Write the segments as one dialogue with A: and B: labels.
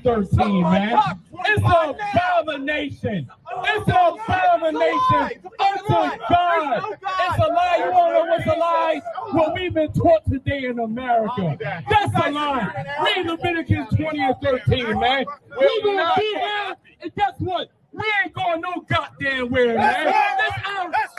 A: 13, man. It's an abomination. It's an abomination unto God. It's a lie. You want to know what's a lie? What we've been taught today in America. That's a lie. Read Leviticus 20 and 13, man. We're going to be here, and guess what? We ain't going no goddamn where, man.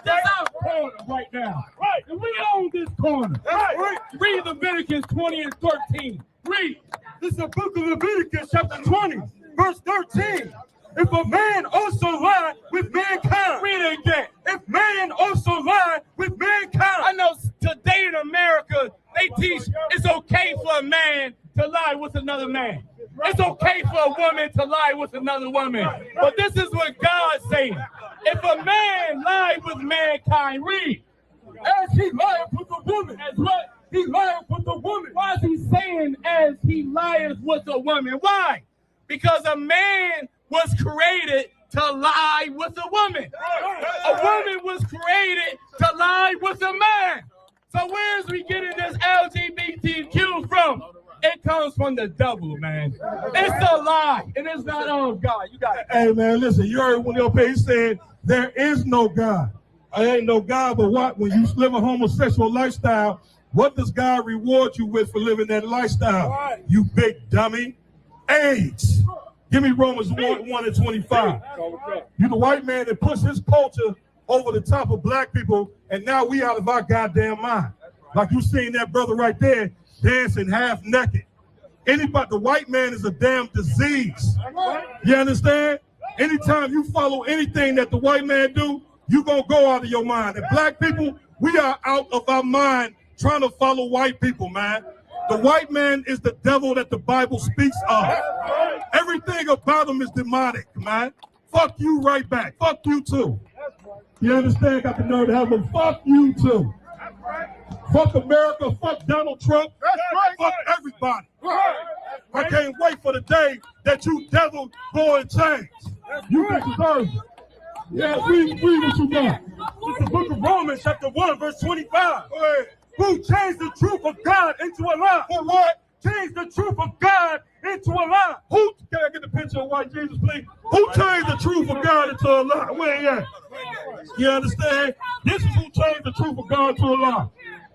A: That's our corner right now. Right. And we own this corner. Right. Read Leviticus 20 and 13. Read.
B: This is the book of Leviticus, chapter 20, verse 13. If a man also lie with mankind.
A: Read it again.
B: If man also lie with mankind.
A: I know today in America, they teach it's okay for a man to lie with another man. It's okay for a woman to lie with another woman. But this is what God's saying. If a man lied with mankind, read.
B: As he lied with a woman.
A: As what?
B: He lied with a woman.
A: Why is he saying as he lies with a woman? Why? Because a man was created to lie with a woman. A woman was created to lie with a man. So where's we getting this LGBTQ from? It comes from the devil, man. It's a lie. It is not of God. You got it.
C: Hey, man, listen. You heard when your page said there is no God. There ain't no God, but what? When you live a homosexual lifestyle, what does God reward you with for living that lifestyle? Right. You big dummy. AIDS. Give me Romans 1 and 25. You're the white man that puts his culture over the top of black people, and now we out of our goddamn mind. Like you seen that brother right there dancing half naked. Anybody, the white man is a damn disease. You understand? Anytime you follow anything that the white man do, you gonna go out of your mind. And black people, we are out of our mind trying to follow white people, man. The white man is the devil that the Bible speaks of. Everything about him is demonic, man. Fuck you right back. Fuck you too. You understand? Got the nerve to have them. Fuck you too. Fuck America. Fuck Donald Trump. Fuck everybody. I can't wait for the day that you devil go and change. You can deserve it. Yeah, read what you got.
B: It's the book of Romans, chapter 1, verse 25.
C: Go ahead.
B: Who changed the truth of God into a lie?
C: For what?
B: Changed the truth of God into a lie.
C: Who, can I get the picture of white Jesus, please? Who changed the truth of God into a lie? Where he at? You understand? This is who changed the truth of God to a lie.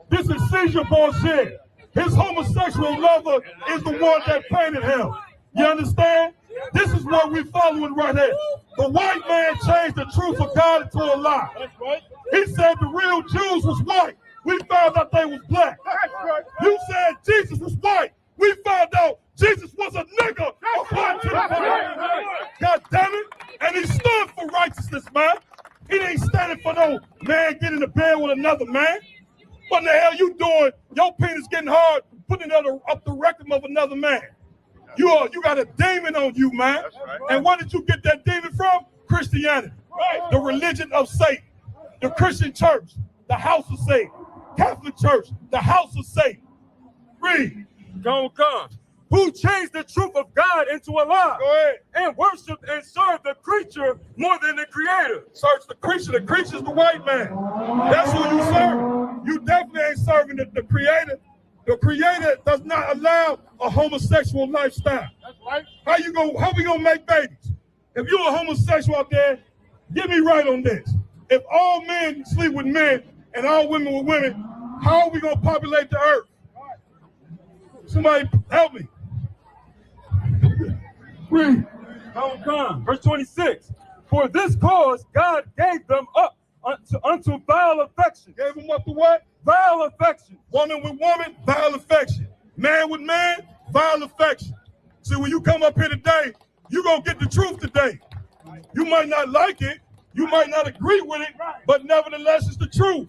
C: This is Caesar Borgia. His homosexual lover is the one that painted him. You understand? This is what we're following right here. The white man changed the truth of God into a lie. He said the real Jews was white. We found out they was black. You said Jesus was white. We found out Jesus was a nigga. God damn it. And he stood for righteousness, man. He ain't standing for no man getting in bed with another man. What the hell you doing? Your penis getting hard, putting it up the rectum of another man. You got a demon on you, man. And where did you get that demon from? Christianity. The religion of Satan. The Christian church, the house of Satan. Catholic Church, the house of Satan. Read.
B: Come. Who changed the truth of God into a lie?
C: Go ahead.
B: And worshiped and served the creature more than the creator.
C: Search the creature. The creature's the white man. That's who you serve. You definitely ain't serving the creator. The creator does not allow a homosexual lifestyle. That's right. How we gonna make babies? If you're a homosexual out there, get me right on this. If all men sleep with men and all women with women, how are we gonna populate the earth? Somebody help me. Read.
B: Come. Verse 26. For this cause God gave them up unto vile affection.
C: Gave them up to what?
B: Vile affection.
C: Woman with woman, vile affection. Man with man, vile affection. See, when you come up here today, you're going to get the truth today. You might not like it, you might not agree with it, but nevertheless, it's the truth.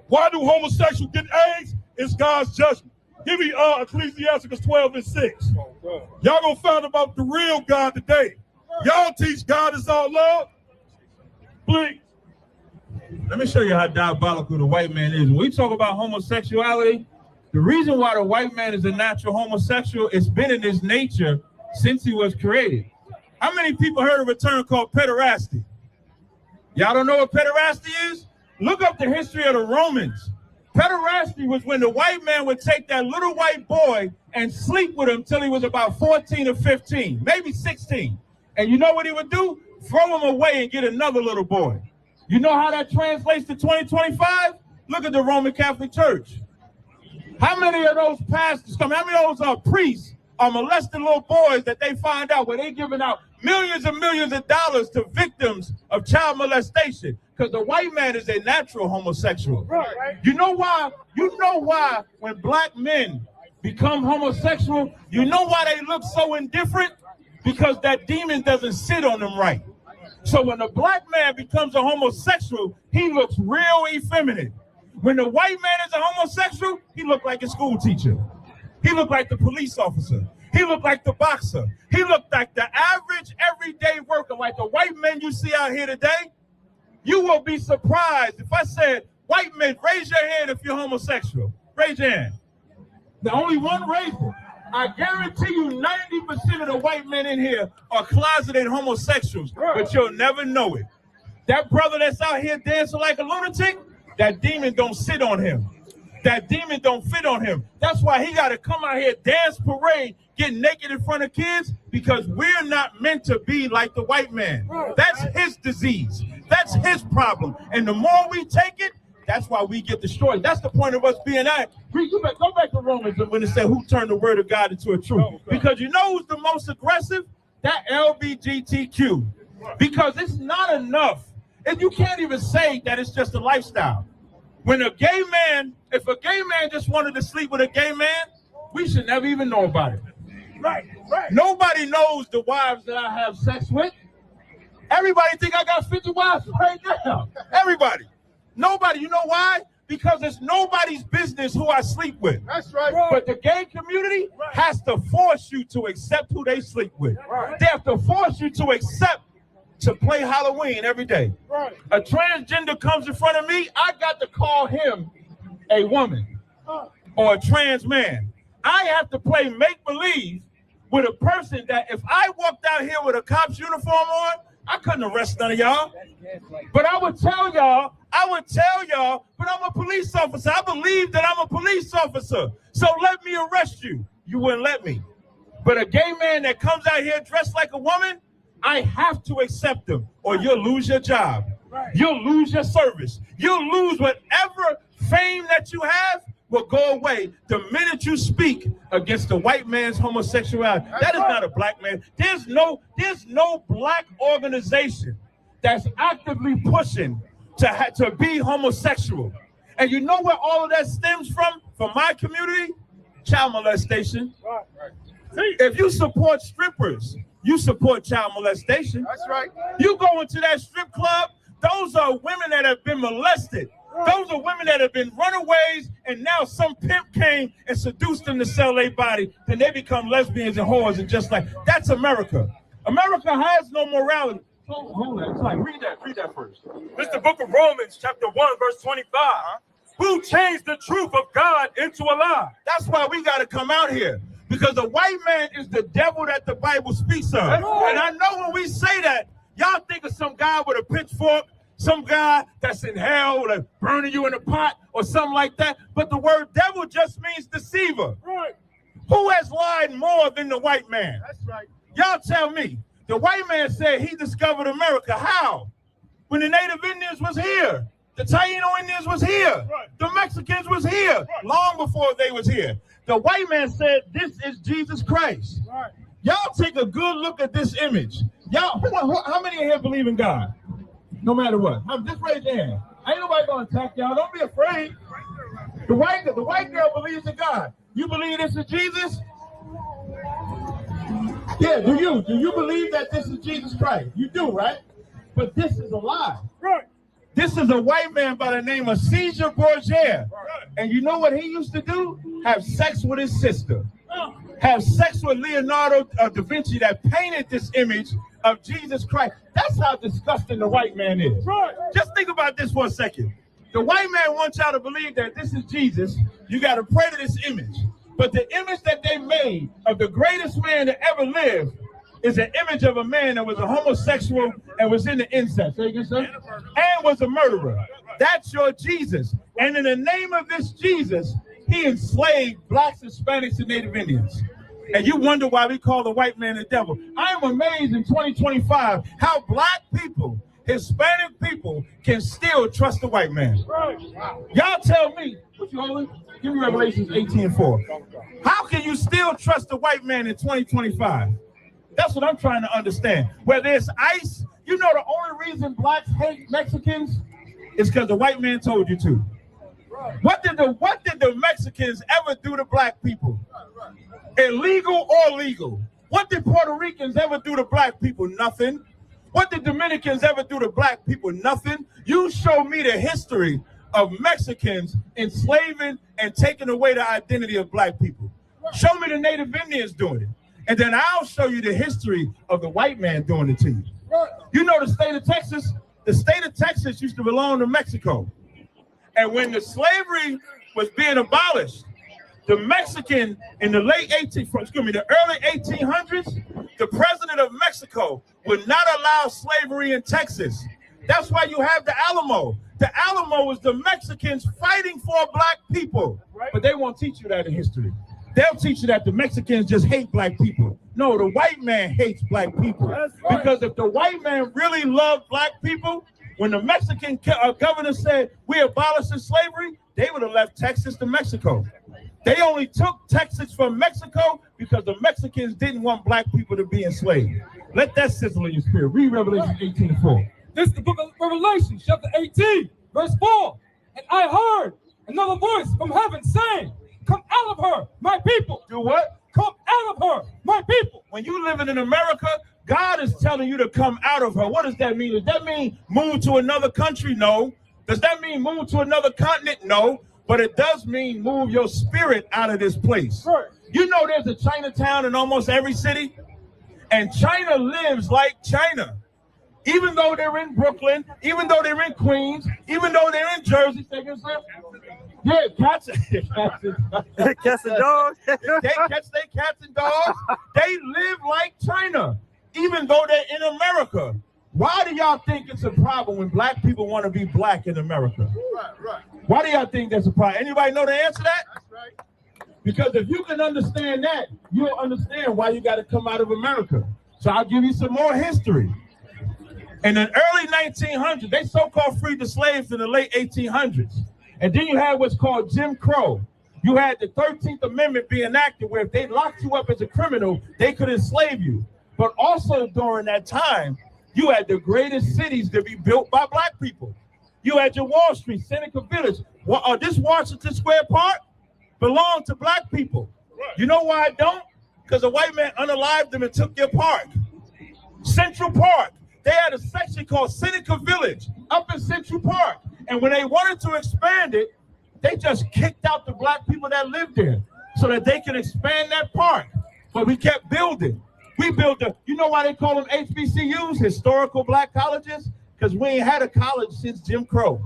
C: Why do homosexuals get AIDS? It's God's judgment. Give me Ecclesiastes 12 and 6. Y'all going to find about the real God today. Y'all teach God is all love. Please.
A: Let me show you how diabolical the white man is. When we talk about homosexuality, the reason why the white man is a natural homosexual, it's been in his nature since he was created. How many people heard of a term called pederasty? Y'all don't know what pederasty is? Look up the history of the Romans. Pederasty was when the white man would take that little white boy and sleep with him till he was about 14 or 15, maybe 16. And you know what he would do? Throw him away and get another little boy. You know how that translates to 2025? Look at the Roman Catholic Church. How many of those pastors come? How many of those priests are molesting little boys that they find out where they're giving out millions and millions of dollars to victims of child molestation? Because the white man is a natural homosexual. Right. You know why? You know why when black men become homosexual, you know why they look so indifferent? Because that demon doesn't sit on them right. So when a black man becomes a homosexual, he looks real effeminate. When the white man is a homosexual, he look like a school teacher. He looked like the police officer. He looked like the boxer. He looked like the average everyday worker, like the white men you see out here today. You will be surprised if I said, white men, raise your hand if you're homosexual. Raise your hand. The only one raised it. I guarantee you 90% of the white men in here are closeted homosexuals, but you'll never know it. That brother that's out here dancing like a lunatic, that demon don't sit on him. That demon don't fit on him. That's why he got to come out here, dance parade, get naked in front of kids, because we're not meant to be like the white man. That's his disease. That's his problem. And the more we take it, that's why we get destroyed. That's the point of us being out. Go back to Romans when it said who turned the word of God into a truth. Because you know who's the most aggressive? That LGBTQ. Because it's not enough. And you can't even say that it's just a lifestyle. When a gay man, if a gay man just wanted to sleep with a gay man, we should never even know about it. Right. Nobody knows the wives that I have sex with. Everybody think I got 50 wives right now. Everybody. Nobody. You know why? Because it's nobody's business who I sleep with. That's right. But the gay community has to force you to accept who they sleep with. Right. They have to force you to accept to play Halloween every day. Right. A transgender comes in front of me, I got to call him a woman or a trans man. I have to play make-believe with a person that if I walked out here with a cop's uniform on, I couldn't arrest none of y'all. But I would tell y'all, but I'm a police officer. I believe that I'm a police officer. So let me arrest you. You wouldn't let me. But a gay man that comes out here dressed like a woman, I have to accept him, or you'll lose your job. Right. You'll lose your service. You'll lose whatever fame that you have will go away the minute you speak against the white man's homosexuality. That is not a black man. There's no black organization that's actively pushing to be homosexual. And you know where all of that stems from? From my community? Child molestation. Right. If you support strippers, you support child molestation. That's right. You go into that strip club, those are women that have been molested. Those are women that have been runaways, and now some pimp came and seduced them to sell their body. Then they become lesbians and whores, and just like, that's America. America has no morality. Hold on, like, read that first.
B: This is the book of Romans, chapter 1, verse 25. Who changed the truth of God into a lie?
A: That's why we got to come out here. Because the white man is the devil that the Bible speaks of. And I know when we say that, y'all think of some guy with a pitchfork, some guy that's in hell, like burning you in a pot or something like that. But the word devil just means deceiver. Right. Who has lied more than the white man? That's right. Y'all tell me. The white man said he discovered America. How? When the Native Indians was here. The Taino Indians was here. Right. The Mexicans was here. Right. Long before they was here. The white man said, this is Jesus Christ. Right. Y'all take a good look at this image. Y'all, how many of here believe in God? No matter what. Just raise your hand. Ain't nobody gonna attack y'all. Don't be afraid. The white girl believes in God. You believe this is Jesus? Yeah, do you believe that this is Jesus Christ? You do, right? But this is a lie. Right. This is a white man by the name of Caesar Borgia. And you know what he used to do? Have sex with his sister. Have sex with Leonardo da Vinci that painted this image of Jesus Christ. That's how disgusting the white man is. Right. Just think about this for a second. The white man wants y'all to believe that this is Jesus. You got to pray to this image. But the image that they made of the greatest man that ever lived is an image of a man that was a homosexual and was into incest. And was a murderer. That's your Jesus. And in the name of this Jesus, he enslaved blacks, Hispanics, and Native Indians. And you wonder why we call the white man the devil. I am amazed in 2025 how black people, Hispanic people can still trust the white man. Y'all tell me, what you holding? Give me Revelations 18:4. How can you still trust the white man in 2025? That's what I'm trying to understand. Where there's ICE, you know the only reason blacks hate Mexicans is because the white man told you to. What did the Mexicans ever do to black people? Illegal or legal? What did Puerto Ricans ever do to black people? Nothing. What did Dominicans ever do to black people? Nothing. You show me the history of Mexicans enslaving and taking away the identity of black people. Show me the Native Indians doing it. And then I'll show you the history of the white man doing it to you. You know the state of Texas? The state of Texas used to belong to Mexico. And when the slavery was being abolished, the Mexican in the early 1800s, the president of Mexico would not allow slavery in Texas. That's why you have the Alamo. The Alamo was the Mexicans fighting for black people. But they won't teach you that in history. They'll teach you that the Mexicans just hate black people. No, the white man hates black people. Because if the white man really loved black people, when the Mexican governor said we abolished slavery, they would have left Texas to Mexico. They only took Texas from Mexico because the Mexicans didn't want black people to be enslaved. Let that sizzle in your spirit. Read Revelation 18:4.
D: This is the book of Revelation, chapter 18, verse 4. And I heard another voice from heaven saying, come out of her, my people.
A: Do what?
D: Come out of her, my people.
A: When you living in America, God is telling you to come out of her. What does that mean? Does that mean move to another country? No. Does that mean move to another continent? No. But it does mean move your spirit out of this place.
D: Right.
A: You know there's a Chinatown in almost every city, and China lives like China. Even though they're in Brooklyn, even though they're in Queens, even though they're in Jersey, yeah, cats and
E: dogs.
A: They catch their cats and dogs. They live like China, even though they're in America. Why do y'all think it's a problem when black people want to be black in America?
C: Right.
A: Why do y'all think that's a problem? Anybody know the answer to that?
C: That's right.
A: Because if you can understand that, you'll understand why you got to come out of America. So I'll give you some more history. In the early 1900s, they so-called freed the slaves in the late 1800s. And then you had what's called Jim Crow. You had the 13th Amendment be enacted where if they locked you up as a criminal, they could enslave you. But also during that time, you had the greatest cities to be built by black people. You had your Wall Street, Seneca Village. This Washington Square Park belonged to black people. You know why I don't? Because the white man unalived them and took their park. Central Park. They had a section called Seneca Village up in Central Park. And when they wanted to expand it, they just kicked out the black people that lived there so that they could expand that park. But we kept building. We built you know why they call them HBCUs, historical black colleges? Because we ain't had a college since Jim Crow.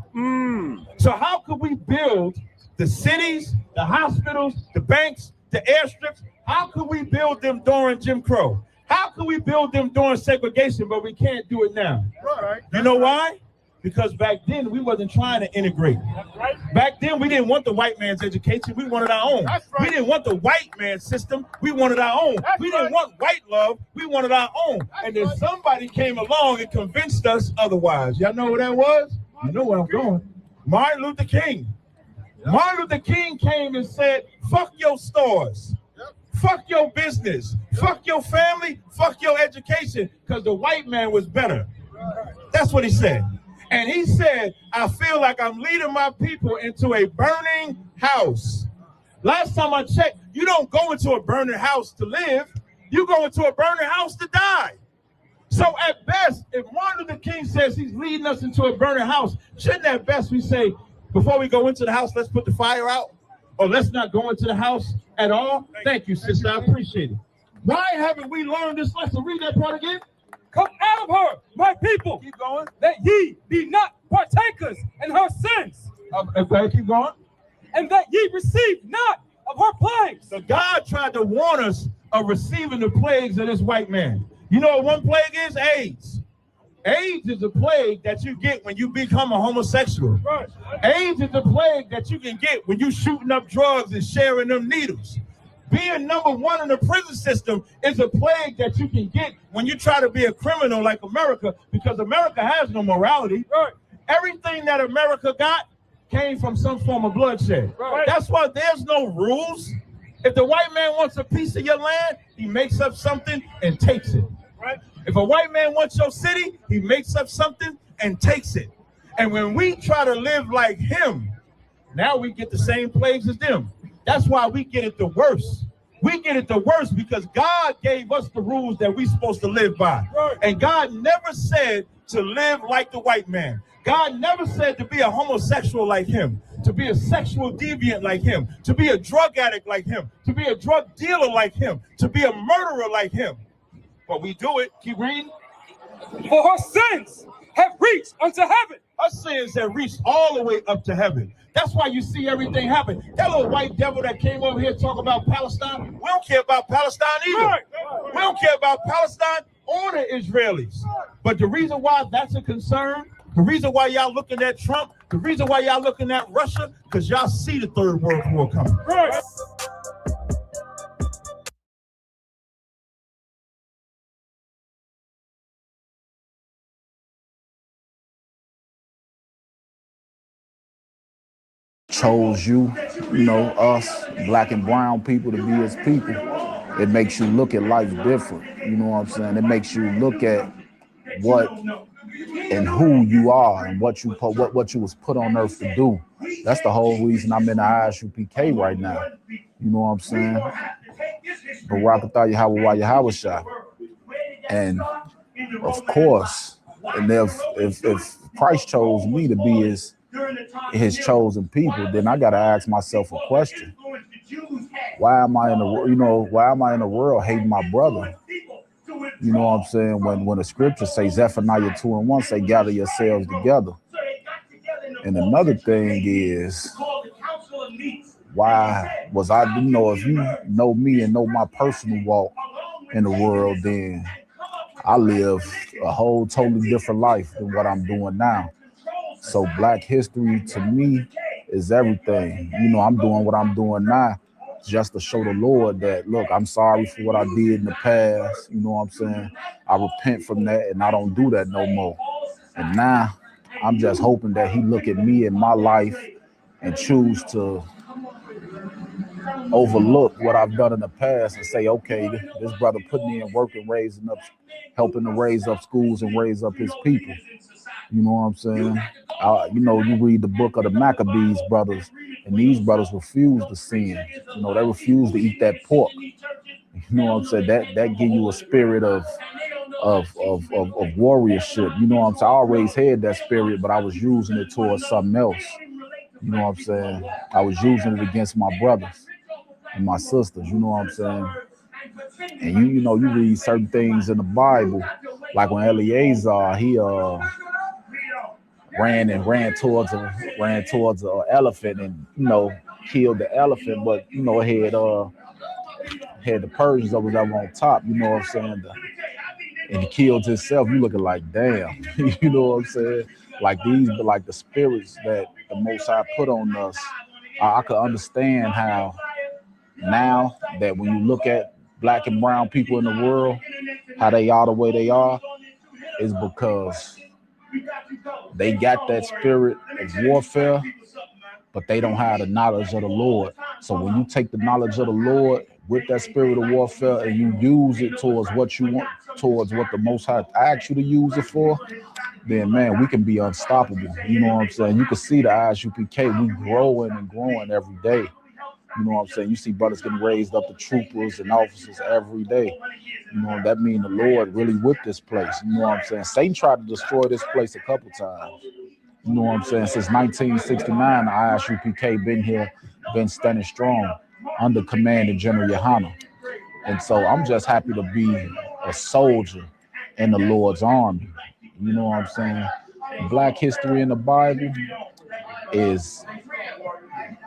A: So how could we build the cities, the hospitals, the banks, the airstrips? How could we build them during Jim Crow? How could we build them during segregation, but we can't do it now?
C: Right.
A: You know why? Because back then we wasn't trying to integrate. Back then we didn't want the white man's education, we wanted our own. We didn't want the white man's system, we wanted our own. We didn't want white love, we wanted our own. And then somebody came along and convinced us otherwise. Y'all know who that was? You know where I'm going. Martin Luther King. Martin Luther King came and said, fuck your stores. Fuck your business, fuck your family, fuck your education, because the white man was better. That's what he said. And he said, I feel like I'm leading my people into a burning house. Last time I checked, you don't go into a burning house to live, you go into a burning house to die. So at best, if Martin Luther King says he's leading us into a burning house, shouldn't at best we say, before we go into the house, let's put the fire out? Or let's not go into the house at all? Thank you, sister. I appreciate it. Why haven't we learned this lesson? Read that part again.
D: Come out of her, my people.
A: Keep going.
D: That ye be not partakers in her sins.
A: Okay, keep going.
D: And that ye receive not of her plagues.
A: So God tried to warn us of receiving the plagues of this white man. You know what one plague is? AIDS.
C: AIDS is a plague that you get when you become a homosexual.
B: Right.
C: AIDS is a plague that you can get when you shooting up drugs and sharing them needles. Being number one in the prison system is a plague that you can get when you try to be a criminal like America, because America has no morality.
B: Right.
C: Everything that America got came from some form of bloodshed.
B: Right.
C: That's why there's no rules. If the white man wants a piece of your land, he makes up something and takes it.
B: Right.
C: If a white man wants your city, he makes up something and takes it. And when we try to live like him, now we get the same plagues as them. That's why we get it the worst. We get it the worst because God gave us the rules that we're supposed to live by.
B: Right.
C: And God never said to live like the white man. God never said to be a homosexual like him, to be a sexual deviant like him, to be a drug addict like him, to be a drug dealer like him, to be a murderer like him. But we do it. Keep reading.
D: For her sins have reached unto heaven.
C: Her sins have reached all the way up to heaven. That's why you see everything happen. That little white devil that came over here talking about Palestine, we don't care about Palestine either.
B: Right.
C: We don't care about Palestine or the Israelis. But the reason why that's a concern, the reason why y'all looking at Trump, the reason why y'all looking at Russia, because y'all see the Third World War coming.
B: Right.
F: Chose you, us, black and brown people, to be his people. It makes you look at life different. You know what I'm saying? It makes you look at what and who you are and what you was put on earth to do. That's the whole reason I'm in the ISUPK right now. You know what I'm saying? Rtot Ep.151. And of course, and if Christ chose me to be his chosen people, then I gotta ask myself a question. Why am I in the world hating my brother? You know what I'm saying? When the scripture says Zephaniah 2:1 say gather yourselves together. And another thing is, why was I, if you know me and know my personal walk in the world, then I live a whole totally different life than what I'm doing now. So Black history to me is everything. I'm doing what I'm doing now just to show the Lord that, look, I'm sorry for what I did in the past. You know what I'm saying? I repent from that and I don't do that no more. And now I'm just hoping that he look at me in my life and choose to overlook what I've done in the past and say, okay, this brother putting in work and helping to raise up schools and raise up his people. You know what I'm saying? You read the book of the Maccabees brothers, and these brothers refused to sin. They refused to eat that pork. You know what I'm saying? That give you a spirit of warriorship. You know what I'm saying? I always had that spirit, but I was using it towards something else. You know what I'm saying? I was using it against my brothers and my sisters. You know what I'm saying? And you read certain things in the Bible, like when Eleazar, he ran towards an elephant and killed the elephant, but had the Persians that was up on top. You know what I'm saying? And he killed himself. You looking like, damn. You know what I'm saying? Like the spirits that the Most High put on us. I could understand how now that when you look at Black and brown people in the world, how they are the way they are, is because they got that spirit of warfare, but they don't have the knowledge of the Lord. So when you take the knowledge of the Lord with that spirit of warfare and you use it towards what you want, towards what the Most High asked you to use it for, then man, we can be unstoppable. You know what I'm saying? You can see the ISUPK, we growing and growing every day. You know what I'm saying? You see brothers getting raised up to troopers and officers every day. You know, that means the Lord really with this place. You know what I'm saying? Satan tried to destroy this place a couple times. You know what I'm saying? Since 1969, the ISUPK been here, been standing strong under command of General Yohana. And so I'm just happy to be a soldier in the Lord's army. You know what I'm saying? Black history in the Bible is,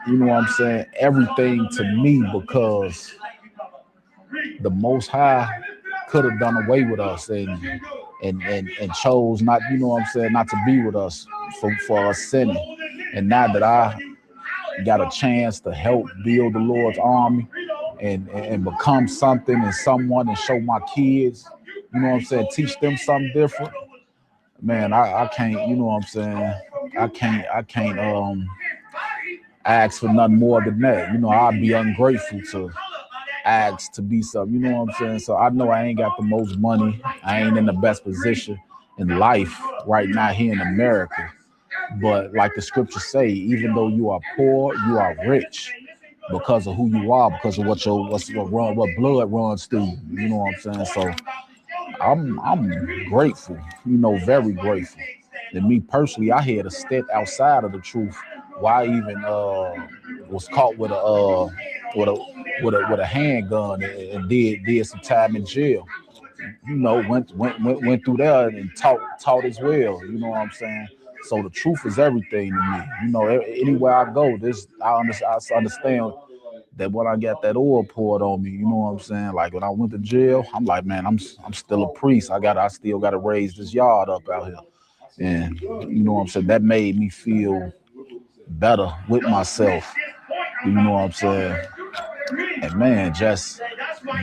F: you know what I'm saying, everything to me, because the Most High could have done away with us and and chose not, you know what I'm saying, not to be with us for us sinning. And now that I got a chance to help build the Lord's army and become something and someone and show my kids, you know what I'm saying, teach them something different. Man, I can't, you know what I'm saying, I can't ask for nothing more than that. You know, I'd be ungrateful to ask to be something, you know what I'm saying? So I know I ain't got the most money. I ain't in the best position in life right now here in America. But like the scriptures say, even though you are poor, you are rich because of who you are, because of what blood runs through you. You know what I'm saying? So I'm grateful, you know, very grateful. And me personally, I had to step outside of the truth. Why even was caught with a handgun and did some time in jail. You know, went through there and taught as well. You know what I'm saying? So the truth is everything to me. You know, anywhere I go, I understand that when I got that oil poured on me, you know what I'm saying? Like when I went to jail, I'm like, man, I'm still a priest. I still gotta raise this yard up out here. And you know what I'm saying? That made me feel better with myself. You know what I'm saying? And man, just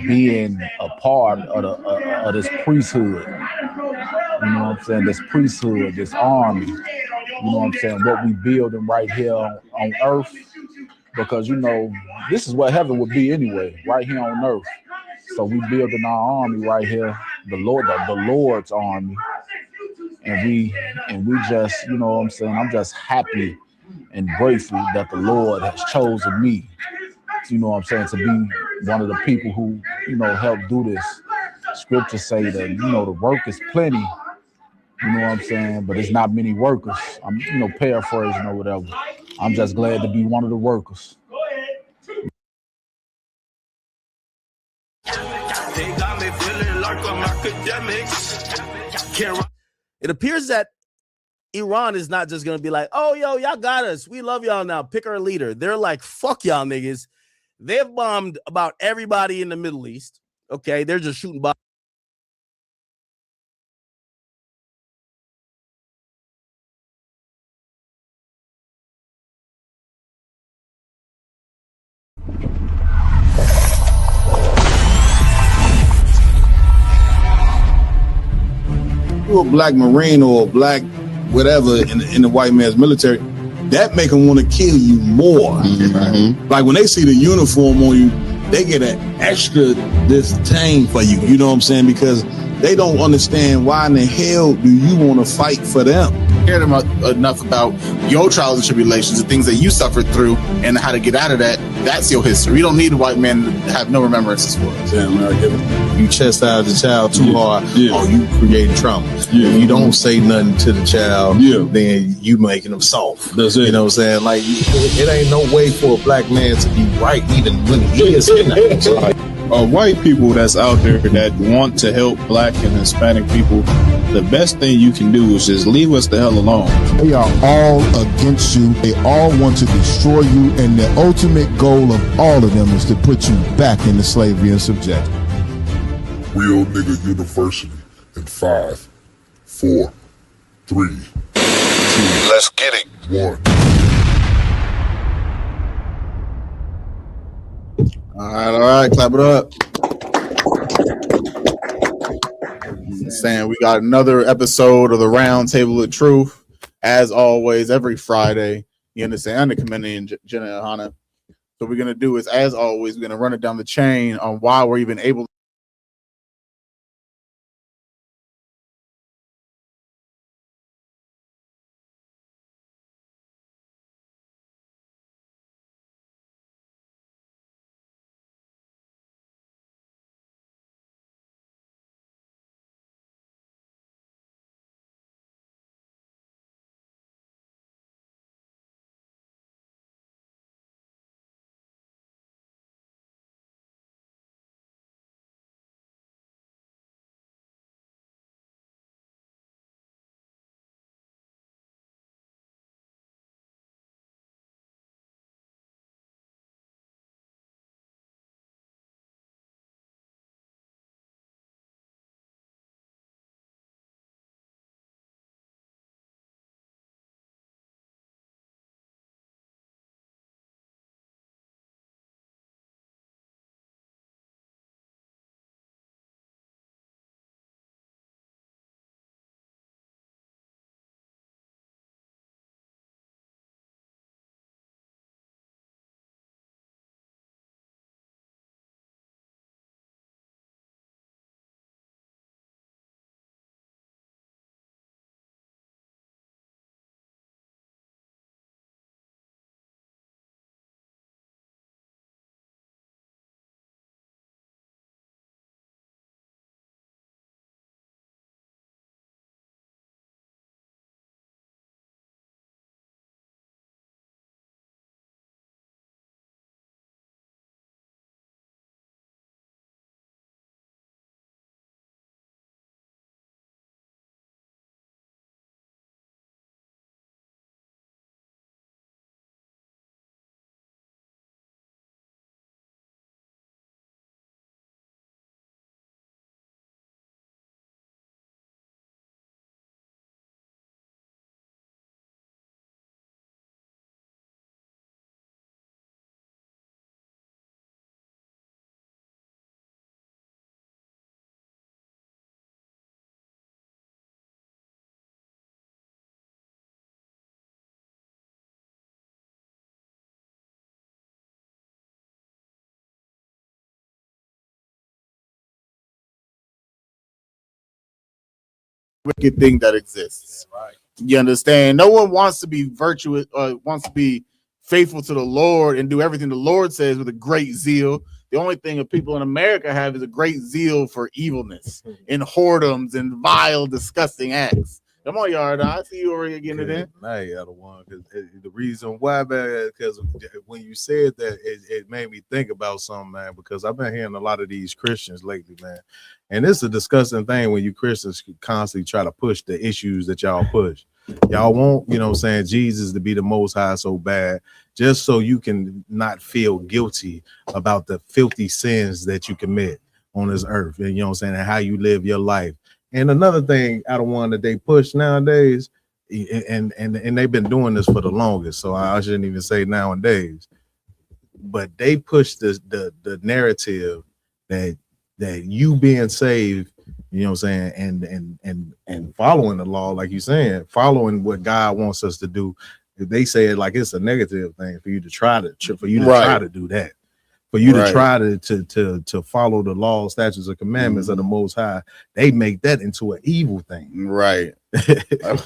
F: being a part of this priesthood, you know what I'm saying? This priesthood, this army, you know what I'm saying? What we building right here on earth, because you know this is what heaven would be anyway, right here on earth. So we building our army right here, the Lord's army, and we just, you know what I'm saying? I'm just happy and grateful that the Lord has chosen me, you know what I'm saying, to be one of the people who, you know, help do this. Scriptures say that, you know, the work is plenty, you know what I'm saying, but it's not many workers. I'm, you know, paraphrasing or whatever. I'm just glad to be one of the workers.
G: They got me feeling like I'm academics.
H: It appears that Iran is not just going to be like, oh, yo, y'all got us. We love y'all now. Pick our leader. They're like, fuck y'all niggas. They've bombed about everybody in the Middle East. Okay, they're just shooting bombs.
I: A black Marine or a black whatever in the white man's military, that make them want to kill you more. Mm-hmm. Like when they see the uniform on you, they get an extra disdain for you. You know what I'm saying? Because they don't understand why in the hell do you want to fight for them.
J: Cared enough about your trials and tribulations, the things that you suffered through, and how to get out of that. That's your history. You don't need a white man to have no remembrances for it.
I: Yeah, man, you chastise the child too hard, or you creating trauma. If you don't say nothing to the child, then you making them soft. That's it. You know what I'm saying? Like, it ain't no way for a black man to be right, even when he is in that.
K: White people that's out there that want to help black and Hispanic people, the best thing you can do is just leave us the hell alone.
L: They are all against you. They all want to destroy you, and the ultimate goal of all of them is to put you back into slavery and subjection.
M: Real Nigga University in 5, 4, 3, 2, let's get it. 1.
J: All right, clap it up. Saying we got another episode of the Round Table of Truth. As always, every Friday, you understand, under Community and Jenna and Hannah. So what we're going to do is, as always, we're going to run it down the chain on why we're even able wicked thing that exists. Right. You understand? No one wants to be virtuous or wants to be faithful to the Lord and do everything the Lord says with a great zeal. The only thing that people in America have is a great zeal for evilness and whoredoms and vile, disgusting acts. Come on, Yard. I see you already getting it in.
N: Hey, other one. The reason why, man, because when you said that, it made me think about something, man. Because I've been hearing a lot of these Christians lately, man, and it's a disgusting thing when you Christians constantly try to push the issues that y'all push. Y'all want, you know what I'm saying, Jesus to be the most high so bad, just so you can not feel guilty about the filthy sins that you commit on this earth, and you know what I'm saying, and how you live your life. And another thing out of one that they push nowadays, and they've been doing this for the longest, so I shouldn't even say nowadays, but they push the narrative that you being saved, you know what I'm saying, and following the law, like you're saying, following what God wants us to do. They say it like it's a negative thing for you to try to try to do that. For you to try to follow the law, statutes, and commandments of the Most High, they make that into an evil thing.
J: Right.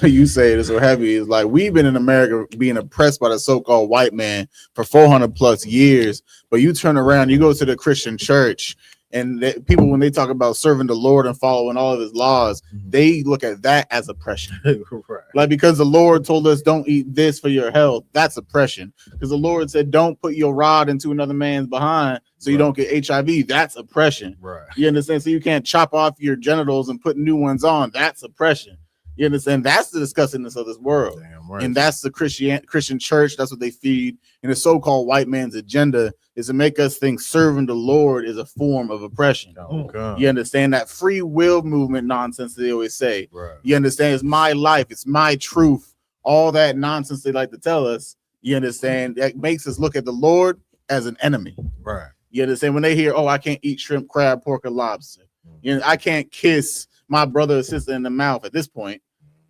J: You say it is so heavy. It's like we've been in America being oppressed by the so-called white man for 400 plus years. But you turn around, you go to the Christian church, and people, when they talk about serving the Lord and following all of his laws, they look at that as oppression.
N: Right.
J: Like, because the Lord told us don't eat this for your health, that's oppression. Because the Lord said don't put your rod into another man's behind so you don't get HIV, that's oppression.
N: Right.
J: You understand? So you can't chop off your genitals and put new ones on, that's oppression. You understand? That's the disgustingness of this world.
N: Damn right.
J: And that's the Christian church. That's what they feed. And the so-called white man's agenda is to make us think serving the Lord is a form of oppression. You understand? That free will movement nonsense they always say.
N: Right.
J: You understand? It's my life. It's my truth. All that nonsense they like to tell us. You understand? That makes us look at the Lord as an enemy.
N: Right.
J: You understand? When they hear, oh, I can't eat shrimp, crab, pork, or lobster. You know, I can't kiss my brother or sister in the mouth at this point.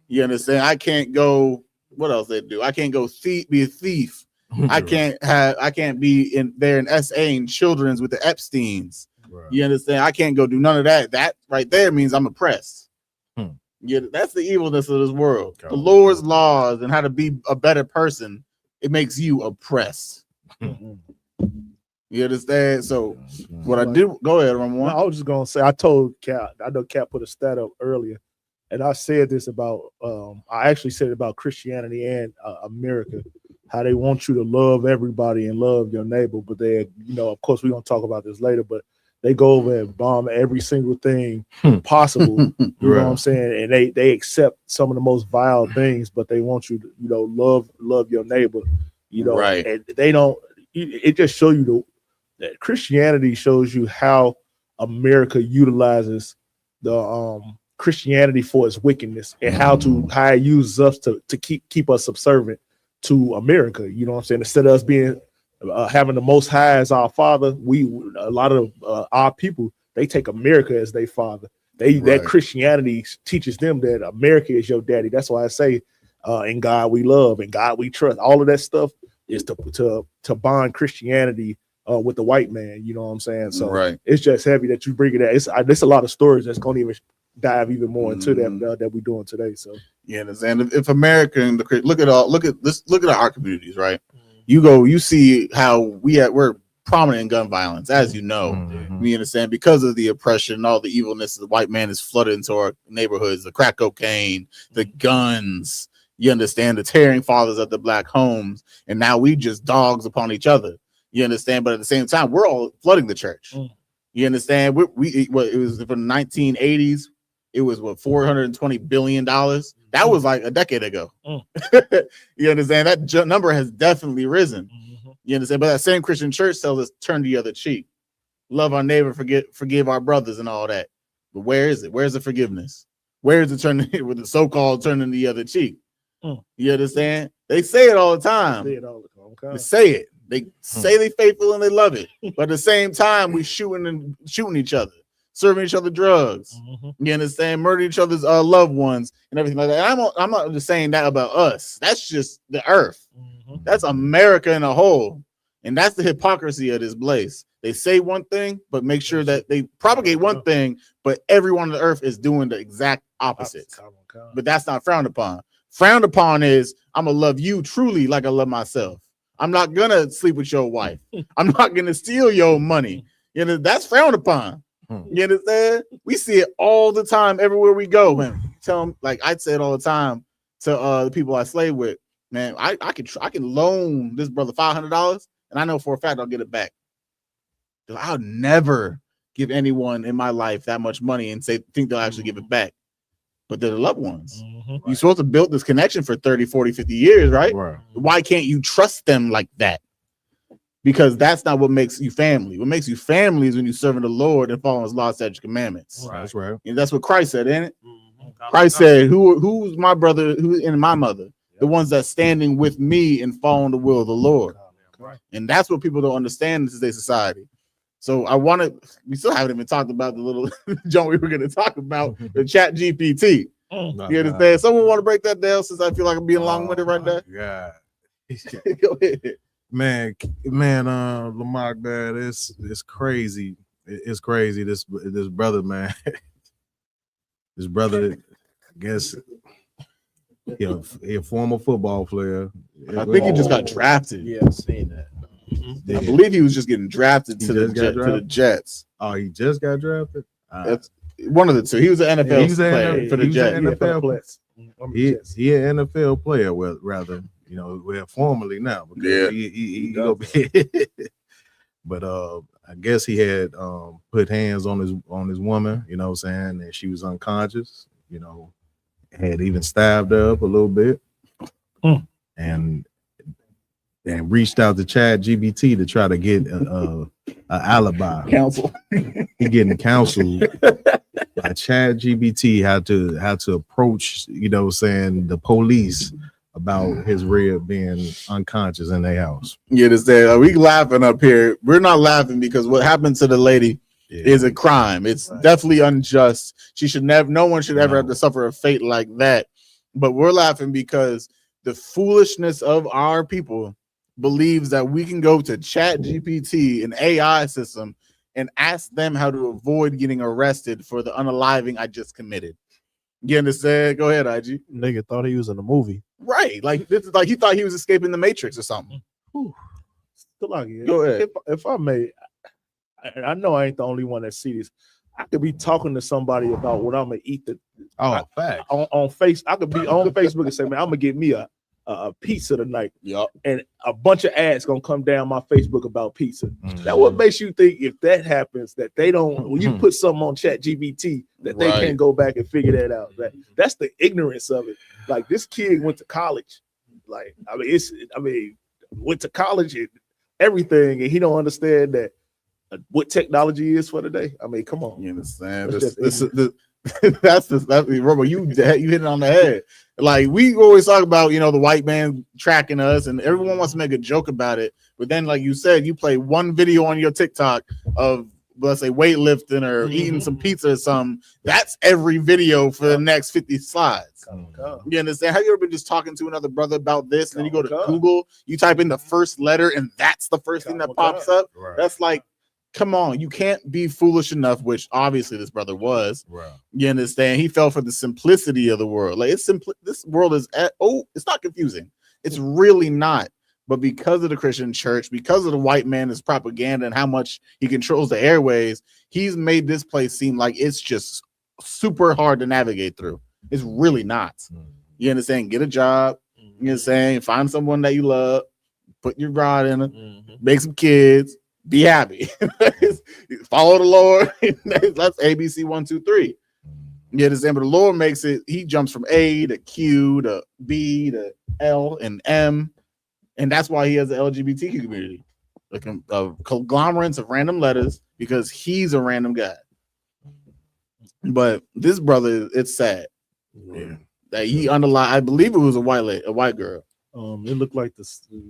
J: You understand? I can't go. What else they do? I can't go be a thief. I can't be in there in SA children's with the Epsteins. Right. You understand? I can't go do none of that. That right there means I'm oppressed. Yeah, that's the evilness of this world. The Lord's laws and how to be a better person, it makes you oppressed. You understand? So what I do, go ahead, Ramon.
O: I was just gonna say, I told Cap, I know Cap put a stat up earlier, and I said this about I actually said it about Christianity and America, how they want you to love everybody and love your neighbor, but they, you know, of course we're gonna talk about this later, but they go over and bomb every single thing possible. You know what I'm saying? And they accept some of the most vile things, but they want you to, you know, love your neighbor, you know, and they don't. It just show you that Christianity shows you how America utilizes the Christianity for its wickedness and how it uses us to keep us subservient to America. You know what I'm saying? Instead of us being having the Most High as our father, a lot of our people, they take America as their father. That Christianity teaches them that America is your daddy. That's why I say in God we love, and God we trust. All of that stuff is to bond Christianity with the white man. You know what I'm saying? So it's just heavy that you bring it out. There's a lot of stories that's gonna even dive even more into that we're doing today. So
J: you understand? If America and look at our communities, right? You see how we're prominent in gun violence, as you know. We understand because of the oppression, all the evilness the white man is flooded into our neighborhoods, the crack cocaine, the guns. You understand, the tearing fathers of the black homes, and now we just dogs upon each other. You understand, but at the same time, we're all flooding the church. You understand? It was from the 1980s. It was $420 billion. That was like a decade ago. You understand? That number has definitely risen. You understand? But that same Christian church tells us turn the other cheek, love our neighbor, forgive our brothers, and all that. But where is it? Where's the forgiveness? Where is it turning with the so-called turning the other cheek? You understand? They say it all the time. They say it. They say they faithful and they love it. But at the same time, we shooting each other, serving each other drugs. You understand? Murdering each other's loved ones and everything like that. And I'm not just saying that about us. That's just the earth. That's America in a whole. And that's the hypocrisy of this place. They say one thing, but make sure that they propagate one thing, but everyone on the earth is doing the exact opposite. But that's not frowned upon. Frowned upon is I'm gonna love you truly like I love myself. I'm not gonna sleep with your wife. I'm not gonna steal your money. You know, that's frowned upon. You understand? We see it all the time everywhere we go, man. Tell them, like I say it all the time to the people I slave with, man. I can loan this brother $500, and I know for a fact I'll get it back. I'll never give anyone in my life that much money and think they'll actually give it back. But they're the loved ones. You're supposed to build this connection for 30, 40, 50 years, right? Why can't you trust them like that? Because that's not what makes you family. What makes you family is when you're serving the Lord and following his law, statutes, commandments.
N: That's right.
J: And that's what Christ said, ain't it? Christ said, who's my brother, who and my mother? The ones that standing with me and following the will of the Lord. And that's what people don't understand in today's society. So we still haven't even talked about the little junk we were going to talk about, the Chat GPT. You understand? Someone want to break that down since I feel like I'm being long-winded right now?
N: Yeah.
J: Go ahead.
N: Man, Lamar, man, it's crazy. It's crazy. This brother, man. This brother, I guess, he a former football player.
J: I think he just got drafted.
O: Yeah, I've seen that.
J: I believe he was just getting drafted to the Jets.
N: Oh, he just got drafted?
J: That's one of the two. He was an NFL player for the Jets.
N: He an NFL player, well, rather, formerly now. Because he gonna be but I guess he had put hands on his woman, you know what I'm saying, and she was unconscious, had even stabbed her up a little bit. And reached out to Chat GPT to try to get an alibi.
J: Counsel.
N: He getting counseled by Chat GPT how to approach, the police about his rib being unconscious in their house.
J: Yeah, we laughing up here. We're not laughing because what happened to the lady is a crime. It's definitely unjust. No one should ever have to suffer a fate like that. But we're laughing because the foolishness of our people believes that we can go to Chat GPT, an AI system, and ask them how to avoid getting arrested for the unaliving I just committed. You understand? Go ahead, IG.
O: Nigga thought he was in a movie.
J: Right. Like this is like he thought he was escaping the Matrix or something.
O: Go
J: ahead.
O: If I may, I know I ain't the only one that see this. I could be talking to somebody about what I'm gonna eat
N: fact.
O: On face. I could be on Facebook and say, man, I'm gonna get me a pizza tonight.
J: Yep.
O: And a bunch of ads gonna come down my Facebook about pizza. That what makes you think if that happens that they don't when you put something on Chat GPT that they can't go back and figure that out. That's the ignorance of it. Like this kid went to college. Like went to college and everything, and he don't understand that what technology is for today. I mean, come on.
J: You understand? That's Robo, you hit it on the head. Like we always talk about, the white man tracking us, and everyone wants to make a joke about it. But then, like you said, you play one video on your TikTok of, let's say, weightlifting or eating some pizza or something. That's every video for the next 50 slides. You understand? Have you ever been just talking to another brother about this, and then you go to Google, you type in the first letter, and that's the first thing that pops up? Right. That's like, come on, you can't be foolish enough, which obviously this brother was. Right. You understand? He fell for the simplicity of the world. Like this world is it's not confusing. It's really not. But because of the Christian church, because of the white man, his propaganda, and how much he controls the airways, he's made this place seem like it's just super hard to navigate through. It's really not. You understand? Get a job. You understand? Find someone that you love. Put your rod in it. Make some kids. Be happy. Follow the Lord. That's ABC 1, 2, 3. You understand? But the Lord makes it, he jumps from A to Q to B to L and M. And that's why he has the LGBTQ community. Like a conglomerate of random letters because he's a random guy. But this brother, it's sad. Yeah. That he underlined, I believe it was a white girl.
O: It looked like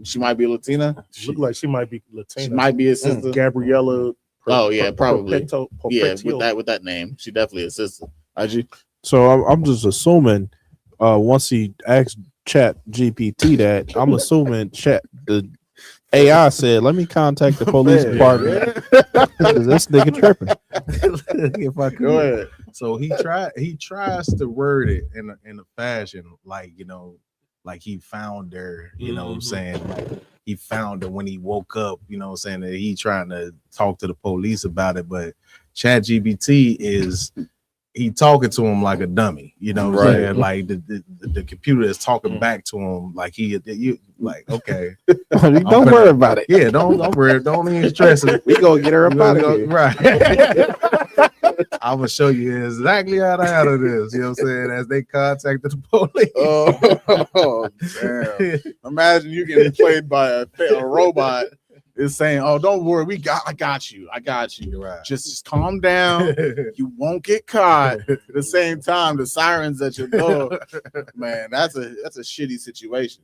J: she might be Latina.
O: Looked like she might be Latina.
J: She might be a sister.
O: Gabriella.
J: Probably. With that name, she definitely a sister. IG.
P: So I'm just assuming, once he asked Chat GPT that, I'm assuming the AI said, "Let me contact the police department." This nigga tripping.
N: If I could.
J: Go ahead.
N: So he tries to word it in a fashion like, like he found her, you know what I'm saying? Like he found her when he woke up, you know what I'm saying? That he trying to talk to the police about it, but ChatGPT is he talking to him like a dummy, you know what I'm saying? Like the computer is talking back to him like you like, okay.
P: Don't worry about it.
N: Yeah, don't worry, don't even stress it.
P: We gonna get her up out of here.
N: Right. I'm gonna show you exactly how to handle this, you know what I'm saying? As they contacted the police.
J: Oh damn. Imagine you getting played by a robot is saying, "Oh, don't worry, I got you.
N: Right.
J: Just calm down. You won't get caught." At the same time, the sirens at your door, man, that's a shitty situation.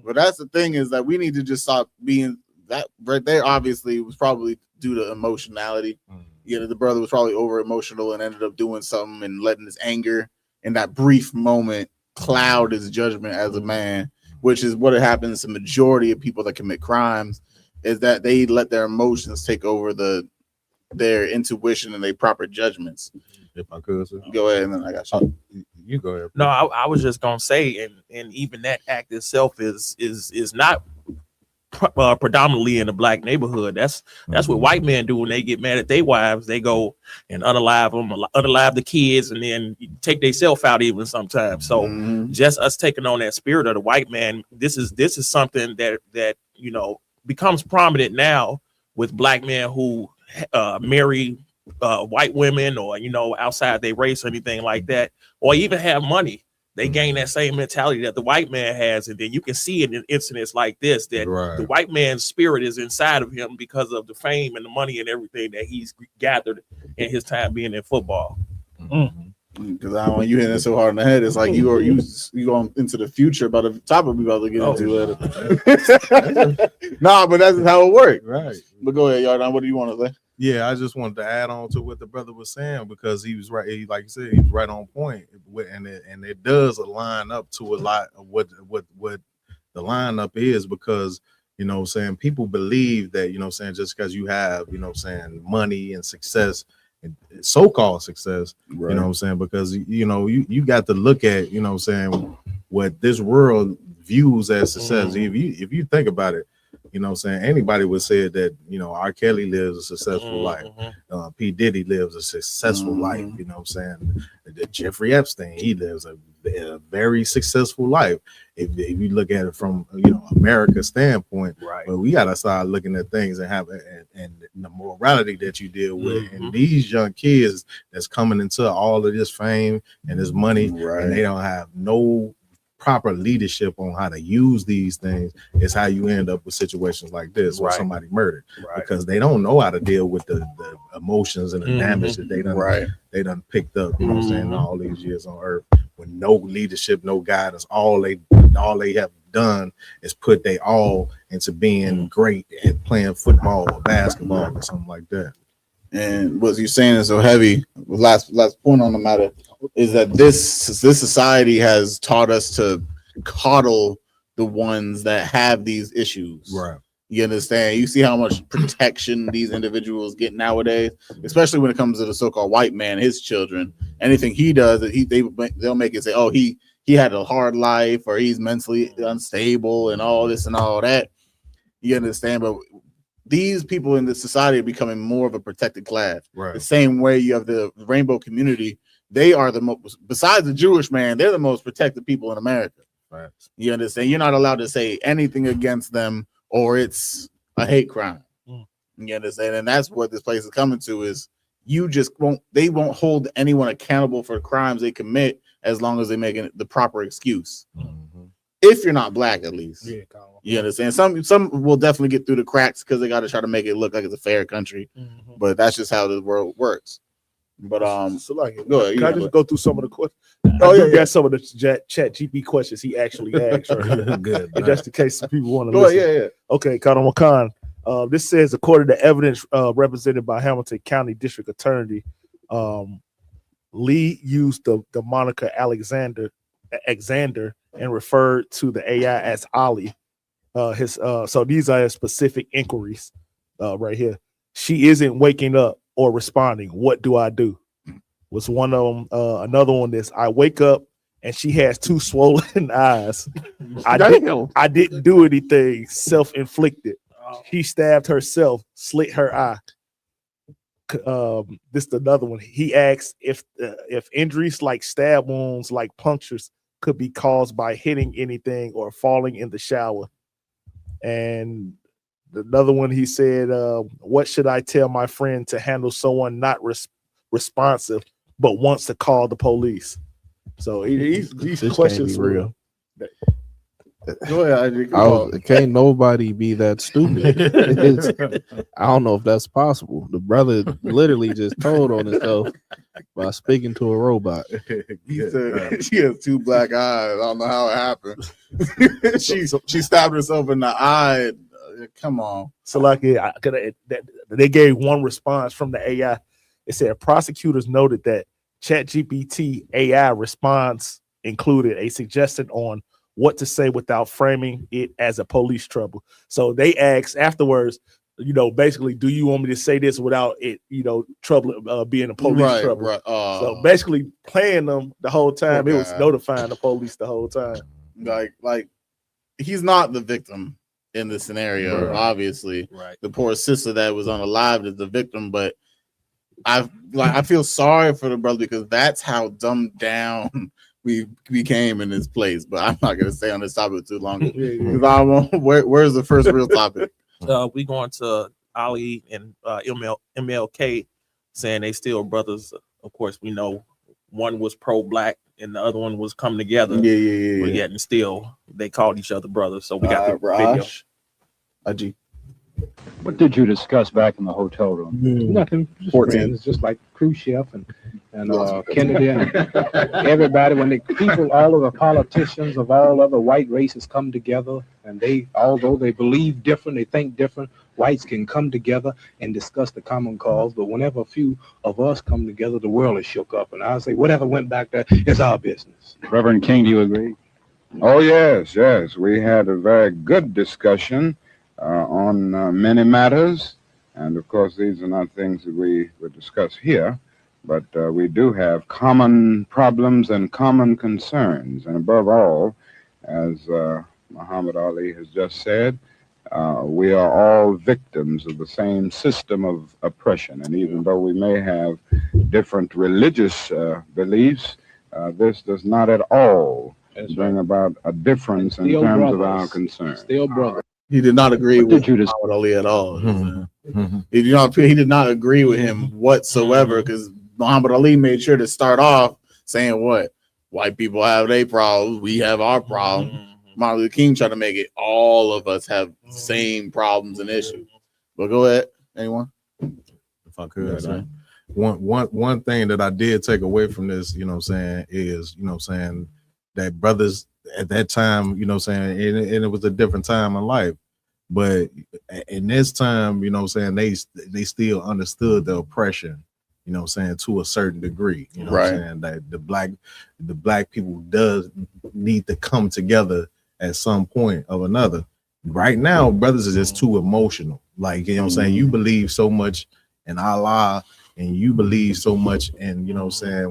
J: But that's the thing is that we need to just stop being that right there. Obviously, was probably due to emotionality. The brother was probably over emotional and ended up doing something and letting his anger in that brief moment cloud his judgment as a man, which is what happens to the majority of people that commit crimes. Is that they let their emotions take over their intuition and their proper judgments.
N: If I could, sir.
J: Go ahead, and then I got you.
N: You go ahead.
Q: No, I was just gonna say, and even that act itself is not predominantly in the black neighborhood. That's what white men do when they get mad at their wives. They go and unalive them, unalive the kids, and then take themselves out even sometimes. So just us taking on that spirit of the white man, this is something that becomes prominent now with black men who marry white women or outside their race or anything like that, or even have money. They gain that same mentality that the white man has, and then you can see it in incidents like this that the white man's spirit is inside of him because of the fame and the money and everything that he's gathered in his time being in football.
J: Because I don't want you hitting it so hard in the head. It's like you going into the future, but the topic we about to get into later. Nah, but that's how it works.
N: Right.
J: But go ahead, y'all. What do you want to say?
N: Yeah, I just wanted to add on to what the brother was saying because he was right. Like you said, he was right on point, and it does align up to a lot of what the lineup is because people believe that just because you have money and success and so-called success, because you got to look at what this world views as success. If you think about it. Anybody would say that, R. Kelly lives a successful life. P. Diddy lives a successful life. Jeffrey Epstein, he lives a very successful life. If you look at it from, America's standpoint, but we got to start looking at things and and the morality that you deal with. And these young kids that's coming into all of this fame and this money, and they don't have no proper leadership on how to use these things, is how you end up with situations like this where somebody murdered because they don't know how to deal with the emotions and the damage that they done picked up, all these years on earth with no leadership, no guidance. All they have done is put they all into being great at playing football or basketball or something like that.
J: And what you're saying is so heavy. Last point on the matter is that this society has taught us to coddle the ones that have these issues.
N: Right.
J: You understand? You see how much protection these individuals get nowadays, especially when it comes to the so-called white man, his children. Anything he does, they'll make it say, "Oh, he had a hard life," or "He's mentally unstable," and all this and all that. You understand? But these people in this society are becoming more of a protected class.
N: Right.
J: The same way you have the rainbow community. They are the most, besides the Jewish man, they're the most protected people in America.
N: Right.
J: You understand? You're not allowed to say anything against them or it's a hate crime. You understand? And that's what this place is coming to is they won't hold anyone accountable for crimes they commit as long as they make the proper excuse. If you're not black, at least. Yeah, you understand? Some will definitely get through the cracks because they got to try to make it look like it's a fair country. But that's just how the world works. But
O: so like,
J: go ahead.
O: Can I just go through some of the questions? Some of the chat GP questions he actually asked. Right?
N: Good.
O: Just in case some people want to
J: go
O: listen.
J: ahead, yeah.
O: Okay, Khan Wakan. This says, according to evidence represented by Hamilton County District Attorney, Lee used the moniker Alexander and referred to the AI as Ali. So these are specific inquiries right here. She isn't waking up or responding. What do I do? Was one of them. Another one is I wake up and she has 2 swollen eyes. I didn't do anything. Self-inflicted. She stabbed herself, slit her eye. This is another one. He asks if injuries like stab wounds, like punctures, could be caused by hitting anything or falling in the shower. And another one, he said, what should I tell my friend to handle someone not responsive but wants to call the police? So these questions
P: can't be real.
J: Go ahead.
P: Can't nobody be that stupid. I don't know if that's possible. The brother literally just told on himself by speaking to a robot.
J: He said she has 2 black eyes. I don't know how it happened. she stabbed herself in the eye. Come on.
O: So like they gave one response from the AI. It said prosecutors noted that ChatGPT AI response included a suggestion on what to say without framing it as a police trouble. So they asked afterwards, basically, do you want me to say this without it, trouble being a police trouble?
J: Right.
O: So basically playing them the whole time. It was notifying the police the whole time.
J: Like he's not the victim in this scenario, obviously.
Q: Right.
J: The poor sister that was unalived is the victim, but I feel sorry for the brother because that's how dumbed down we became in this place. But I'm not gonna stay on this topic too long because I won't. Where's the first real topic?
Q: We going to Ali and MLK saying they still brothers. Of course, we know one was pro-black and the other one was come together.
J: Yeah.
Q: But yet and still they called each other brothers. So we got the video.
J: Ajit.
R: What did you discuss back in the hotel room?
S: Nothing. Just friends, just like Khrushchev and Kennedy and everybody. When the people, all of the politicians of all other white races come together, and although they believe different, they think different, whites can come together and discuss the common cause. But whenever a few of us come together, the world is shook up. And I say, whatever went back there is our business.
R: Reverend King, do you agree?
T: Oh, yes. We had a very good discussion on many matters. And of course, these are not things that we would discuss here, but we do have common problems and common concerns. And above all, as Muhammad Ali has just said, we are all victims of the same system of oppression. And even though we may have different religious beliefs, this does not at all bring about a difference in terms of our concerns.
S: Still brothers.
J: He did not agree with Muhammad Ali at all. He did not agree with him whatsoever because Muhammad Ali made sure to start off saying what? White people have their problems, we have our problem. Martin Luther King tried to make it all of us have the same problems and issues. But go ahead, anyone?
N: If I could, one thing that I did take away from this, is, that brothers at that time, and it was a different time in life. But in this time, they still understood the oppression, to a certain degree. That the black people does need to come together at some point or another. Right now, brothers are just too emotional. You believe so much in Allah and you believe so much in,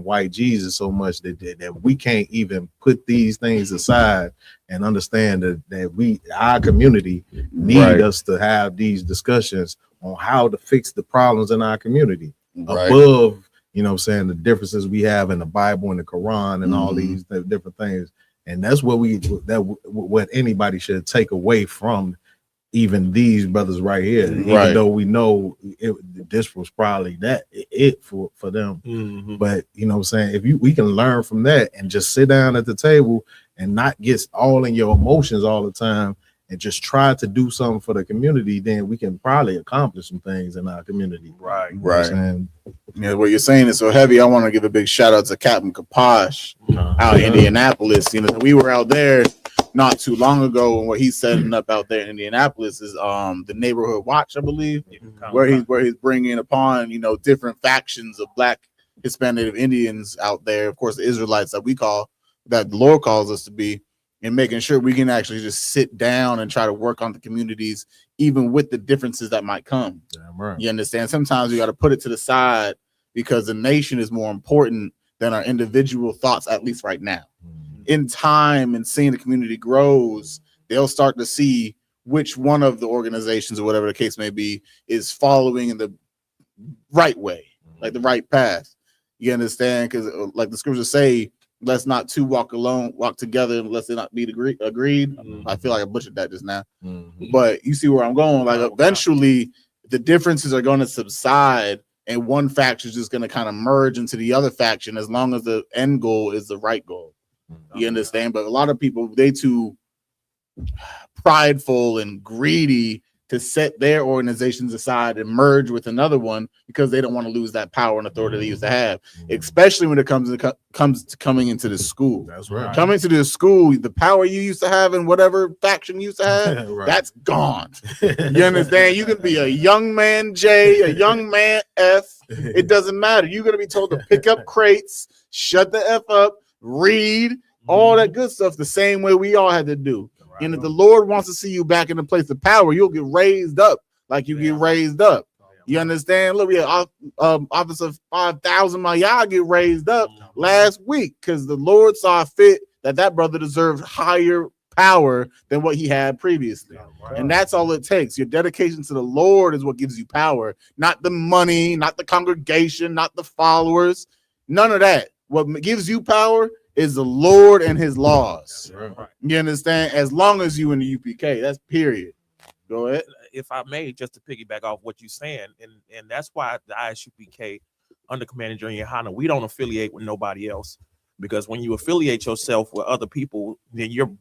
N: white Jesus so much that we can't even put these things aside and understand that our community need us to have these discussions on how to fix the problems in our community above, the differences we have in the Bible and the Quran and all these different things. And that's what anybody should take away from even these brothers right here, even though we know this was probably it for them. But if we can learn from that and just sit down at the table and not get all in your emotions all the time and just try to do something for the community, then we can probably accomplish some things in our community.
J: Right. Yeah, what you're saying is so heavy. I want to give a big shout out to Captain Kaposh out in Indianapolis. We were out there not too long ago, and what he's setting up out there in Indianapolis is the Neighborhood Watch, I believe, where he's bringing upon different factions of Black, Hispanic, Indians out there. Of course, the Israelites that the Lord calls us to be, and making sure we can actually just sit down and try to work on the communities, even with the differences that might come.
N: Damn right.
J: You understand? Sometimes we got to put it to the side because the nation is more important than our individual thoughts, at least right now. In time and seeing the community grows, they'll start to see which one of the organizations or whatever the case may be is following in the right way, like the right path. You understand? Because like the scriptures say, let's not two walk together unless they not be agreed. I feel like I butchered that just now. But you see where I'm going. Like eventually the differences are going to subside and one faction is just going to kind of merge into the other faction as long as the end goal is the right goal. You understand? But a lot of people, they too prideful and greedy to set their organizations aside and merge with another one because they don't want to lose that power and authority they used to have, especially when it comes to coming into the school.
N: That's right.
J: Coming to the school, the power you used to have in whatever faction you used to have,
N: Right.
J: that's gone. You understand? You can be a young man J, a young man F. It doesn't matter. You're going to be told to pick up crates, shut the F up, read, all that good stuff the same way we all had to do. And if the Lord wants to see you back in the place of power, you'll get raised up like you get raised up. You understand? Look, we had Officer 5,000. Y'all get raised up last week because the Lord saw fit that brother deserved higher power than what he had previously. And that's all it takes. Your dedication to the Lord is what gives you power, not the money, not the congregation, not the followers, none of that. What gives you power is the Lord and his laws. You understand? As long as you in the UPK, that's period. Go ahead.
Q: If I may, just to piggyback off what you're saying, and that's why the ISUPK under Commander Junior Hana, we don't affiliate with nobody else, because when you affiliate yourself with other people, then you're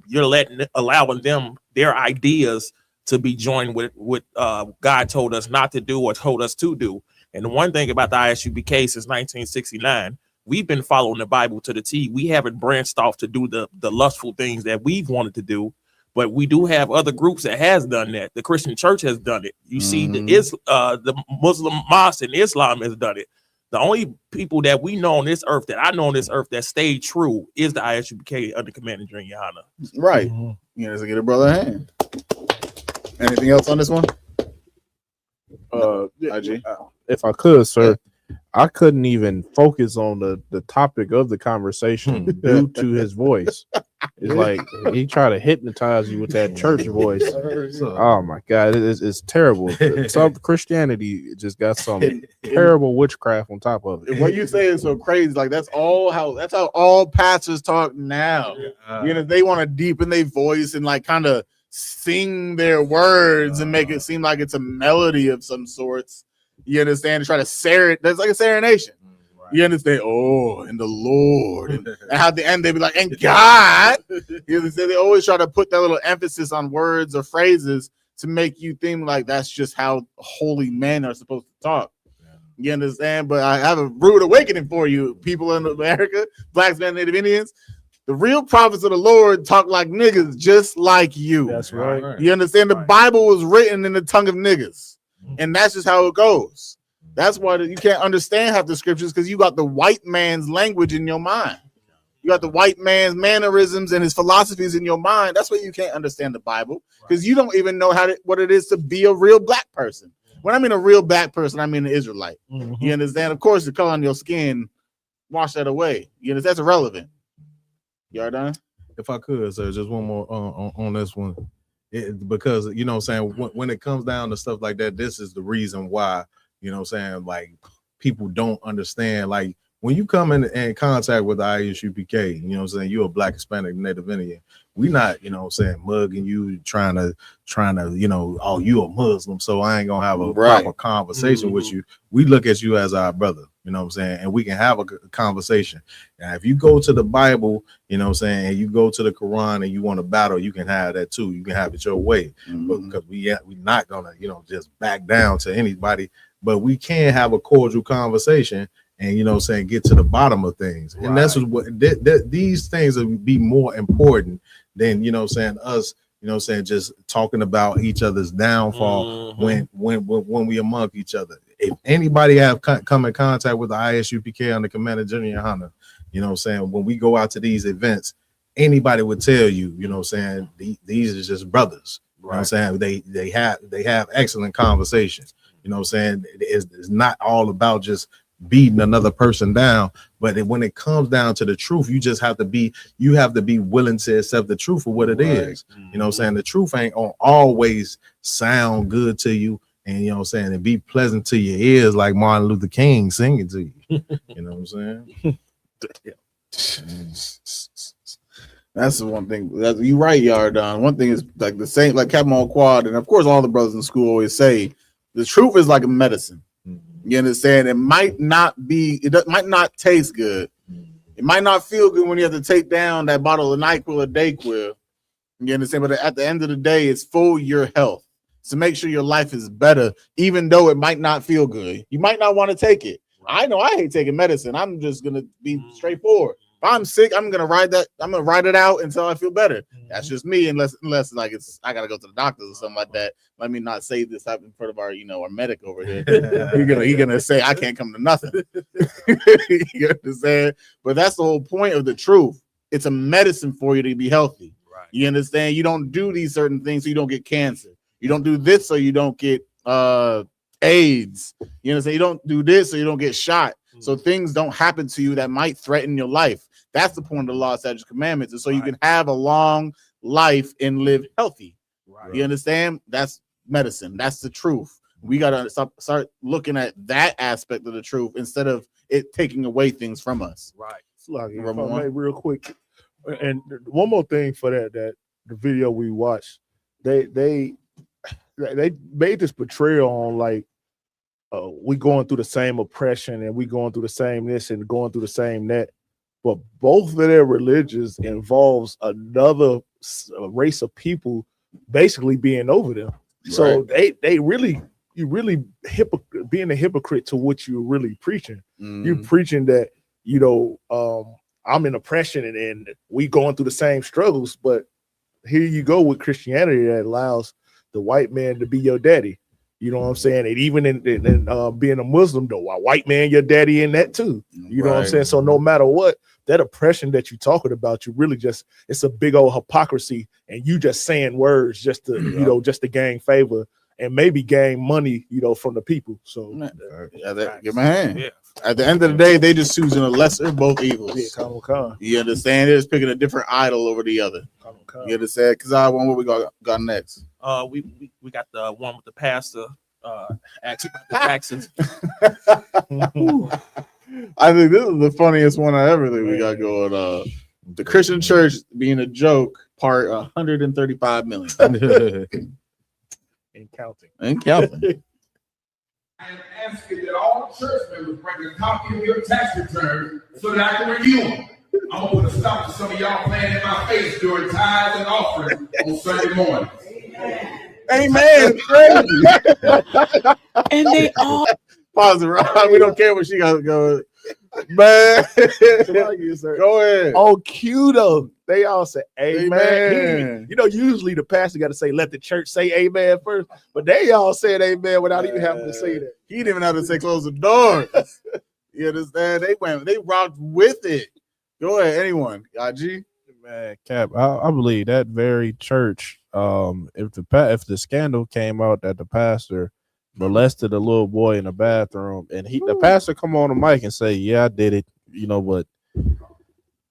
Q: allowing them their ideas to be joined with what God told us not to do or told us to do. And the one thing about the ISUPK since 1969, we've been following the Bible to the T. We haven't branched off to do the lustful things that we've wanted to do, but we do have other groups that has done that. The Christian Church has done it. You see, the Muslim Mosque and Islam has done it. The only people that we know on this earth, that I know on this earth, that stayed true is the ISUPK under Commander Junior Hana.
J: Right. You know, to get a brother a hand. Anything else on this one? IG?
P: If I could, sir. I couldn't even focus on the topic of the conversation due to his voice. It's like he tried to hypnotize you with that church voice. Oh my God, it's terrible. Some Christianity just got some terrible witchcraft on top of it.
J: What you say is so crazy. Like that's how all pastors talk now. You know, they want to deepen their voice and like kind of sing their words and make it seem like it's a melody of some sorts. You understand? To try to that's like a serenation. You understand? Oh, and the Lord. And at the end, they be like, and God. You understand? They always try to put that little emphasis on words or phrases to make you think like that's just how holy men are supposed to talk. You understand? But I have a rude awakening for you, people in America, blacks, men, Native Indians. The real prophets of the Lord talk like niggas, just like you.
O: That's right.
J: You understand? The Bible was written in the tongue of niggas. And that's just how it goes. That's why you can't understand half the scriptures, because you got the white man's language in your mind. You got the white man's mannerisms and his philosophies in your mind. That's why you can't understand the Bible, because you don't even know what it is to be a real black person. When I mean a real black person, I mean an Israelite. You understand? Of course, the color on your skin, wash that away. You know, that's irrelevant. You are done?
N: If I could, sir, just one more on this one. Because you know what I'm saying, when it comes down to stuff like that, this is the reason why, you know what I'm saying, like people don't understand. Like when you come in contact with the ISUPK, you know what I'm saying, you're a black, Hispanic, Native Indian. We not, you know what I'm saying, mugging you, trying to, you know, oh, you a Muslim, so I ain't gonna have a proper conversation with you. We look at you as our brother, you know what I'm saying, and we can have a conversation. Now, if you go to the Bible, you know what I'm saying, and you go to the Quran and you want to battle, you can have that too. You can have it your way, but because we not gonna, you know, just back down to anybody, but we can have a cordial conversation and, you know what I'm saying, get to the bottom of things. And that's what these things will be more important than, you know what I'm saying, us, you know what I'm saying, just talking about each other's downfall when we among each other. If anybody have come in contact with the ISUPK under Commander Junior Hana, you know what I'm saying, when we go out to these events, anybody would tell you, you know what I'm saying, these are just brothers. You know what I'm saying? They have excellent conversations. You know what I'm saying? It's not all about just beating another person down, but when it comes down to the truth, you have to be willing to accept the truth for what it is. You know what I'm saying? The truth ain't gonna always sound good to you, and you know what I'm saying, and be pleasant to your ears like Martin Luther King singing to you. You know what I'm saying?
J: That's the one thing. You're right, Yardon. One thing is like the same, like Captain Quad, and of course, all the brothers in school always say, the truth is like a medicine. You understand? It might not taste good. It might not feel good when you have to take down that bottle of NyQuil or Dayquil. You understand? But at the end of the day, it's for your health. So make sure your life is better, even though it might not feel good. You might not want to take it. I know I hate taking medicine. I'm just gonna be straightforward. If I'm sick, I'm gonna ride it out until I feel better. That's just me, unless like I gotta go to the doctors or something like that. Let me not say this up in front of our our medic over here. He's gonna say I can't come to nothing. You understand? But that's the whole point of the truth. It's a medicine for you to be healthy. Right. You understand? You don't do these certain things so you don't get cancer. You don't do this so you don't get AIDS. You understand? You don't do this so you don't get shot. So things don't happen to you that might threaten your life. That's the point of the law, statutes, commandments, and so you can have a long life and live healthy. Right. You understand? That's medicine. That's the truth. We gotta start looking at that aspect of the truth instead of it taking away things from us.
O: Right. If I may, real quick, and one more thing for that the video we watched, they made this portrayal on like we going through the same oppression and we going through the same this and going through the same that, but both of their religions involves another race of people basically being over them. Right. So they really being a hypocrite to what you're really preaching. You're preaching that I'm in oppression and we going through the same struggles, but here you go with Christianity that allows the white man to be your daddy. You know what I'm saying? And even in being a Muslim, though, a white man, your daddy in that too. You know what I'm saying? So no matter what, that oppression that you're talking about, you really it's a big old hypocrisy, and you just saying words just to just to gain favor and maybe gain money, from the people. So
J: give my hand. Yeah. At the end of the day, they just choosing a lesser of both evils.
O: Yeah,
J: you understand? They're just picking a different idol over the other. You understand? Because I want what we got next.
Q: We got the one with the pastor asking about the taxes.
J: I think this is the funniest one I ever think we got going on. The Christian church being a joke, part 135 million.
O: And counting.
U: I am asking that all church members bring a copy of your tax return so that I can review them. I'm going to put a stop to some of y'all playing in my face during tithes and offerings on Sunday morning.
J: Amen. Crazy.
V: And they all
J: pause it, Ron. We don't care what she got to go. Man, go ahead.
O: Oh, cute though. They all say amen. Usually the pastor got to say, let the church say amen first, but they all said amen without even having to say that.
J: He didn't even have to say close the door. You understand? They rocked with it. Go ahead, anyone. IG?
P: Man, Cap, I believe that very church, if the scandal came out that the pastor molested a little boy in the bathroom, and the pastor come on the mic and say, yeah, I did it, but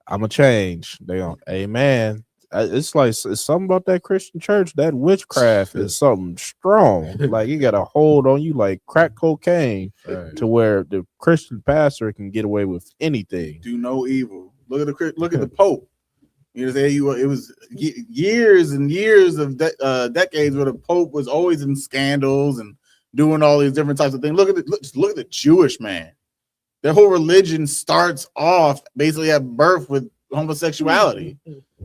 P: I'm gonna change. They go, amen. It's like it's something about that Christian church. That witchcraft is something strong. Like you got a hold on you like crack cocaine, to where the Christian pastor can get away with anything.
J: Do no evil. Look at the Pope. It was years and years of decades where the Pope was always in scandals and doing all these different types of things. Look at the Jewish man. Their whole religion starts off basically at birth with homosexuality.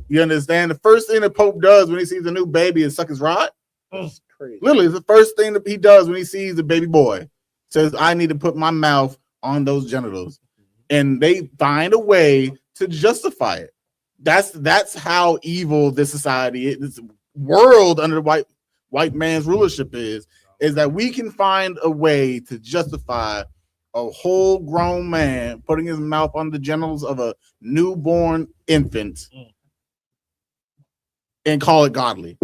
J: You understand? The first thing the Pope does when he sees a new baby is suck his rod.
O: That's crazy.
J: Literally, the first thing that he does when he sees a baby boy says, I need to put my mouth on those genitals. And they find a way to justify it. That's how evil this society, this world under the white man's rulership is that we can find a way to justify a whole grown man putting his mouth on the genitals of a newborn infant and call it godly.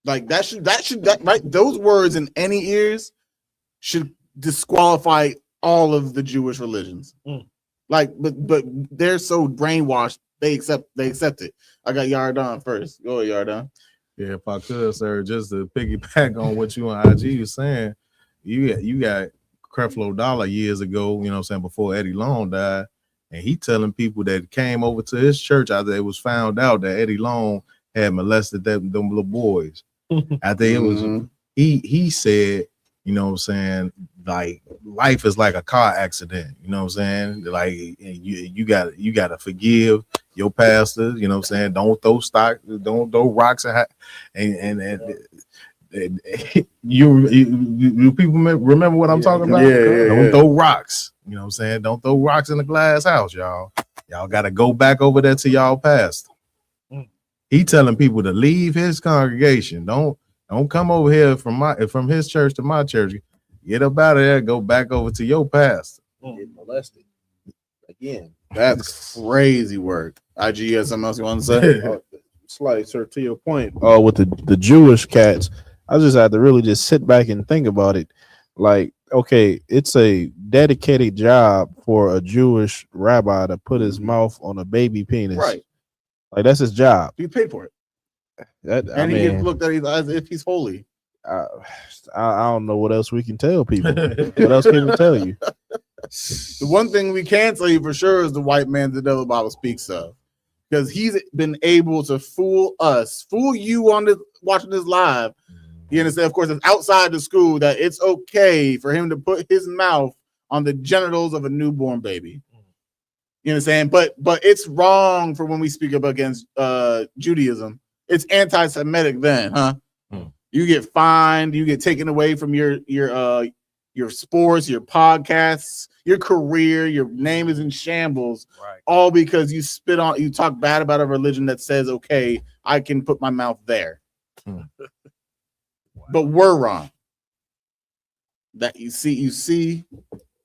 J: Like that right. Those words in any ears should disqualify all of the Jewish religions. Like, but they're so brainwashed they accept it. I got Yardan first. Go ahead, Yardan.
N: Yeah, if I could, sir, just to piggyback on what you and IG was saying, you got Creflo Dollar years ago, you know what I'm saying, before Eddie Long died, and he telling people that came over to his church after it was found out that Eddie Long had molested them little boys. After it was he said, you know what I'm saying, like life is like a car accident, you know what I'm saying? Like you gotta forgive your pastor, you know what I'm saying? Don't throw rocks and you people remember what I'm talking about? Don't throw rocks, you know what I'm saying? Don't throw rocks in the glass house, y'all. Y'all gotta go back over there to y'all pastor. He telling people to leave his congregation. Don't come over here from his church to my church. Get up out of there. Go back over to your pastor.
J: Get molested again. That's crazy work. IG, you have something else you want to say?
P: Slight, sir, to your point. With the Jewish cats, I just had to really just sit back and think about it. Like, okay, it's a dedicated job for a Jewish rabbi to put his mouth on a baby penis.
J: Right.
P: Like, that's his job.
J: He paid for it.
P: I
J: He
P: mean,
J: gets looked at as if he's holy.
P: I don't know what else we can tell people. What else can we tell you?
J: The one thing we can tell you for sure is the white man the devil Bible speaks of, because he's been able to fool us, fool you on this watching this live. You understand? Of course, it's outside the school that it's okay for him to put his mouth on the genitals of a newborn baby. You understand? But it's wrong for when we speak up against Judaism. It's anti-Semitic then, huh? You get fined, you get taken away from your sports, your podcasts, your career, your name is in shambles, all because you talk bad about a religion that says, okay, I can put my mouth there. But we're wrong. That you see,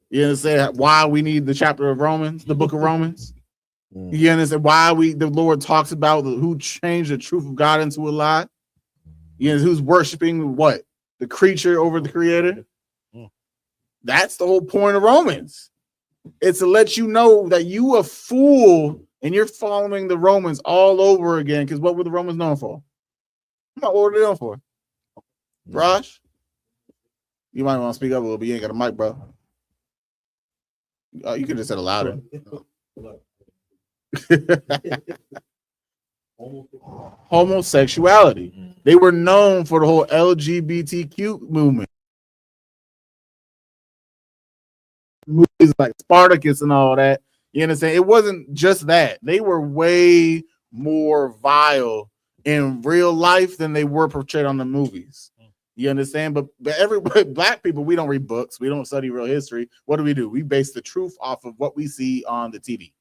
J: you understand why we need the chapter of Romans, the book of Romans. You understand why the Lord talks about who changed the truth of God into a lie. You know, who's worshiping what? The creature over the creator. That's the whole point of Romans. It's to let you know that you a fool and you're following the Romans all over again. Because what were the Romans known for? What were they known for? Raj? You might want to speak up a little bit. You ain't got a mic, bro. You could just say it louder. Homosexuality. They were known for the whole LGBTQ movement. Movies like Spartacus and all that. You understand? It wasn't just that. They were way more vile in real life than they were portrayed on the movies. You understand? But black people, we don't read books. We don't study real history. What do? We base the truth off of what we see on the TV.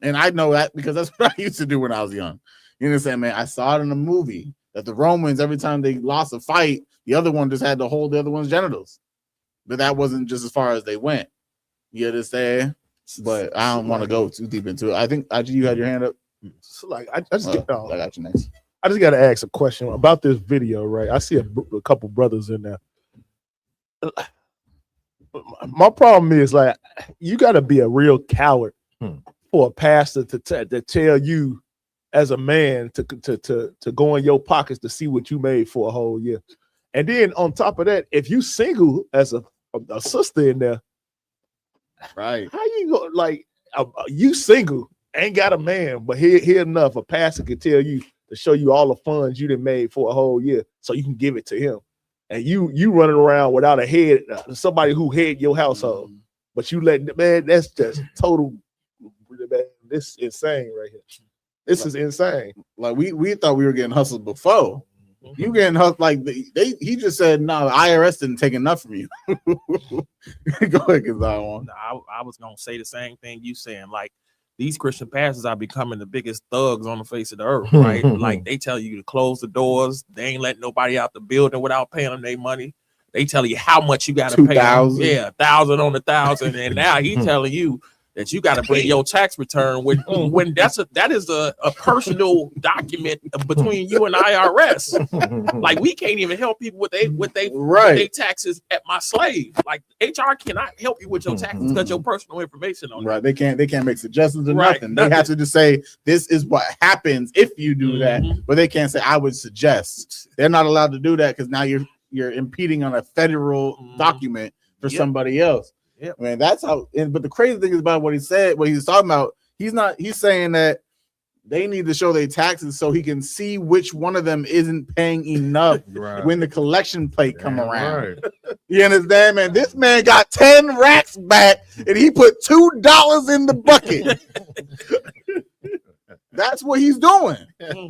J: And I know that because that's what I used to do when I was young. You understand, man? I saw it in a movie that the Romans, every time they lost a fight, the other one just had to hold the other one's genitals. But that wasn't just as far as they went. You understand? But I don't want to go too deep into it. I think you had your hand up.
O: So like I just
J: I got you next.
O: I just got to ask a question about this video, right? I see a couple brothers in there. My problem is like you got to be a real coward for a pastor to tell you as a man to go in your pockets to see what you made for a whole year. And then on top of that, if you single as a sister in there,
J: right?
O: How you go like you single, ain't got a man, but here enough a pastor can tell you to show you all the funds you done made for a whole year so you can give it to him. And you running around without a head, somebody who head your household, but you let, man, that's just total, man, this is insane right here. This is insane.
J: Like we thought we were getting hustled before. You getting hustled like he just said no, the IRS didn't take enough from you. Go ahead, because
Q: I was gonna say the same thing you saying. Like these Christian pastors are becoming the biggest thugs on the face of the earth, right? Like they tell you to close the doors. They ain't letting nobody out the building without paying them their money. They tell you how much you got to pay them. Yeah, 1,000 on 1,000. And now he telling you that you got to bring your tax return when that is a personal document between you and IRS. Like we can't even help people with they taxes at my slave. Like HR cannot help you with your taxes because your personal information on
J: Right. They can't make suggestions or
Q: Right,
J: nothing. They have to just say this is what happens if you do that, but they can't say I would suggest. They're not allowed to do that because now you're impeding on a federal document for somebody else.
Q: Yep.
J: I mean, that's how. But the crazy thing is about what he said, what he's talking about. He's saying that they need to show their taxes so he can see which one of them isn't paying enough when the collection plate come around. You understand, man? This man got 10 racks back and he put $2 in the bucket. That's what he's doing.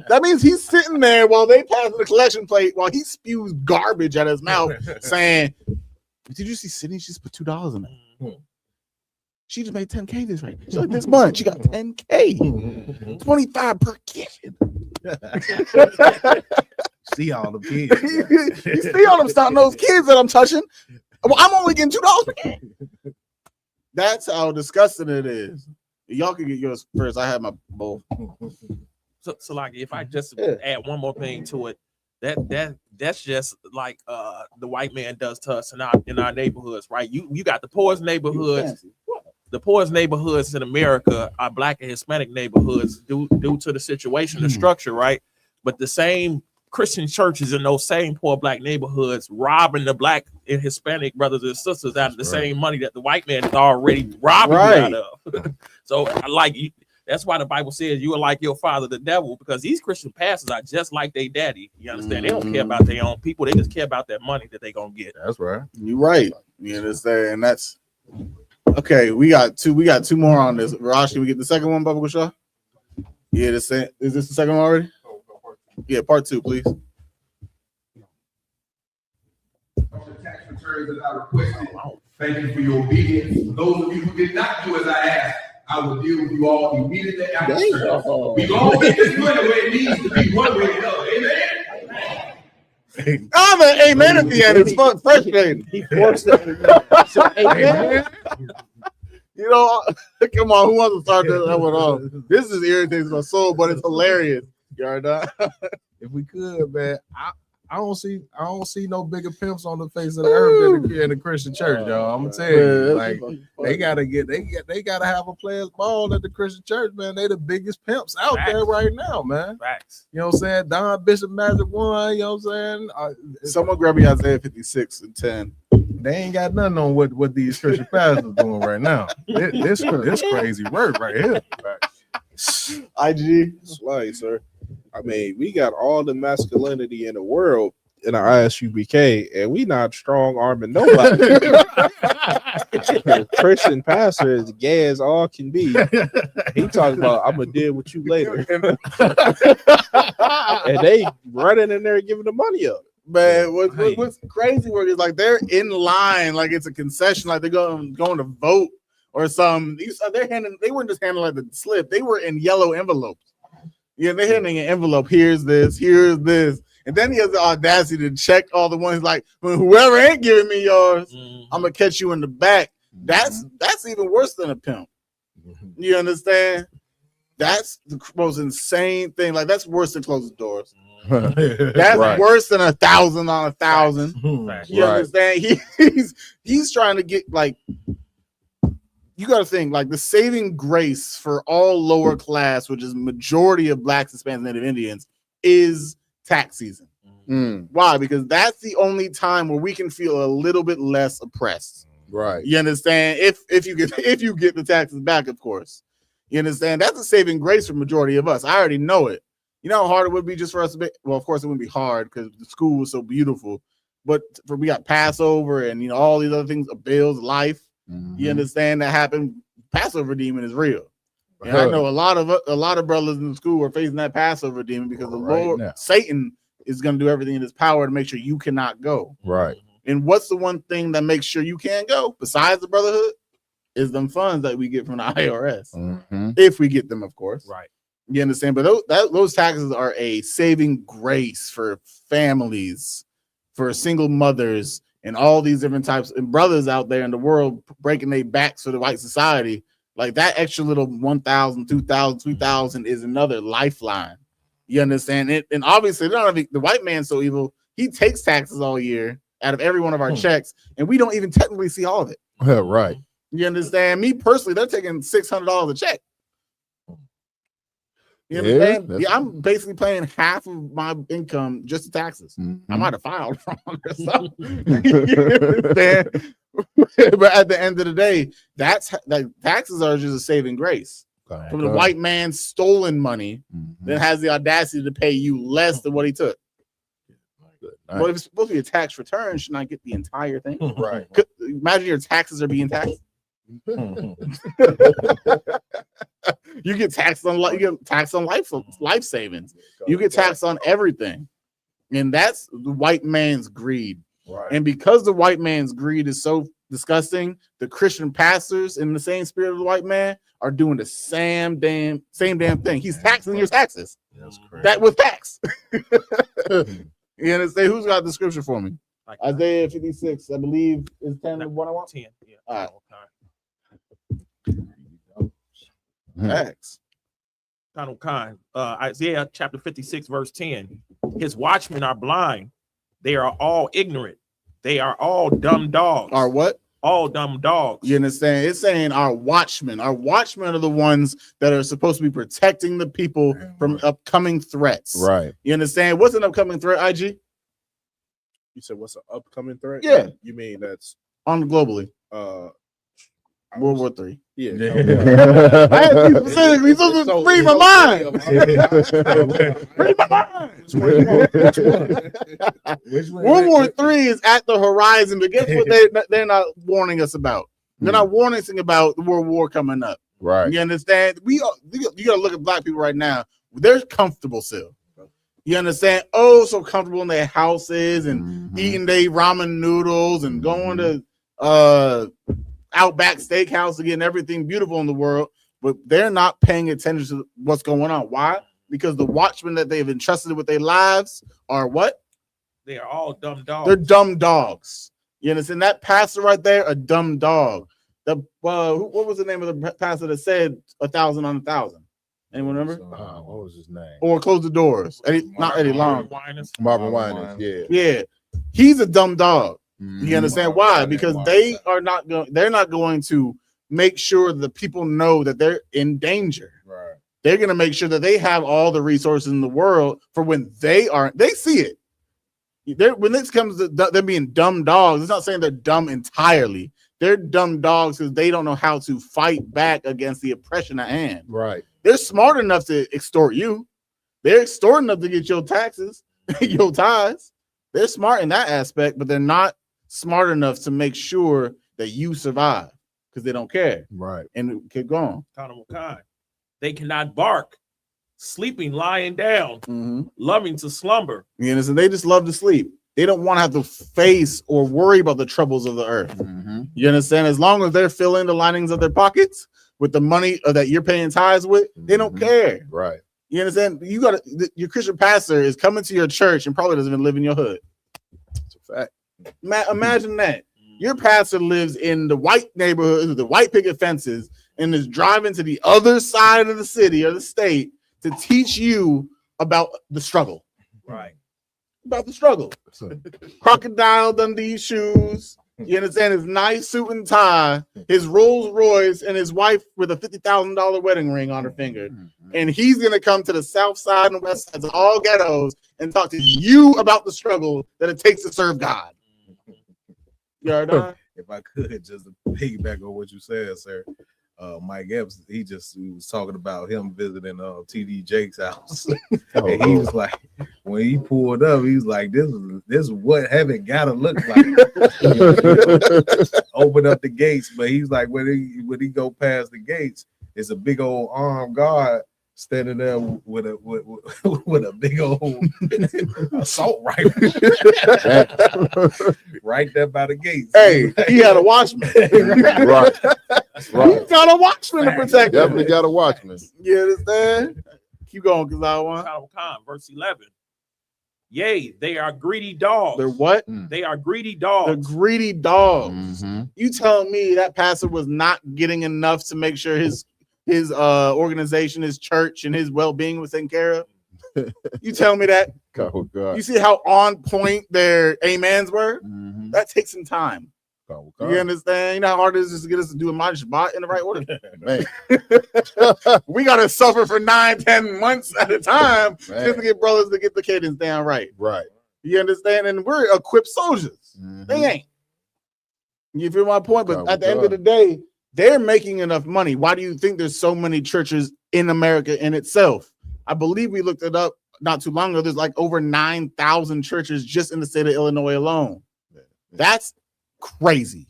J: That means he's sitting there while they pass the collection plate while he spews garbage out his mouth saying, did you see Sydney? She just put $2 in it. She just made 10K this month. She got 10K. 25 per kid.
N: See all the kids.
J: You see all them starting those kids that I'm touching. Well, I'm only getting $2 per kid. That's how disgusting it is. Y'all can get yours first. I have my both.
Q: So like if I just add one more thing to it, that's just like the white man does to us in our neighborhoods, right? You got the poorest neighborhoods. The poorest neighborhoods in America are Black and Hispanic neighborhoods due to the situation, the structure, right? But the same Christian churches in those same poor Black neighborhoods robbing the Black and Hispanic brothers and sisters out of the same money that the white man is already robbing you out of. So that's why the Bible says you are like your father, the devil, because these Christian pastors are just like their daddy. You understand? They don't care about their own people. They just care about that money that they're going to get.
N: That's right.
J: You're right. You understand? And that's okay. We got two more on this. Raj, can we get the second one, Bubba Shaw? Yeah, is this the second one already? Yeah, part 2, please.
U: Tax returns that I requested. Thank you for your obedience. For those of you who did not do as I asked, I will deal with you all immediately after service. We gonna get this money where it needs to be, one way or another. Amen.
J: I'm an amen at the end. It's frustrating.
P: He forced it.
J: Amen. You know, come on, who wants to start this one off? This is irritating my soul, but it's hilarious.
N: If we could, man, I don't see no bigger pimps on the face of the earth than the Christian church, y'all. I'm gonna tell you, like they gotta have a players ball at the Christian church, man. They the biggest pimps out there right now, man.
Q: Facts.
N: You know what I'm saying? Don Bishop Magic 1, you know what I'm saying?
J: Someone grab me Isaiah 56:10.
N: They ain't got nothing on what these Christian pastors doing right now. This crazy work right here.
J: IG
P: slide, sir. I mean, we got all the masculinity in the world in our ISUBK, and we not strong arming nobody. The Christian pastor is gay as all can be. He talking about I'm gonna deal with you later, and they running in there giving the money up.
J: Man, what's crazy work is like they're in line, like it's a concession, like they're going to vote or something. They weren't just handing like the slip; they were in yellow envelopes. Yeah, they're handing an envelope. Here's this, and then he has the audacity to check all the ones like, well, whoever ain't giving me yours, I'm gonna catch you in the back. That's even worse than a pimp. You understand? That's the most insane thing. Like that's worse than closing doors. That's worse than 1,000 on 1,000. You understand? He's trying to get like. You got to think like the saving grace for all lower class, which is majority of Blacks, Hispanics, Native Indians, is tax season. Why? Because that's the only time where we can feel a little bit less oppressed.
P: Right.
J: You understand? If you get the taxes back, of course. You understand? That's a saving grace for majority of us. I already know it. You know how hard it would be just for us to be. Well, of course it wouldn't be hard because the school was so beautiful. But we got Passover and all these other things, bills, life. You understand that happened. Passover demon is real. And I know a lot of brothers in the school are facing that Passover demon because the Lord Satan is going to do everything in his power to make sure you cannot go.
P: Right.
J: And what's the one thing that makes sure you can't go besides the brotherhood is them funds that we get from the IRS. If we get them, of course.
Q: Right.
J: You understand? But those taxes are a saving grace for families, for single mothers, and all these different types and brothers out there in the world breaking their backs for the white society. Like that extra little 1,000, 2,000, 3,000 is another lifeline. You understand it? And obviously, the white man's so evil. He takes taxes all year out of every one of our checks, and we don't even technically see all of it.
P: Right.
J: You understand? Me personally, they're taking $600 a check. You understand? Yeah, I'm basically paying half of my income just to taxes. I might have filed wrong or something. You understand? But at the end of the day, that's like taxes are just a saving grace. From the white man's stolen money that has the audacity to pay you less than what he took. Well, if it's supposed to be a tax return, should not get the entire thing.
P: Right.
J: Imagine your taxes are being taxed. You get taxed on life savings. You get taxed on everything, and that's the white man's greed.
P: Right.
J: And because the white man's greed is so disgusting, the Christian pastors in the same spirit of the white man are doing the same damn thing. He's taxing your taxes. That was tax. You understand? Who's got the scripture for me? Isaiah 56, I believe, is 10 of 101? 10. Yeah. All right. Facts.
Q: Isaiah chapter 56, verse 10. His watchmen are blind. They are all ignorant. They are all dumb dogs.
J: Are what?
Q: All dumb dogs.
J: You understand? It's saying our watchmen. Our watchmen are the ones that are supposed to be protecting the people from upcoming threats.
P: Right.
J: You understand? What's an upcoming threat, IG?
P: You said what's an upcoming threat?
J: Yeah.
P: You mean that's
J: on globally? World War III.
P: Yeah.
J: I had to be specifically so free my mind. Free my mind. World War III is at the horizon, but guess what they're not warning us about? They're not warning us about the World War coming up.
P: Right.
J: You understand? You gotta look at black people right now. They're comfortable still. You understand? Oh, so comfortable in their houses and eating their ramen noodles and going to Outback Steakhouse and getting everything beautiful in the world, but they're not paying attention to what's going on. Why? Because the watchmen that they've entrusted with their lives are what?
Q: They are all dumb dogs.
J: They're dumb dogs. You understand? That pastor right there, a dumb dog. What was the name of the pastor that said 1,000 on 1,000? Anyone remember?
P: What was his name?
J: Or close the doors. Not Eddie Long.
P: Marvin Winans. Yeah.
J: Yeah. He's a dumb dog. You understand why? Because they're not going to make sure the people know that they're in danger.
P: Right.
J: They're going to make sure that they have all the resources in the world for when they see it. When this comes to them being dumb dogs, it's not saying they're dumb entirely. They're dumb dogs because they don't know how to fight back against the oppression at hand.
P: Right.
J: They're smart enough to extort you. They're extort enough to get your taxes, your tithes. They're smart in that aspect, but they're not smart enough to make sure that you survive because they don't care.
P: Right.
J: And keep going.
Q: They cannot bark, sleeping, lying down, loving to slumber.
J: You know, so they just love to sleep. They don't want to have to face or worry about the troubles of the earth. You understand? As long as they're filling the linings of their pockets with the money that you're paying tithes with, they don't care.
P: Right.
J: You understand? Your Christian pastor is coming to your church and probably doesn't even live in your hood.
P: It's a fact.
J: Imagine that. Your pastor lives in the white neighborhood with the white picket fences and is driving to the other side of the city or the state to teach you about the struggle.
Q: Right.
J: About the struggle. Crocodile Dundee shoes. You understand? His nice suit and tie, his Rolls Royce, and his wife with a $50,000 wedding ring on her finger. And he's going to come to the south side and west sides of all ghettos and talk to you about the struggle that it takes to serve God. You heard that?
N: If I could just piggyback on what you said, sir. Mike Epps, he was talking about him visiting TD Jake's house. And he was like, when he pulled up, he was like, this is what heaven gotta look like. Open up the gates, but he's like, when he go past the gates, it's a big old armed guard standing there with a big old assault rifle right there by the gates.
J: Hey, he had a watchman.
P: Right.
J: He's got a watchman to protect him.
P: Definitely got a watchman.
J: You understand? Keep going, because I want.
Q: Verse 11. Yea, they are greedy dogs.
J: They're what?
Q: They are greedy
J: The
Q: dogs.
J: greedy dogs. You telling me that pastor was not getting enough to make sure his organization, his church, and his well-being was taken care of? You tell me that?
K: Oh, God.
J: You see how on point their amens were? That takes some time.
K: Oh,
J: You understand? You know how hard it is just to get us to do a Imam Shabbat in the right order?
K: Man.
J: We gotta suffer for 9-10 months at a time
K: Man.
J: just to get brothers to get the cadence down right.
K: Right.
J: You understand? And we're equipped soldiers. They ain't. You feel my point? But at the end of the day, they're making enough money. Why do you think there's so many churches in America in itself? I believe we looked it up not too long ago. There's like over 9,000 churches just in the state of Illinois alone. That's crazy.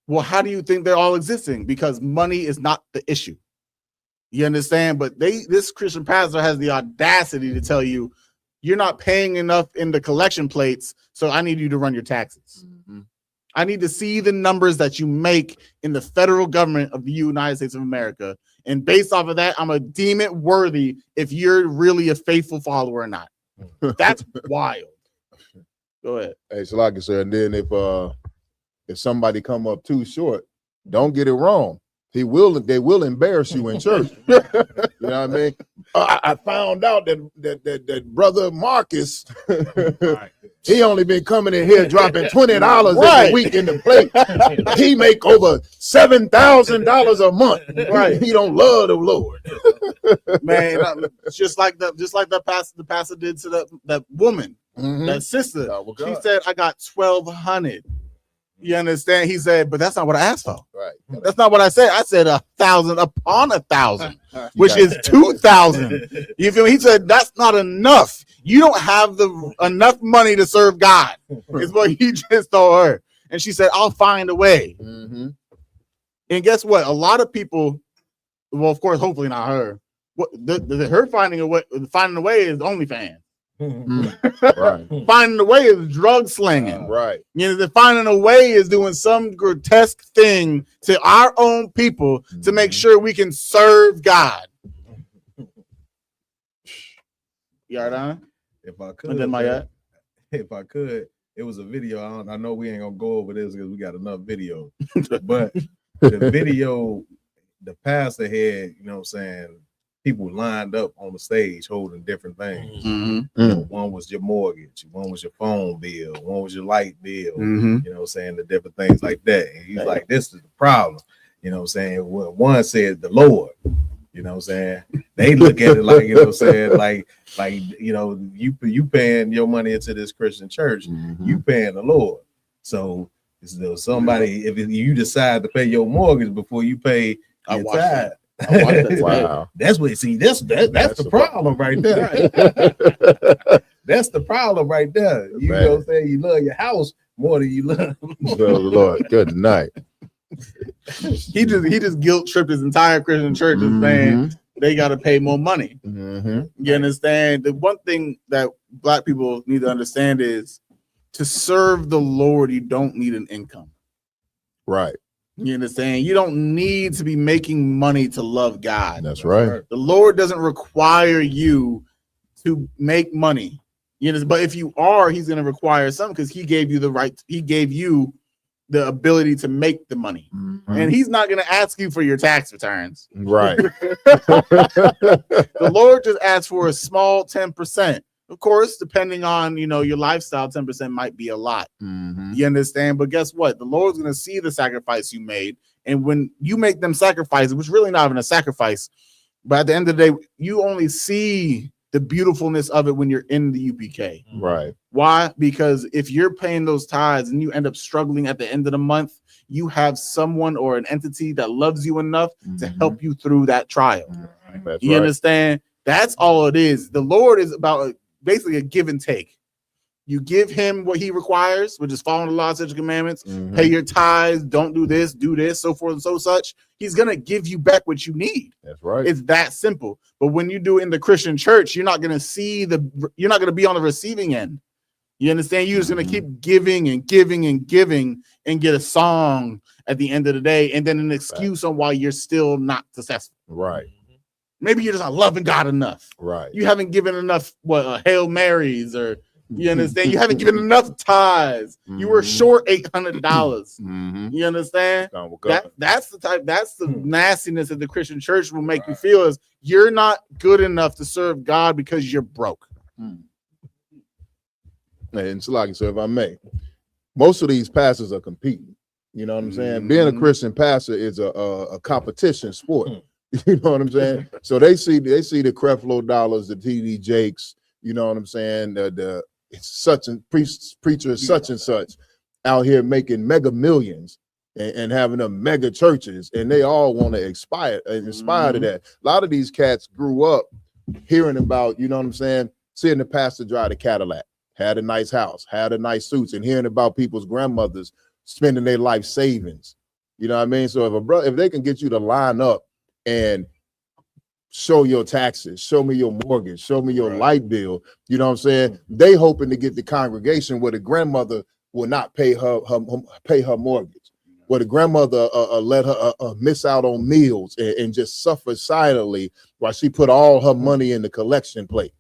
J: Well, how do you think they're all existing? Because money is not the issue. You understand? But this Christian pastor has the audacity to tell you, you're not paying enough in the collection plates, so I need you to run your taxes. I need to see the numbers that you make in the federal government of the United States of America. And based off of that, I'm going to deem it worthy if you're really a faithful follower or not. That's wild. Go ahead.
K: Hey, so like I said, and then if somebody come up too short, don't get it wrong. They will embarrass you in church. You know what I mean? I found out that brother Marcus, he only been coming in here dropping $20 every week in the plate. He make over $7,000 a month.
J: Right?
K: He don't love the Lord,
J: man. Just like the pastor did to that woman, that sister. She said, "I got 1,200." You understand? He said, but that's not what I asked for.
K: Right.
J: That's not what I said. I said 1,000 upon 1,000, which is 2,000. You feel me? He said, that's not enough. You don't have enough money to serve God, is what he just told her. And she said, I'll find a way. And guess what? A lot of people, well, of course, hopefully not her. Her finding a way is OnlyFans.
K: Right.
J: Finding a way is drug slinging.
K: Right.
J: You know, finding a way is doing some grotesque thing to our own people to make sure we can serve God. You all right, on?
N: If I could,
J: And then
N: if I could, it was a video. I know we ain't gonna go over this because we got enough video, but the video, the pastor had, you know what I'm saying, people lined up on the stage holding different things. You know, one was your mortgage, one was your phone bill, one was your light bill, you know what I'm saying, the different things like that. And he's like, this is the problem. You know what I'm saying? One said the Lord, you know what I'm saying? They look at it like, you know what I'm saying, like, you know, you paying your money into this Christian church, you paying the Lord. So somebody, if you decide to pay your mortgage before you pay your tithe,
K: wow,
N: that's what. See, that's the problem right there. That's the problem right there. You know what I'm saying? You love your house more than you love
K: the Lord. Good night.
J: He just guilt tripped his entire Christian church and saying they got to pay more money. You understand? The one thing that Black people need to understand is to serve the Lord, you don't need an income.
K: Right.
J: You understand? You don't need to be making money to love God.
K: That's right.
J: The Lord doesn't require you to make money. You know, but if you are, he's going to require something because he gave you the right. He gave you the ability to make the money. And he's not going to ask you for your tax returns.
K: Right.
J: The Lord just asks for a small 10%. Of course, depending on, you know, your lifestyle, 10% might be a lot. You understand? But guess what? The Lord's going to see the sacrifice you made. And when you make them sacrifices, which really not even a sacrifice, but at the end of the day, you only see the beautifulness of it when you're in the UPK.
K: Right.
J: Why? Because if you're paying those tithes and you end up struggling at the end of the month, you have someone or an entity that loves you enough to help you through that trial.
K: That's
J: you understand? That's all it is. The Lord is about basically a give and take. You give him what he requires, which is following the law, statutes, and commandments, pay your tithes, don't do this, so forth and so such. He's going to give you back what you need.
K: That's right.
J: It's that simple. But when you do it in the Christian church, you're not going to you're not going to be on the receiving end. You understand? You're just going to keep giving and giving and giving and get a song at the end of the day and then an excuse on why you're still not successful.
K: Right.
J: Maybe you're just not loving God enough.
K: Right.
J: You haven't given enough Hail Marys, or you understand? You haven't given enough tithes. You were short $800. You understand? That's the nastiness that the Christian church will make you feel is you're not good enough to serve God because you're broke.
K: And so, like, so if I may, most of these pastors are competing. You know what I'm saying? Being a Christian pastor is a competition sport. You know what I'm saying? So they see the Creflo Dollars, the TD Jakes. You know what I'm saying? The such and preacher such and such out here making mega millions and having them mega churches, and they all want to inspire to that. A lot of these cats grew up hearing about, you know what I'm saying, seeing the pastor drive the Cadillac, had a nice house, had a nice suits, and hearing about people's grandmothers spending their life savings. You know what I mean? So if they can get you to line up and show your taxes, show me your mortgage, show me your light bill, you know what I'm saying? They hoping to get the congregation where the grandmother will not pay her mortgage, where the grandmother let her miss out on meals and just suffer silently while she put all her money in the collection plate.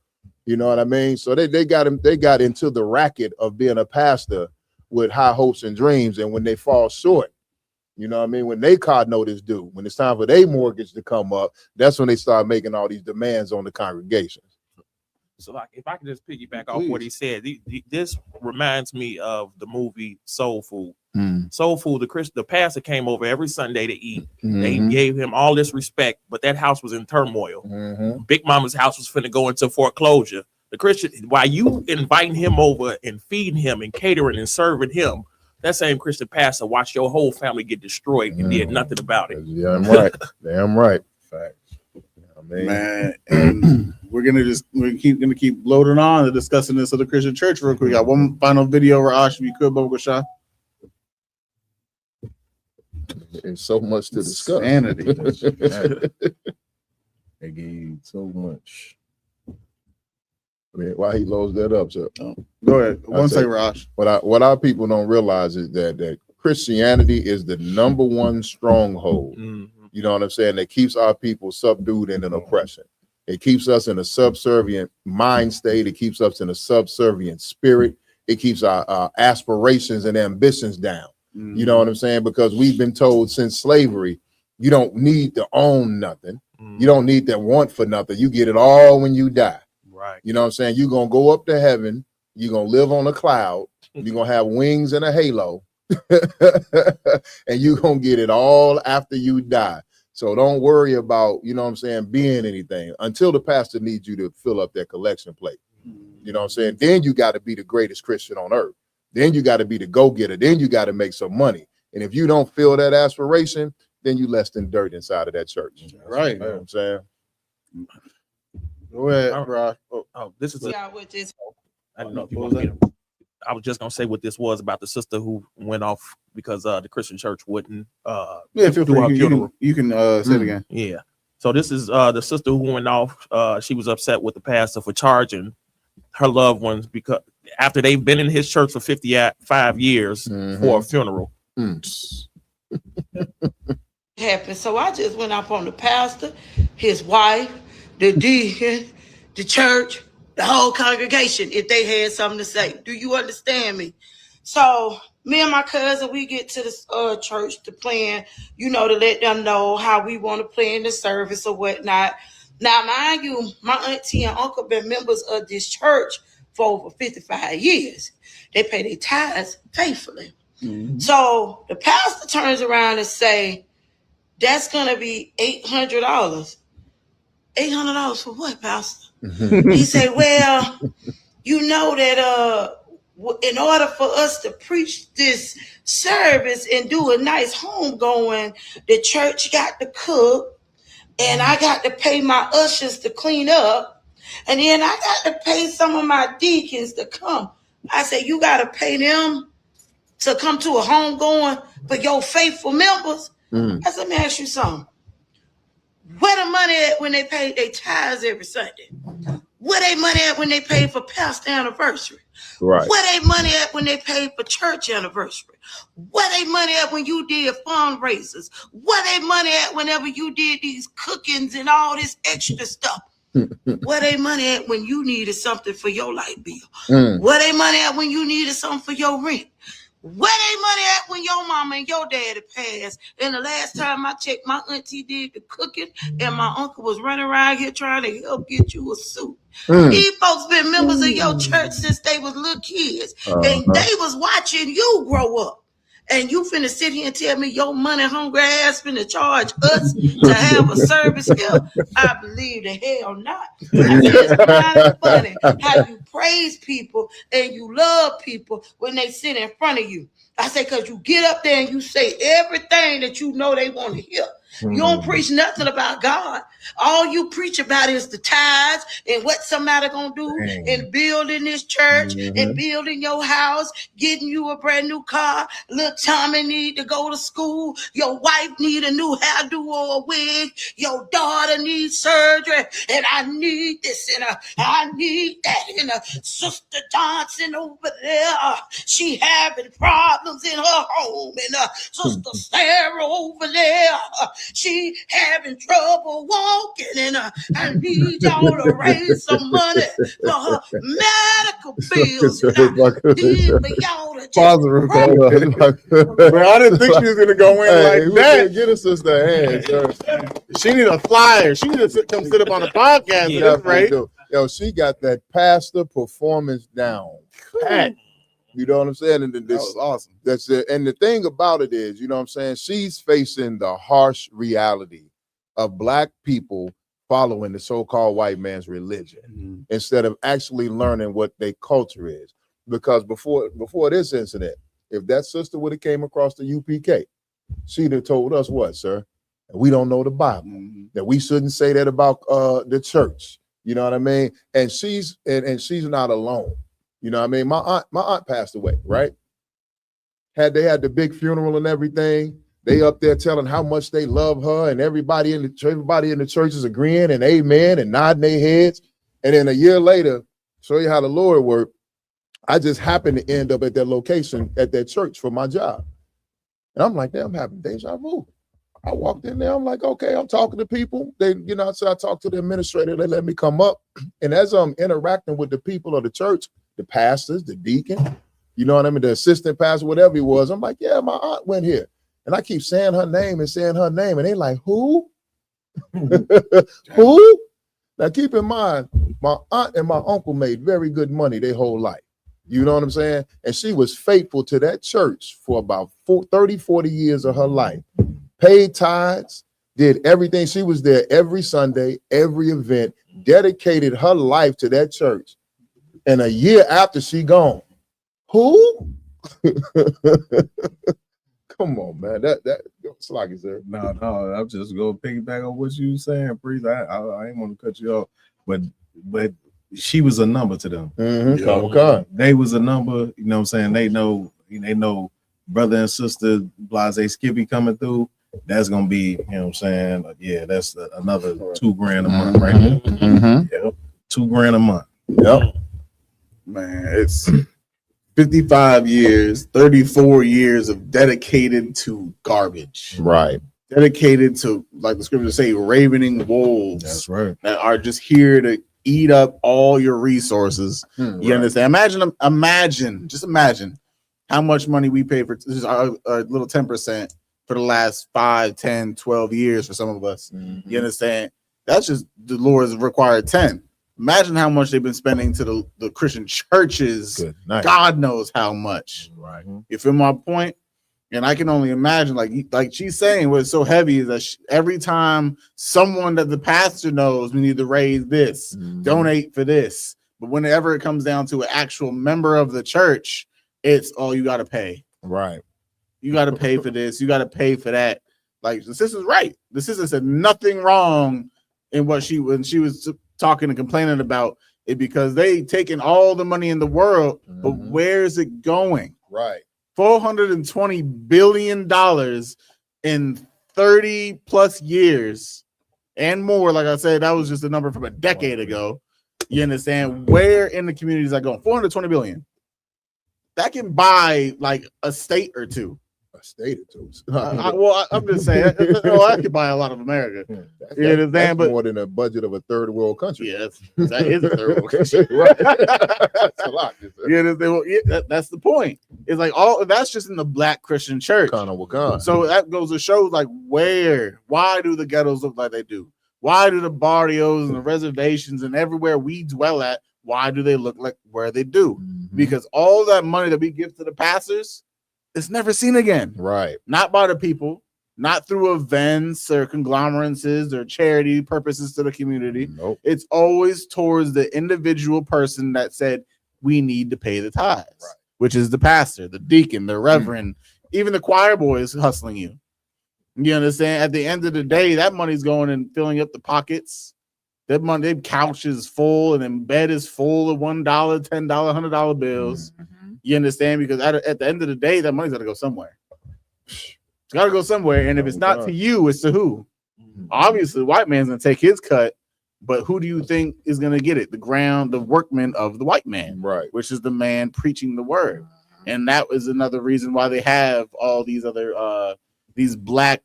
K: You know what I mean? So they got into the racket of being a pastor with high hopes and dreams, and when they fall short, you know what I mean? When they card notice due, when it's time for their mortgage to come up, that's when they start making all these demands on the congregation.
Q: So, like, if I can just piggyback off what he said, this reminds me of the movie Soul Food. Soul Food, the pastor came over every Sunday to eat. They gave him all this respect, but that house was in turmoil. Big Mama's house was finna go into foreclosure. The Christian, while you inviting him over and feeding him and catering and serving him, that same Christian pastor watched your whole family get destroyed and did nothing about it.
K: Yeah, I'm right. Damn right.
J: Facts. Man, and we're gonna keep loading on and discussing this of the Christian church real quick. We got one final video, Raj, if you could, Boba Shah.
K: There's so much to discuss.
N: Sanity. They gave you so much.
K: I mean, why he loads that up, sir?
J: Go ahead. One second, Raj.
K: What our people don't realize is that Christianity is the number one stronghold. You know what I'm saying? That keeps our people subdued and in oppression. It keeps us in a subservient mind state. It keeps us in a subservient spirit. It keeps our aspirations and ambitions down. You know what I'm saying? Because we've been told since slavery, you don't need to own nothing. You don't need to want for nothing. You get it all when you die.
Q: Right.
K: You know what I'm saying? You're going to go up to heaven. You're going to live on a cloud. You're going to have wings and a halo. And you're going to get it all after you die. So don't worry about, you know what I'm saying, being anything until the pastor needs you to fill up that collection plate. You know what I'm saying? Then you got to be the greatest Christian on earth. Then you got to be the go-getter. Then you got to make some money. And if you don't feel that aspiration, then you less than dirt inside of that church.
J: Right.
K: You know what I'm saying?
J: Go ahead, Raj.
Q: This is
E: I
Q: don't know if you want me to. I was just gonna say what this was about the sister who went off because the Christian church wouldn't.
J: Yeah, feel free. You can say it again.
Q: Yeah. So this is the sister who went off. She was upset with the pastor for charging her loved ones because after they've been in his church for 55 years for a funeral.
E: Happened. So I just went up on the pastor, his wife, the deacon, the church, the whole congregation, if they had something to say. Do you understand me? So me and my cousin, we get to the church to plan, to let them know how we want to plan the service or whatnot. Now, mind you, my auntie and uncle been members of this church for over 55 years. They pay their tithes faithfully. So the pastor turns around and say, that's going to be $800. $800 for what, pastor? He said, well, you know that in order for us to preach this service and do a nice homegoing, the church got to cook, and I got to pay my ushers to clean up, and then I got to pay some of my deacons to come. I said, you got to pay them to come to a homegoing for your faithful members? I said, let me ask you something. Where the money at when they pay their tithes every Sunday? Where they money at when they paid for pastor anniversary?
K: Right.
E: Where they money at when they paid for church anniversary? Where they money at when you did fundraisers? Where they money at whenever you did these cookings and all this extra stuff? Where they money at when you needed something for your light bill? Where they money at when you needed something for your rent? Where they money at when your mama and your daddy passed? And the last time I checked, my auntie did the cooking, and my uncle was running around here trying to help get you a suit. These folks been members of your church since they was little kids, and they was watching you grow up. And you finna sit here and tell me your money hungry ass finna charge us to have a service here? I believe the hell not. I say it's kind of funny how you praise people and you love people when they sit in front of you. I say, because you get up there and you say everything that you know they want to hear. You don't preach nothing about God. All you preach about is the tithes and what somebody gonna do in building this church and building your house, getting you a brand new car. Little Tommy need to go to school. Your wife need a new hairdo or a wig. Your daughter needs surgery, and I need this and I need that. And Sister Johnson over there, she having problems in her home, and Sister Sarah over there, she having trouble walking, and I need y'all to raise some money for her medical bills. And I need for y'all to just
J: Bro, I didn't think she was gonna go in like that.
K: Get a sister a hand, sir.
J: She need a flyer. She need to come sit up on the podcast.
K: Yeah,
J: Right?
K: Yo, she got that pastor performance down pat. You know what I'm saying? And this was awesome. That's it. And the thing about it is, you know what I'm saying? She's facing the harsh reality of black people following the so-called white man's religion instead of actually learning what their culture is. Because before this incident, if that sister would have came across the UPK, she'd have told us what, sir? We don't know the Bible. That we shouldn't say that about the church. You know what I mean? And she's not alone. You know what I mean? My aunt passed away, right? They had the big funeral and everything. They up there telling how much they love her, and everybody in the church is agreeing and amen and nodding their heads. And then a year later, show you how the Lord worked. I just happened to end up at that location at that church for my job. And I'm like, damn, I'm having deja vu. I walked in there. I'm like, okay, I'm talking to people. So I talked to the administrator. They let me come up. And as I'm interacting with the people of the church, the pastors, the deacon, you know what I mean, the assistant pastor, whatever he was, I'm like, yeah, my aunt went here. And I keep saying her name. And they like, who? Who? Now, keep in mind, my aunt and my uncle made very good money their whole life. You know what I'm saying? And she was faithful to that church for about 40 years of her life. Paid tithes, did everything. She was there every Sunday, every event, dedicated her life to that church. And a year after she gone, who? Come on, man. That's like it, sir.
N: No, I'm just gonna piggyback on what you were saying, Priest. I ain't want to cut you off, but she was a number to them.
K: Okay.
N: They was a number, you know what I'm saying? They know brother and sister Blase Skippy coming through. That's gonna be, you know what I'm saying? Yeah, that's another $2,000 a month right there. Yep. $2,000 a month.
K: Yep.
J: Man, it's 55 years, 34 years of dedicated to garbage.
K: Right.
J: Dedicated to, like the scriptures say, ravening wolves.
N: That's right.
J: That are just here to eat up all your resources. You understand? Imagine how much money we pay for this is our little 10% for the last 5, 10, 12 years for some of us. You understand? That's just the Lord's required 10. Imagine how much they've been spending to the Christian churches. God knows how much.
N: Right.
J: You feel my point? And I can only imagine, like she's saying, what's so heavy is that every time someone that the pastor knows, we need to raise this, donate for this. But whenever it comes down to an actual member of the church, it's, oh, you got to pay.
K: Right.
J: You got to pay for this. You got to pay for that. Like, the sister's right. The sister said nothing wrong in when she was talking and complaining about it, because they taking all the money in the world, but where's it going?
K: Right.
J: $420 billion in 30 plus years and more. Like I said, that was just a number from a decade ago. You understand? Where in the communities are going? 420 billion. That can buy like a state or two.
K: A state or two.
J: I'm just saying. I could buy a lot of America. You understand?
K: That's
J: But
K: more than a budget of a third world country.
J: yeah, that is a third world country.
K: Right. That's a lot.
J: You understand? Well, yeah, that's the point. It's like all that's just in the Black Christian church. So that goes to show like why do the ghettos look like they do? Why do the barrios and the reservations and everywhere we dwell at, why do they look like where they do? Because all that money that we give to the pastors, it's never seen again.
K: Right.
J: Not by the people, not through events or conglomerates or charity purposes to the community.
K: Nope.
J: It's always towards the individual person that said, we need to pay the tithes, which is the pastor, the deacon, the reverend, even the choir boy is hustling you. You understand? At the end of the day, that money's going and filling up the pockets. That money, their couch is full, and then bed is full of $1, $10, $100 bills. You understand? Because at the end of the day, that money's got to go somewhere. It's got to go somewhere. And if it's not to you, it's to who? Obviously, the white man's going to take his cut, but who do you think is going to get it? The workman of the white man,
K: right?
J: Which is the man preaching the word. And that was another reason why they have all these other these black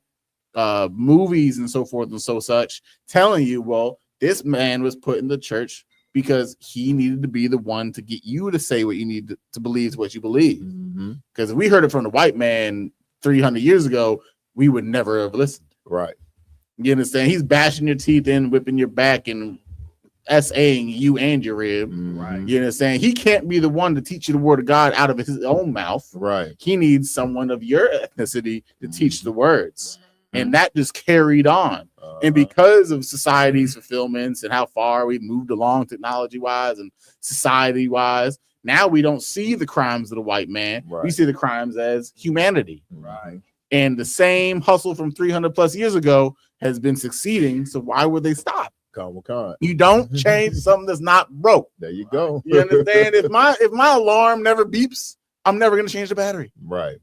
J: movies and so forth and so such, telling you, well, this man was put in the church because he needed to be the one to get you to say what you need to believe, what you believe. Because if we heard it from the white man 300 years ago, we would never have listened.
K: Right.
J: You understand? He's bashing your teeth in, whipping your back, and SAing you and your rib.
K: Right.
J: You understand? He can't be the one to teach you the word of God out of his own mouth.
K: Right.
J: He needs someone of your ethnicity to teach the words. And that just carried on. And because of society's fulfillments and how far we've moved along technology-wise and society-wise, now we don't see the crimes of the white man.
K: Right.
J: We see the crimes as humanity.
K: Right.
J: And the same hustle from 300 plus years ago has been succeeding. So why would they stop? You don't change something that's not broke.
K: There you go.
J: You understand? If my alarm never beeps, I'm never going to change the battery.
K: Right.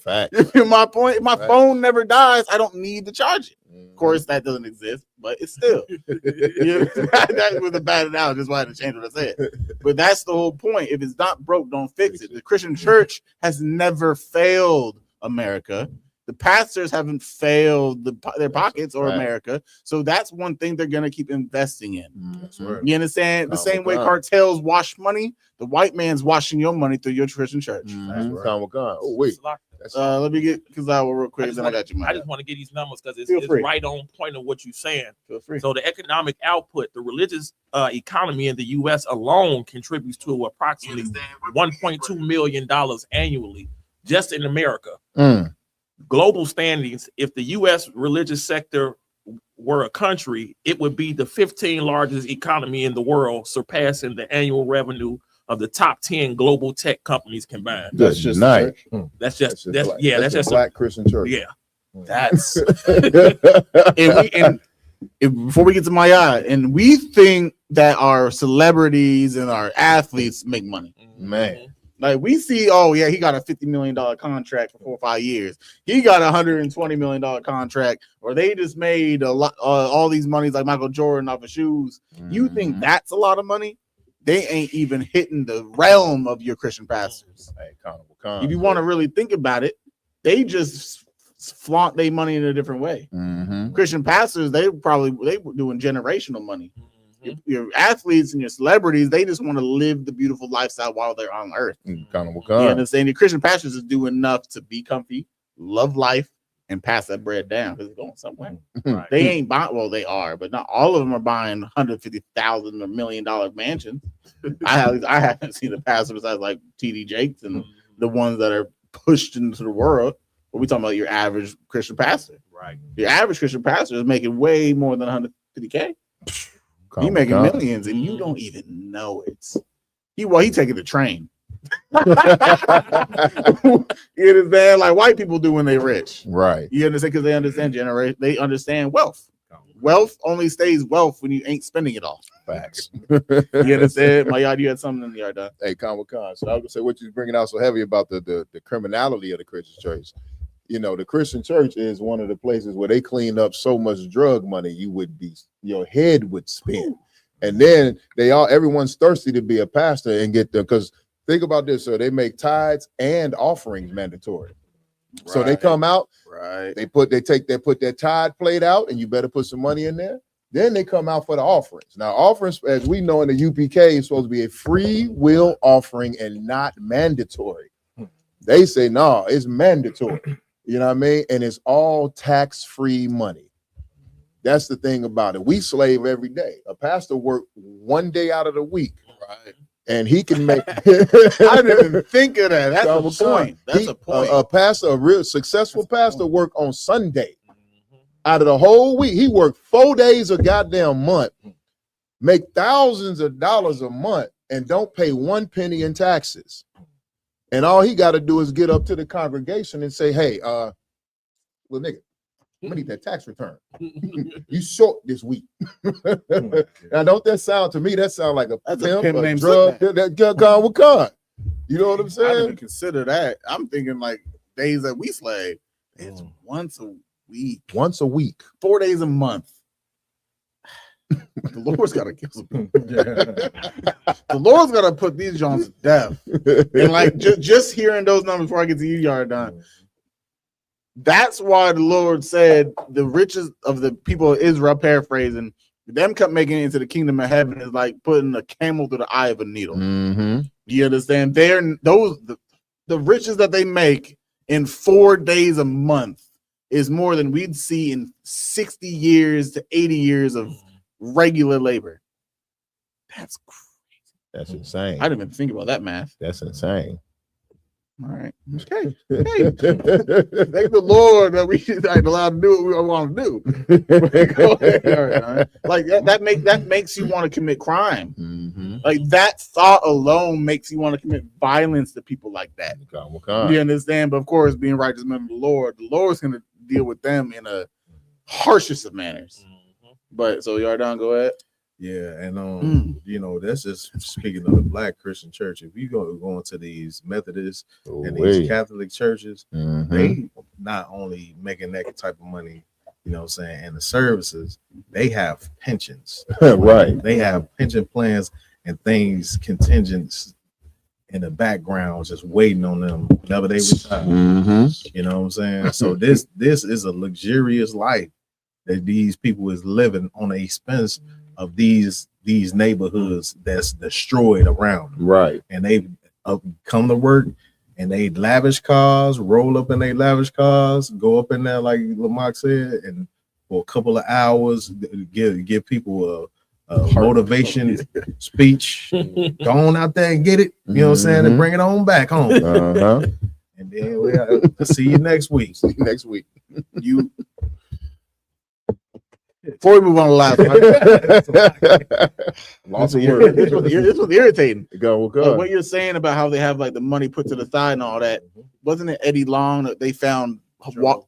K: Fact.
J: My point, if my phone never dies, I don't need to charge it. Of course, that doesn't exist, but it's still. That was a bad analogy. That's why I had to change what I said. But that's the whole point. If it's not broke, don't fix it. The Christian church has never failed America. The pastors haven't failed their pockets or America. So that's one thing they're going to keep investing in. You understand? The same way cartels wash money, the white man's washing your money through your Christian church.
K: Oh, wait.
J: Let me get Kazawa real quick, then I got you.
Q: I just want to get these numbers because it's right on point of what you're saying. So the economic output, the religious economy in the U.S. alone contributes to approximately $1.2 million annually just in America. Global standings, if the U.S. religious sector were a country, it would be the 15th largest economy in the world, surpassing the annual revenue of the top 10 global tech companies combined.
K: That's just nice.
Q: That's just a
K: Black Christian church.
Q: Yeah,
J: that's and before we get to my eye, and we think that our celebrities and our athletes make money,
K: man.
J: Like we see, oh yeah, he got a $50 million contract for 4 or 5 years. He got a $120 million contract, or they just made a lot, all these monies like Michael Jordan off of shoes. You think that's a lot of money? They ain't even hitting the realm of your Christian pastors. If you want to really think about it, they just flaunt their money in a different way. Christian pastors, they were doing generational money. Your athletes and your celebrities, they just want to live the beautiful lifestyle while they're on earth. You understand? Your Christian pastors is doing enough to be comfy, love life, and pass that bread down because it's going somewhere. They ain't buying, well, they are, but not all of them are buying $150,000 or $1 million mansions. I haven't seen the pastor besides like TD Jakes and the ones that are pushed into the world. But we talking about your average Christian pastor.
Q: Right.
J: Your average Christian pastor is making way more than $150K. He making millions and you don't even know it. He taking the train. It is bad like white people do when they rich.
K: Right.
J: You understand? Because they understand generation. They understand wealth. Wealth only stays wealth when you ain't spending it all.
K: Facts.
J: You understand? My yard, you had something in the yard done.
K: Hey, Con. So I was gonna say what you're bringing out so heavy about the criminality of the Christian church. You know, the Christian church is one of the places where they clean up so much drug money, your head would spin. And then everyone's thirsty to be a pastor and get there. Because think about this, sir. They make tithes and offerings mandatory. So they come out, they put their tithe plate out, and you better put some money in there. Then they come out for the offerings. Now, offerings, as we know in the UPK, is supposed to be a free will offering and not mandatory. They say, no, it's mandatory. You know what I mean? And it's all tax-free money. That's the thing about it. We slave every day. A pastor work one day out of the week. Right. And he can make.
J: I didn't even think of that. That's a point. That's a point.
K: A pastor, a real successful pastor, work on Sunday. Out of the whole week, he worked 4 days a goddamn month, make thousands of dollars a month, and don't pay 1 penny in taxes. And all he got to do is get up to the congregation and say, "Hey, well, nigga, I'm gonna need that tax return. You short this week." Now, don't that sound to me? That sound like a pimp
J: named
K: drug that gone with con. You know what I'm
J: I
K: saying?
J: didn't consider that. I'm thinking like days that we slave. It's once a week.
K: 4
J: days a month. The Lord's got to kill some people. The Lord's got to put these Jones to death. And like just hearing those numbers before I get to you, Yardan, that's why the Lord said the riches of the people of Israel, paraphrasing, them kept making it into the kingdom of heaven is like putting a camel through the eye of a needle.
K: Mm-hmm.
J: You understand? The riches that they make in 4 days a month is more than we'd see in 60 years to 80 years of regular labor. That's crazy.
K: That's insane.
J: I didn't even think about that math.
K: That's insane.
J: All right. Okay. Hey. Thank the Lord that we ain't allowed to do what we want to do. Go ahead. All right. Like that makes you want to commit crime.
K: Mm-hmm.
J: Like that thought alone makes you want to commit violence to people like that. You understand? But of course, being righteous men of the Lord's going to deal with them in a harshest of manners. But so Yardan, go ahead.
N: Yeah, and you know, that's just speaking of the Black Christian church. If you go into these Methodist and these Catholic churches, they not only making that type of money, you know what I'm saying, and the services, they have pensions.
K: Right.
N: They have pension plans and things contingents in the background just waiting on them whenever they retire. You know what I'm saying? So this is a luxurious life that these people is living on the expense of these neighborhoods that's destroyed around them.
K: Right.
N: And they come to work and they lavish cars, roll up in their lavish cars, go up in there like Lamont said, and for a couple of hours give people a motivation speech. Go on out there and get it. You know what I'm saying? And bring it on back home. And then we'll see you next week. You.
J: Before we move on to the last one, lots of work. This was irritating.
K: Go.
J: What you're saying about how they have like the money put to the side and all that, wasn't it Eddie Long that they found? Joe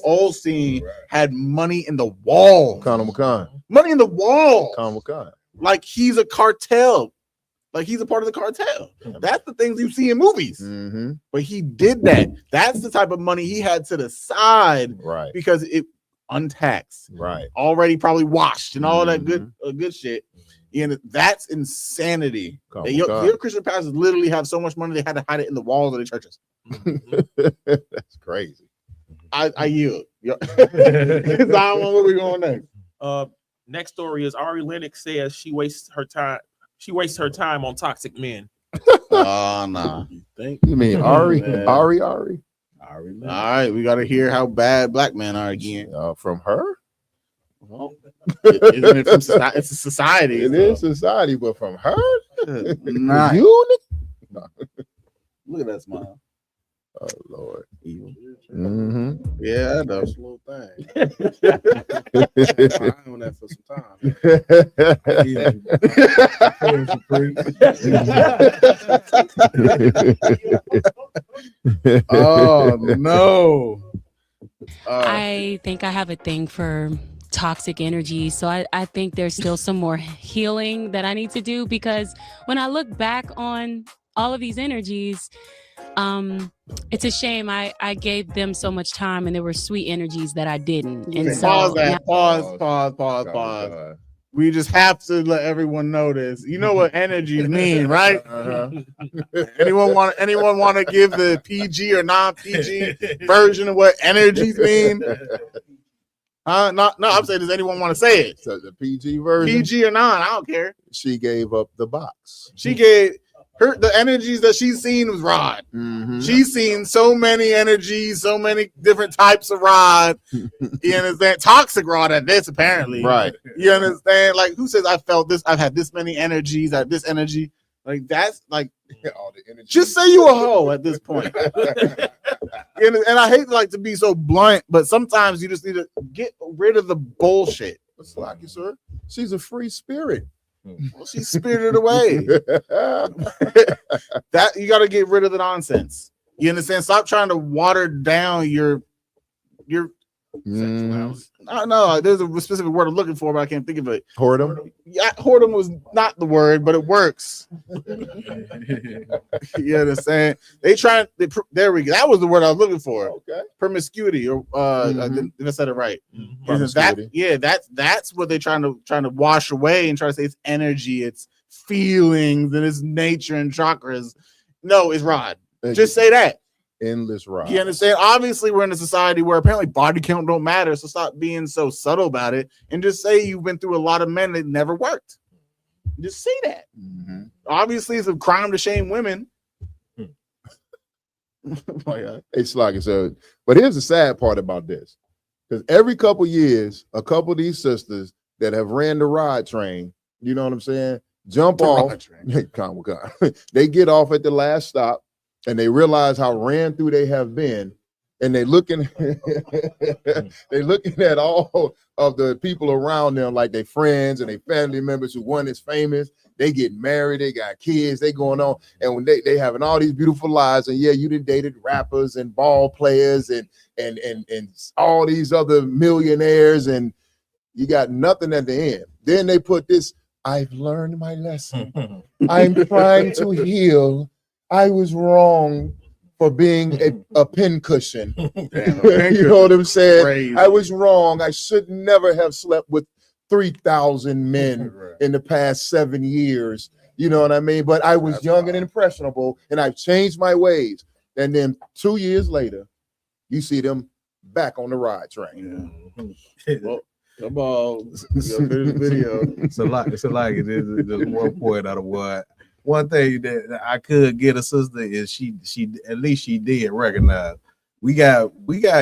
J: Osteen had money in the wall. Money in the wall. Like he's a cartel. Like he's a part of the cartel. That's the things you see in movies. But he did that. That's the type of money he had to the side,
K: right?
J: Because it untaxed,
K: right?
J: Already probably washed and all that good shit. And that's insanity. Your Christian pastors literally have so much money they had to hide it in the walls of the churches.
K: That's crazy.
J: I yield. Zion, where we going next?
Q: Next story is Ari Lennox says she wastes her time. She wastes her time on toxic men.
J: Oh, nah.
K: You mean Ari? Ari?
J: All right, we got to hear how bad black men are again.
K: From her?
J: Well, isn't it from society? It's a society.
K: It is society, but from her?
J: Nah.
K: You?
J: Look at that smile.
K: Oh, Lord.
J: Evil.
K: Yeah, I know.
P: That's a little thing. I'm on that for
J: some time. Oh, no.
A: I think I have a thing for toxic energy. So I think there's still some more healing that I need to do, because when I look back on all of these energies, it's a shame I gave them so much time and there were sweet energies that I didn't. And so
J: Pause. We just have to let everyone know this. You know what energies mean, right? Anyone want to give the PG or non-PG version of what energies mean? No, I'm saying, does anyone want to say it?
K: So the PG version,
J: PG or non, I don't care.
K: She gave up the box.
J: She gave the energies that she's seen was Rod. She's seen so many energies, so many different types of Rod. You understand? Toxic Rod at this, apparently.
K: Right.
J: You understand? Like, who says I felt this? I've had this many energies, I have this energy. Like, that's like,
K: all the energy.
J: just say you a hoe at this point. And I hate to be so blunt, but sometimes you just need to get rid of the bullshit.
K: It's like you, sir. She's a free spirit.
J: Well, she's spirited away. That you got to get rid of the nonsense. You understand? Stop trying to water down your. I don't know. There's a specific word I'm looking for, but I can't think of it.
K: Whoredom.
J: Yeah, whoredom was not the word, but it works. You understand? There we go. That was the word I was looking for.
K: Okay.
J: Promiscuity, or if I said it right.
K: Promiscuity.
J: That's what they're trying to wash away and try to say it's energy, it's feelings, and it's nature and chakras. No, it's Rod. Just say that.
K: Endless Rod.
J: You understand? Obviously, we're in a society where apparently body count don't matter. So stop being so subtle about it and just say you've been through a lot of men that never worked. Just say that. Obviously, it's a crime to shame women.
K: It's like I said. But here's the sad part about this. Because every couple years, a couple of these sisters that have ran the ride train, you know what I'm saying, jump off. They get off at the last stop. And they realize how ran through they have been, and they looking at all of the people around them, like their friends and their family members who weren't as famous. They get married, they got kids, they going on, and when they having all these beautiful lives, and yeah, you done dated rappers and ball players and all these other millionaires, and you got nothing at the end. Then they put this: I've learned my lesson. I'm trying to heal. I was wrong for being a pincushion. You know what I'm saying? Crazy. I was wrong. I should never have slept with 3,000 men in the past 7 years. You know what I mean? But I was young and impressionable, and I've changed my ways. And then 2 years later, you see them back on the ride train.
J: Well, come on. Video.
N: It's a lot. There's one point out of what. One thing that I could get a sister is she at least she did recognize. We got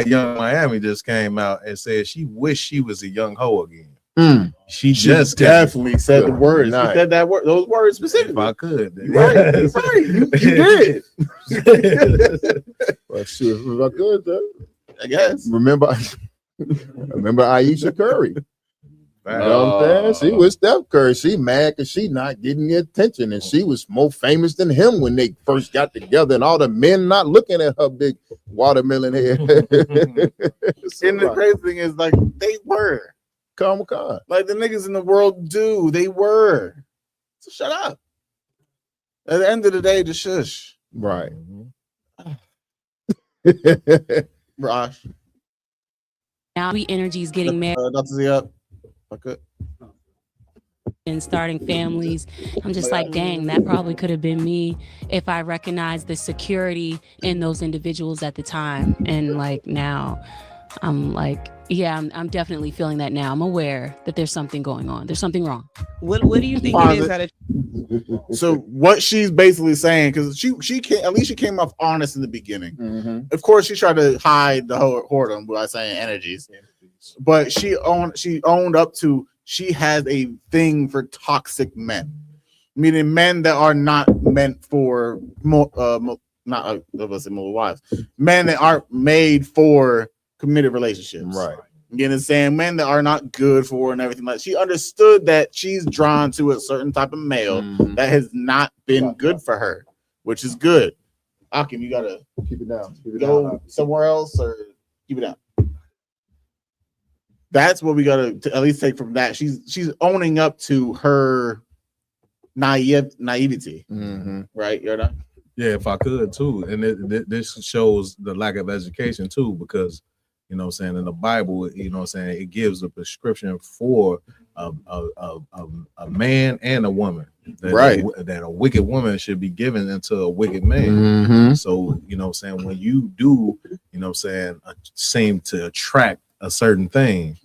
N: Young Miami just came out and said she wished she was a young hoe again. She just
J: definitely said the words. She said that word, those words specifically.
N: If I could,
J: right. You did.
K: Well, shoot, if I could, though.
J: I guess.
K: Remember Aisha Curry. You know what I'm saying? She was Steph Curry. She mad because she not getting the attention, and she was more famous than him when they first got together, and all the men not looking at her big watermelon head.
J: And the crazy thing is, like, they were.
K: Come.
J: Like, the niggas in the world do. They were. So shut up. At the end of the day, just shush.
K: Right.
J: Rosh.
A: Now we energies getting married.
J: Dr. Z up. Okay.
A: And starting families. I'm just like, dang, that probably could have been me if I recognized the security in those individuals at the time. And like now, I'm like, yeah, I'm definitely feeling that now. I'm aware that there's something going on. There's something wrong.
D: What do you think it is that
J: So what she's basically saying, because she at least she came off honest in the beginning. Of course, she tried to hide the whole whoredom by saying energies. But she owned up to she has a thing for toxic men, meaning men that are not meant for multiple wives, men that aren't made for committed relationships.
K: Right.
J: You understand? Men that are not good for and everything like that. She understood that she's drawn to a certain type of male that has not been good for her, which is good. Akim, you gotta
K: keep it down.
J: Go somewhere else or keep it down. That's what we gotta at least take from that. She's owning up to her naivety, right? You're not.
N: Yeah, if I could too, and this shows the lack of education too, because You know what I'm saying? In the Bible, you know what I'm saying, it gives a prescription for a man and a woman. That a wicked woman should be given into a wicked man. So, you know what I'm saying, when you do, you know what I'm saying, seem to attract a certain thing,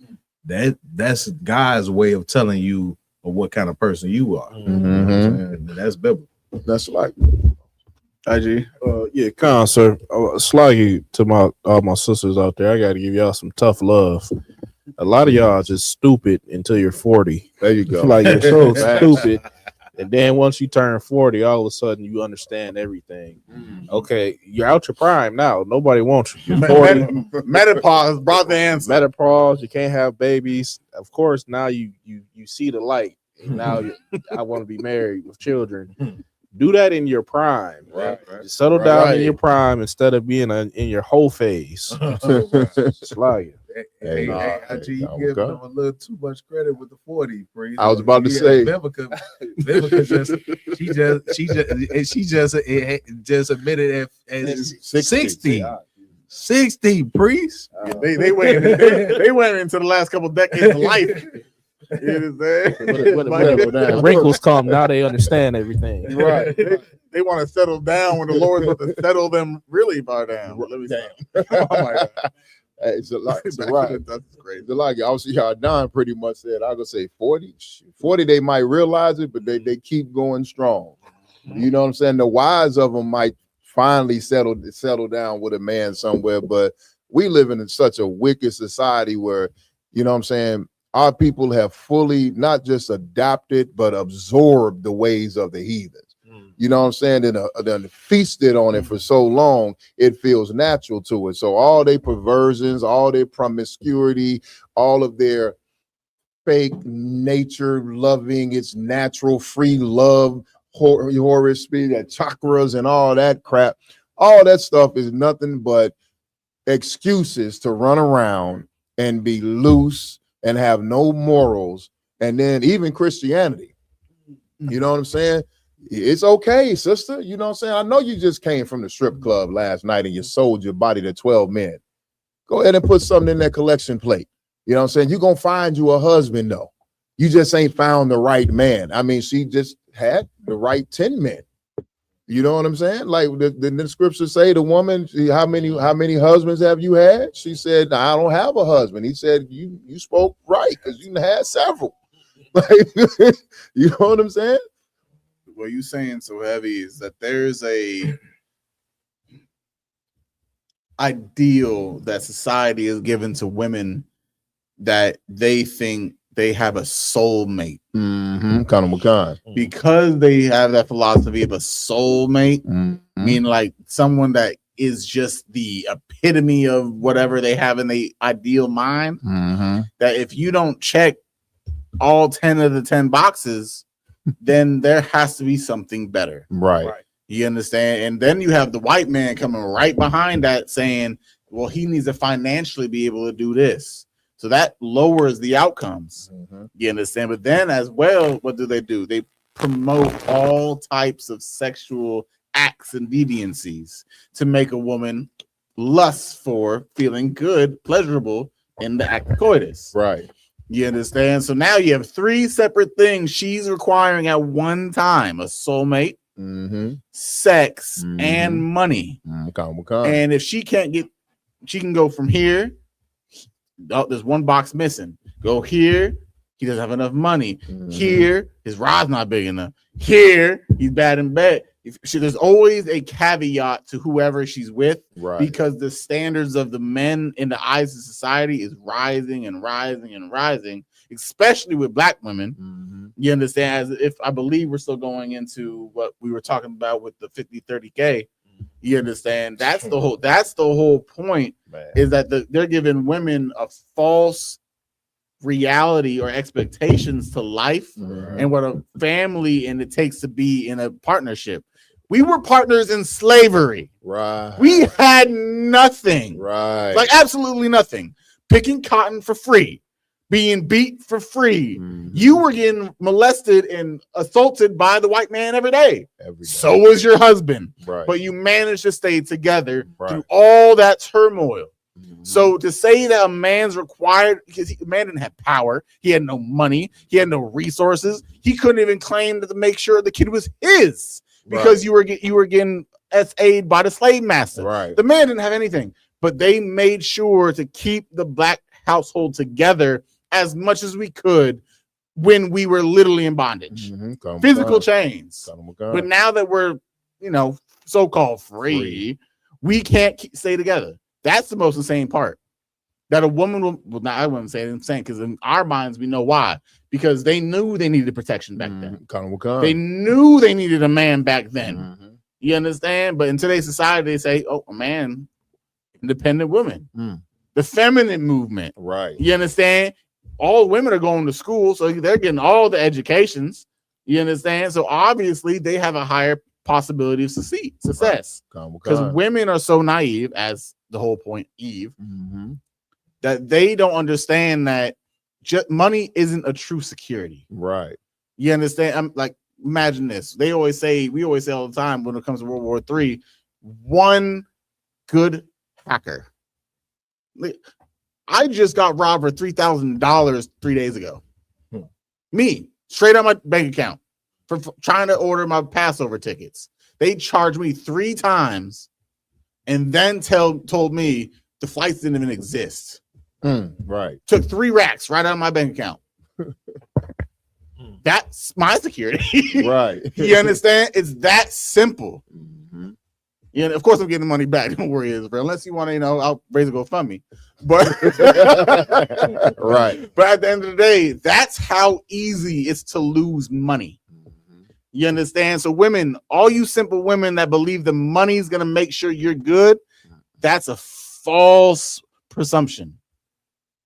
N: that's God's way of telling you what kind of person you are. You know what I'm saying? That's biblical.
J: That's like IG.
P: Yeah, Con, sir. Sluggy to all my sisters out there. I got to give y'all some tough love. A lot of y'all are just stupid until you're 40.
J: There you go.
P: Like you're so stupid. And then once you turn 40, all of a sudden you understand everything. Okay, you're out your prime now. Nobody wants you. You're 40.
J: Menopause brought the answer.
P: Menopause, you can't have babies. Of course, now you see the light. And now I want to be married with children. Do that in your prime.
J: Right.
P: Settle down in your prime instead of being in your whole phase. Slide.
N: Hey, you give them a little too much credit with the 40, Priest.
J: I was about to say,
N: Vivica just admitted at 60. 60, Priest.
J: They went into the last couple decades of life.
P: When the wrinkles come, now they understand everything.
J: Right. They want to settle down when the Lord's about to settle them really far down. Let me say. Oh my God.
K: It's a lot. It's right. That's crazy. It's like obviously how Don pretty much said. I gonna say 40. 40, they might realize it, but they keep going strong. You know what I'm saying? The wise of them might finally settle down with a man somewhere, but we live in such a wicked society where, you know what I'm saying, our people have fully not just adopted but absorbed the ways of the heathens. You know what I'm saying? Then feasted on it for so long, it feels natural to it. So all their perversions, all their promiscuity, all of their fake nature loving, it's natural free love, Horus speed, that chakras and all that crap, all that stuff is nothing but excuses to run around and be loose and have no morals. And then even Christianity, you know what I'm saying? It's okay, sister. You know what I'm saying? I know you just came from the strip club last night and you sold your body to 12 men. Go ahead and put something in that collection plate. You know what I'm saying? You're going to find you a husband, though. You just ain't found the right man. I mean, she just had the right 10 men. You know what I'm saying? Like the scriptures say, the woman, how many husbands have you had? She said, I don't have a husband. He said, you spoke right because you had several. Like, you know what I'm saying?
J: What you saying so heavy is that there's a ideal that society is given to women that they think they have a soulmate. Because they have that philosophy of a soulmate, meaning like someone that is just the epitome of whatever they have in the ideal mind. That if you don't check all 10 of the 10 boxes, then there has to be something better.
K: Right.
J: You understand? And then you have the white man coming right behind that saying, well, he needs to financially be able to do this. So that lowers the outcomes. You understand? But then as well, what do? They promote all types of sexual acts and deviancies to make a woman lust for feeling good, pleasurable in the act of coitus.
K: Right.
J: You understand? So now you have 3 separate things she's requiring at one time: a soulmate, sex, and money. And if she can't get, she can go from here. Oh, there's one box missing. Go here. He doesn't have enough money. Here, his rod's not big enough. Here, he's bad in bed. There's always a caveat to whoever she's with, because the standards of the men in the eyes of society is rising and rising and rising, especially with black women. You understand? As if I believe we're still going into what we were talking about with the 50-30K. You understand? That's the whole point, is that they're giving women a false reality or expectations to life and what a family and it takes to be in a partnership. We were partners in slavery.
K: Right.
J: We had nothing.
K: Right.
J: Like absolutely nothing. Picking cotton for free. Being beat for free. You were getting molested and assaulted by the white man every day. So was your husband.
K: Right.
J: But you managed to stay together through all that turmoil. So to say that a man's required, because a man didn't have power, he had no money, he had no resources, he couldn't even claim to make sure the kid was his because you were getting SA'd by the slave master.
K: Right.
J: The man didn't have anything, but they made sure to keep the black household together as much as we could when we were literally in bondage, physical chains. But now that we're, so-called free, we can't stay together. That's the most insane part. That a woman will, well, I wouldn't say insane because in our minds we know why. Because they knew they needed protection back then. They knew they needed a man back then. You understand? But in today's society, they say, "Oh, a man, independent woman, the feminine movement."
K: Right.
J: You understand? All women are going to school, so they're getting all the educations. You understand? So obviously, they have a higher possibility of success because women are so naive, as the whole point, Eve, that they don't understand that money isn't a true security.
K: Right.
J: You understand? I'm like, imagine this. We always say all the time when it comes to World War III, one good hacker. I just got robbed for $3,000 3 days ago. Me, straight on my bank account for trying to order my Passover tickets. They charged me 3 times and then told me the flights didn't even exist.
K: Right.
J: Took 3 racks right out of my bank account. That's my security.
K: Right.
J: You understand? It's that simple. Yeah, of course I'm getting the money back. Don't worry, Israel. Unless you want to, I'll raise a GoFundMe. But
K: right.
J: But at the end of the day, that's how easy it's to lose money. You understand? So women, all you simple women that believe the money's gonna make sure you're good, that's a false presumption.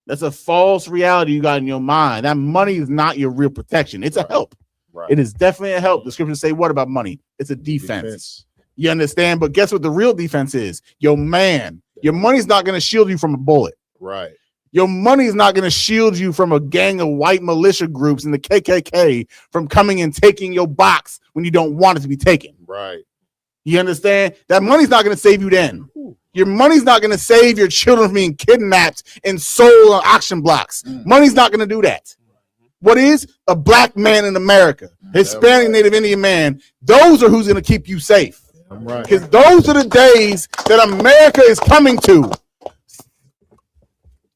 J: That's a false reality you got in your mind. That money is not your real protection. It's a help.
K: Right.
J: It is definitely a help. The scriptures say what about money? It's a defense. You understand? But guess what the real defense is? Your man. Your money's not going to shield you from a bullet.
K: Right.
J: Your money is not going to shield you from a gang of white militia groups and the KKK from coming and taking your box when you don't want it to be taken.
K: Right.
J: You understand? That money's not going to save you then. Your money's not going to save your children from being kidnapped and sold on auction blocks. Money's not going to do that. What is a black man in America? Hispanic, Native Indian man. Those are who's going to keep you safe.
K: Right.
J: Because those are the days that America is coming to.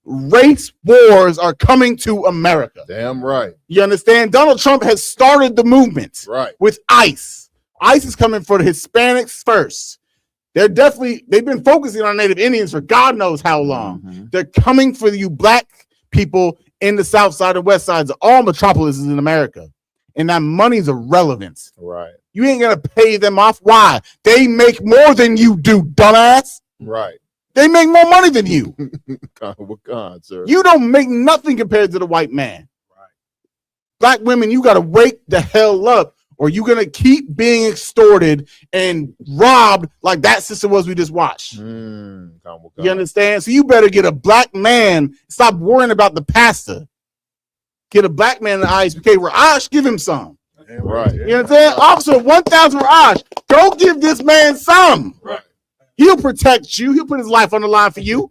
J: Race wars are coming to America.
K: Damn right.
J: You understand? Donald Trump has started the movement with ICE. ICE is coming for the Hispanics first. They've been focusing on Native Indians for God knows how long. They're coming for you black people in the south side and west sides of all metropolises in America. And that money's irrelevant.
K: Right.
J: You ain't gonna pay them off. Why? They make more than you do, dumbass.
K: Right.
J: They make more money than you.
K: God, sir.
J: You don't make nothing compared to the white man. Right. Black women, you gotta wake the hell up, or you're gonna keep being extorted and robbed like that sister was we just watched. You understand? So you better get a black man. Stop worrying about the pastor. Get a black man in the ISPK. Raj, give him some.
K: Right.
J: You understand? Officer 1,000 Raj, go give this man some.
K: Right.
J: He'll protect you. He'll put his life on the line for you.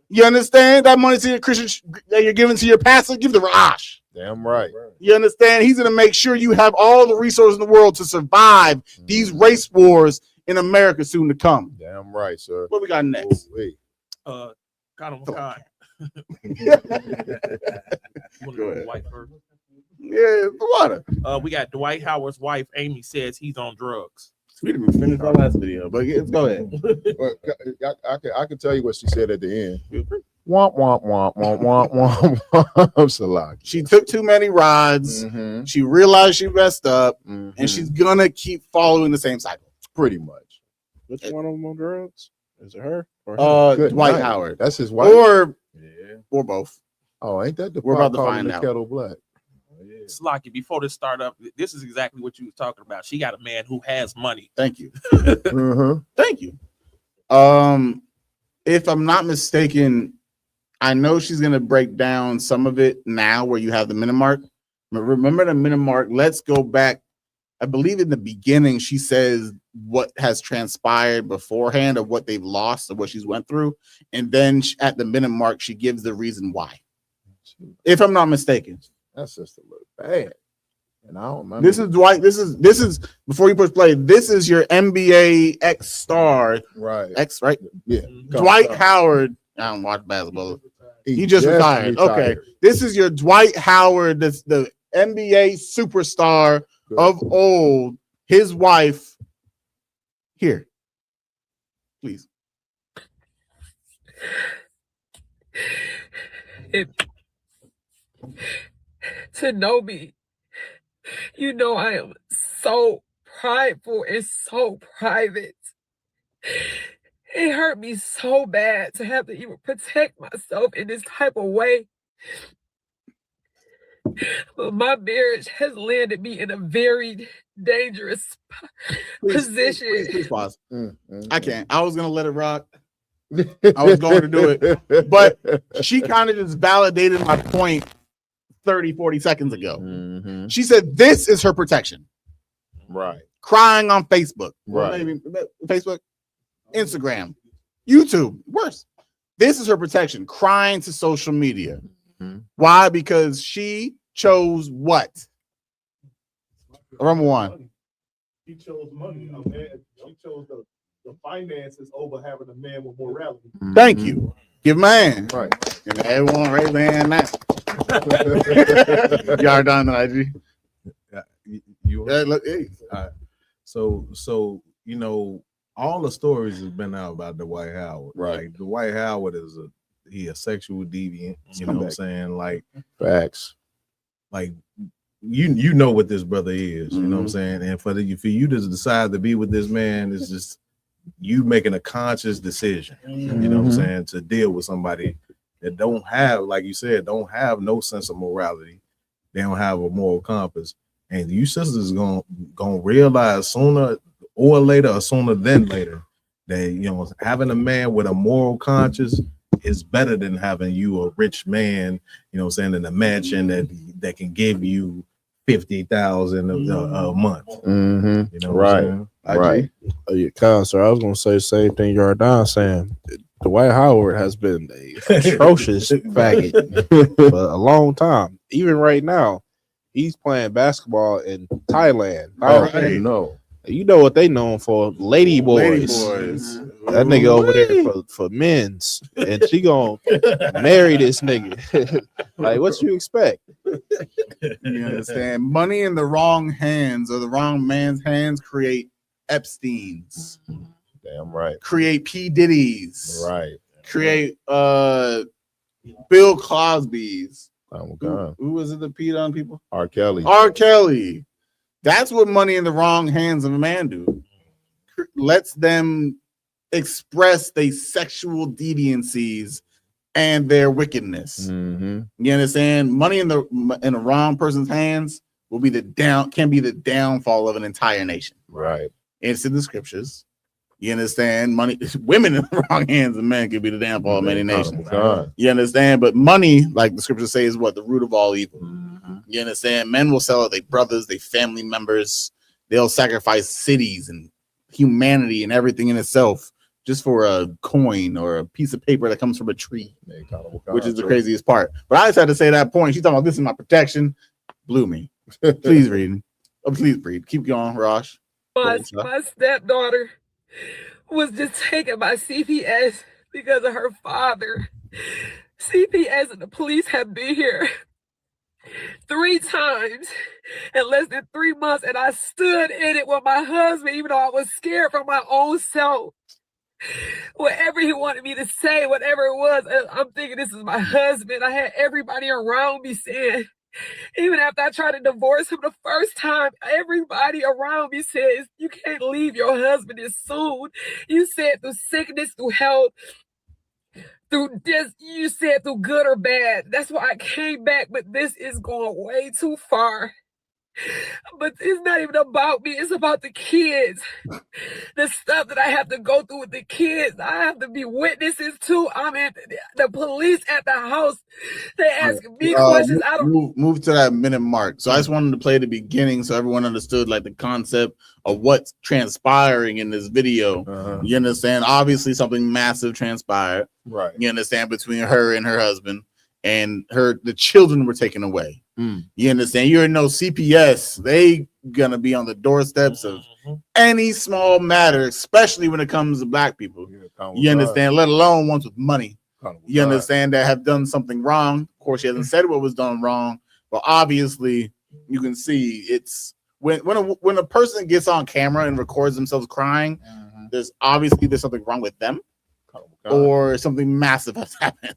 J: You understand? That money to your Christian that you're giving to your pastor, give the Raj.
K: Damn right.
J: You understand? He's going to make sure you have all the resources in the world to survive these race wars in America soon to come.
K: Damn right, sir.
J: What we got next?
Q: Kind of kind.
J: Go ahead.
Q: Dwight first.
J: Yeah, the water.
Q: We got Dwight Howard's wife, Amy, says he's on drugs.
J: We didn't even finish our last video, but let's go ahead.
K: I can tell you what she said at the end. Womp womp womp womp womp womp. Salaki.
J: She took too many rides. She realized she messed up, and she's gonna keep following the same cycle.
K: Pretty much.
P: Which one of them on drugs? Is it her or him?
J: Dwight Howard.
K: That's his wife.
J: Or both.
K: Oh, ain't that the
J: We're
K: pot
J: about to
K: calling
J: find
K: the
J: out.
K: kettle black?
Q: Slocky, before this start up, this is exactly what you was talking about. She got a man who has money.
J: Thank you.
K: Mm-hmm.
J: Thank you. If I'm not mistaken, I know she's gonna break down some of it now where you have the minute mark. But remember the minute mark. Let's go back I believe in the beginning, she says what has transpired beforehand of what they've lost or what she's went through. And then at the minute mark, she gives the reason why. If I'm not mistaken.
K: That's just a little bad. And I don't know.
J: This is Dwight. This is before you push play. This is your NBA X star.
K: Right.
J: X, right?
K: Yeah.
J: Dwight Howard. I don't watch basketball. He just retired. Okay. This is your Dwight Howard, the NBA superstar of old. His wife. Here. Please.
C: To know me, you know I am so prideful and so private. It hurt me so bad to have to even protect myself in this type of way. But my marriage has landed me in a very dangerous position.
J: Please pause. I can't. I was going to let it rock. I was going to do it. But she kind of just validated my point 30, 40 seconds ago. She said this is her protection.
K: Right.
J: Crying on Facebook.
K: Right.
J: Well, maybe Facebook, Instagram, YouTube. Worse. This is her protection. Crying to social media. Why? Because she chose what? Number one.
O: She chose money. A man, she chose the finances over having a man with morality.
J: Thank you. Give my hand.
K: Right.
J: And everyone raise their hand now. Y'all done, IG.
N: Look, hey. So you know, all the stories have been out about Dwight Howard.
K: Right.
N: Like, Dwight Howard is a sexual deviant. You know what I'm saying? Like
K: facts.
N: Like you know what this brother is. You know what I'm saying? And for you to decide to be with this man is just you making a conscious decision. You know what I'm saying? To deal with somebody that don't have, like you said, don't have no sense of morality. They don't have a moral compass. And you sisters gonna realize sooner or later, or sooner than later, that, you know, having a man with a moral conscience is better than having you a rich man, you know what I'm saying, in a mansion that can give you 50,000 a month. You know what I'm saying?
K: Right.
P: Sir, I was gonna say the same thing Jordan saying. Dwight Howard has been a atrocious faggot for a long time. Even right now, he's playing basketball in Thailand.
K: Right. No.
P: You know what they known for? Lady boys. That nigga over there for men's. And she gonna marry this nigga. Like, what you expect?
J: You understand? Money in the wrong hands or the wrong man's hands create Epsteins.
K: Damn right.
J: Create P. Diddy's.
K: Right.
J: Create Bill Cosby's.
K: Oh God.
J: Who was it that peed on people?
K: R. Kelly.
J: R. Kelly. That's what money in the wrong hands of a man do. Lets them express their sexual deviancies and their wickedness. You understand? Money in the wrong person's hands can be the downfall of an entire nation.
K: Right.
J: It's in the scriptures. You understand? Money, women in the wrong hands of men can be the downfall of many nations. You understand? But money, like the scriptures say, is what? The root of all evil. You understand? Men will sell their brothers, their family members. They'll sacrifice cities and humanity and everything in itself just for a coin or a piece of paper that comes from a tree, which is the craziest part. But I just had to say that point. She's talking about this is my protection. Blew me. Please read. Please read. Keep going, Rosh.
C: My stepdaughter was just taken by CPS because of her father. CPS and the police have been here 3 times in less than 3 months, and I stood in it with my husband, even though I was scared for my own self. Whatever he wanted me to say, whatever it was, I'm thinking this is my husband. I had everybody around me saying, even after I tried to divorce him the first time, everybody around me says, you can't leave your husband this soon. You said through sickness, through health, through this, you said through good or bad. That's why I came back, but this is going way too far. But it's not even about me. It's about the kids. The stuff that I have to go through with the kids. I have to be witnesses to. I'm at the police at the house. They ask me questions. I don't.
J: Move to that minute mark. So I just wanted to play the beginning so everyone understood like the concept of what's transpiring in this video. You understand? Obviously, something massive transpired.
K: Right.
J: You understand, between her and her husband, and the children were taken away. You understand? You already know CPS, they gonna be on the doorsteps of any small matter, especially when it comes to black people. You understand? Let alone ones with money. You understand, that have done something wrong. Of course, she hasn't said what was done wrong, but obviously you can see it's when a person gets on camera and records themselves crying, there's something wrong with them, or something massive has happened.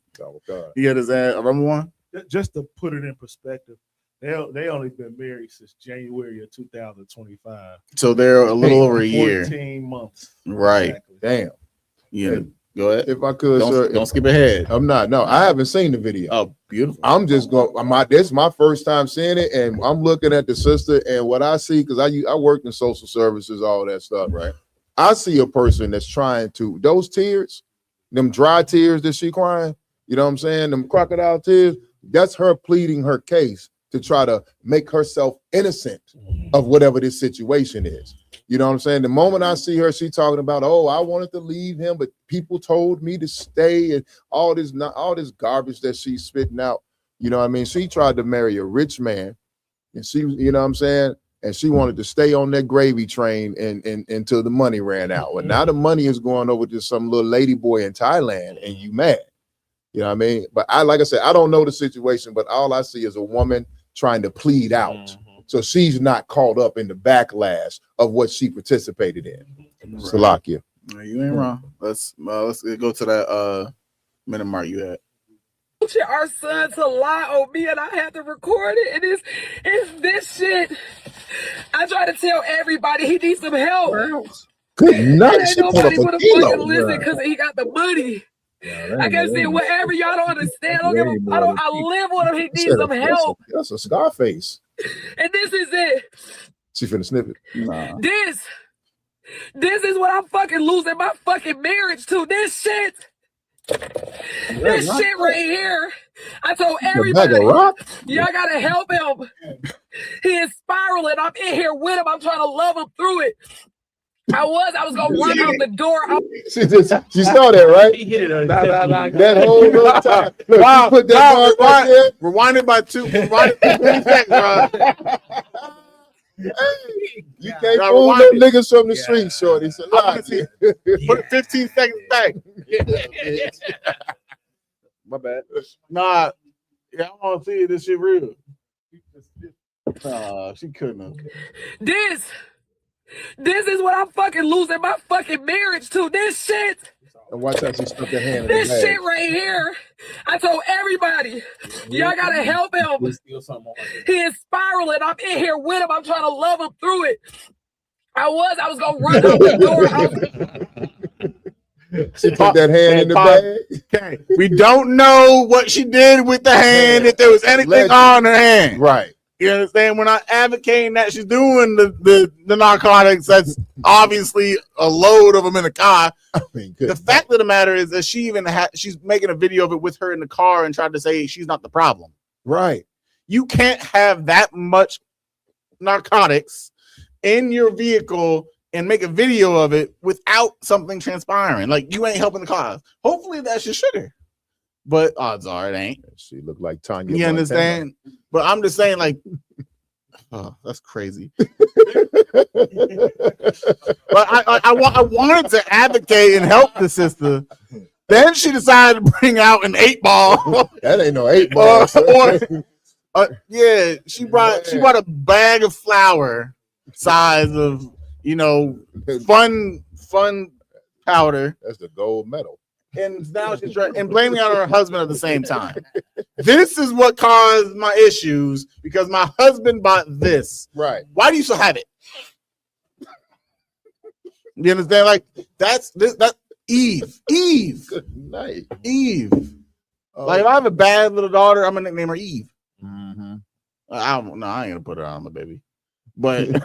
J: You understand? Remember one?
O: Just to put it in perspective, they only been married since January of 2025.
J: So they're a little over a year.
O: 14 months.
J: Right.
O: Exactly.
K: Damn.
J: Yeah. Go ahead.
K: If I could,
J: don't skip ahead.
K: I'm not. No, I haven't seen the video.
J: Oh, beautiful.
K: I'm just going. This is my first time seeing it, and I'm looking at the sister, and what I see, because I worked in social services, all that stuff.
J: Right.
K: I see a person that's trying to, those tears, them dry tears that she crying. You know what I'm saying? Them crocodile tears. That's her pleading her case to try to make herself innocent of whatever this situation is. You know what I'm saying? The moment I see her, she talking about, oh, I wanted to leave him, but people told me to stay, and all this garbage that she's spitting out. You know what I mean? She tried to marry a rich man, and she, you know what I'm saying? And she wanted to stay on that gravy train and until the money ran out. Well, now the money is going over to some little lady boy in Thailand, and you mad. You know what I mean? But like I said, I don't know the situation, but all I see is a woman trying to plead out. So she's not caught up in the backlash of what she participated in. Right. Salakia.
J: No, you ain't wrong. Let's go to that minute mark you had.
C: Our son to lie on me, and I had to record it. And it's this shit. I try to tell everybody he needs some help.
K: Good night.
C: Ain't nobody would have fucking listened because he got the money. I can say whatever y'all don't understand. I live with him. He needs some help.
K: That's a Scarface.
C: And this is it.
K: She finna snip it.
J: Nah.
C: This is what I'm fucking losing my fucking marriage to. This shit. This shit right here. I told everybody, y'all gotta help him. He is spiraling. I'm in here with him. I'm trying to love him through it. I was gonna run out the door.
K: She saw that, right?
Q: He hit it.
K: That whole little time. Look, wow, put that
J: right there. Rewind it by 2 seconds, bro.
K: You can't fool them niggas from the street, shorty. So
J: put it 15 seconds back.
K: My bad.
J: Nah, yeah, I want to see this shit real. She couldn't have.
C: This is what I'm fucking losing my fucking marriage to. This shit.
K: And watch how she stuck her hand in
C: This
K: the bag.
C: shit right here. I told everybody, y'all gotta help him. He is spiraling. I'm in here with him. I'm trying to love him through it. I was gonna run out the door.
K: She put that hand in the bag.
J: Okay. We don't know what she did with the hand, if there was anything on her hand.
K: Right.
J: You understand? We're not advocating that she's doing the narcotics. That's obviously a load of them in the car.
K: I mean,
J: the fact of the matter is that she's making a video of it with her in the car and tried to say she's not the problem.
K: Right.
J: You can't have that much narcotics in your vehicle and make a video of it without something transpiring. Like, you ain't helping the cause. Hopefully that's just sugar. But odds are it ain't.
K: She looked like Tanya.
J: You understand? But I'm just saying, like, oh, that's crazy. But I wanted to advocate and help the sister. Then she decided to bring out an 8-ball.
K: That ain't no 8-ball.
J: Yeah, she brought a bag of flour size of, fun powder.
K: That's the gold medal.
J: And now she's trying and blaming on her husband at the same time. This is what caused my issues because my husband bought this.
K: Right.
J: Why do you still have it? You understand? Like, that's Eve.
K: Good night.
J: Eve. Like, if I have a bad little daughter, I'm gonna nickname her Eve.
K: Mm-hmm.
J: I don't know. I ain't gonna put it on my baby. But IG,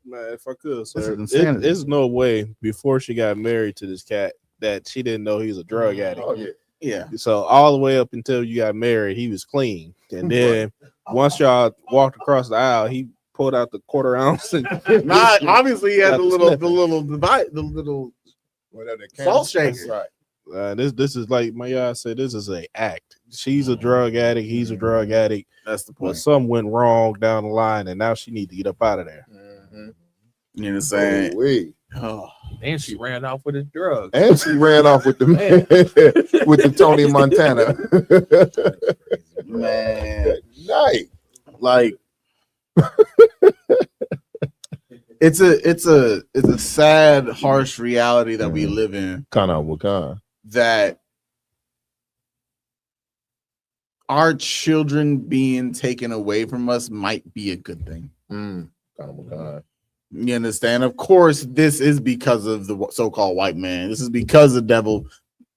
P: man, if I could,
J: this
P: sir,
J: is insanity.
P: there's no way before she got married to this cat that she didn't know he was a drug addict.
K: Oh, yeah.
P: So all the way up until you got married, he was clean, and then once y'all walked across the aisle, he pulled out the quarter ounce. And
J: obviously he had
P: got
J: the little
K: Whatever
J: salt shaker.
K: Right.
P: This is like my guy said. This is a act. She's a drug addict. He's a drug addict.
J: That's the point.
P: But something went wrong down the line, and now she need to get up out of there.
J: You know what I'm saying?
Q: Oh, and she ran off with his drugs.
K: And she ran off with the with the Tony Montana.
J: Man,
K: night.
J: Like it's a sad, harsh reality that we live in. That our children being taken away from us might be a good thing. You understand? Of course, this is because of the so-called white man. This is because the devil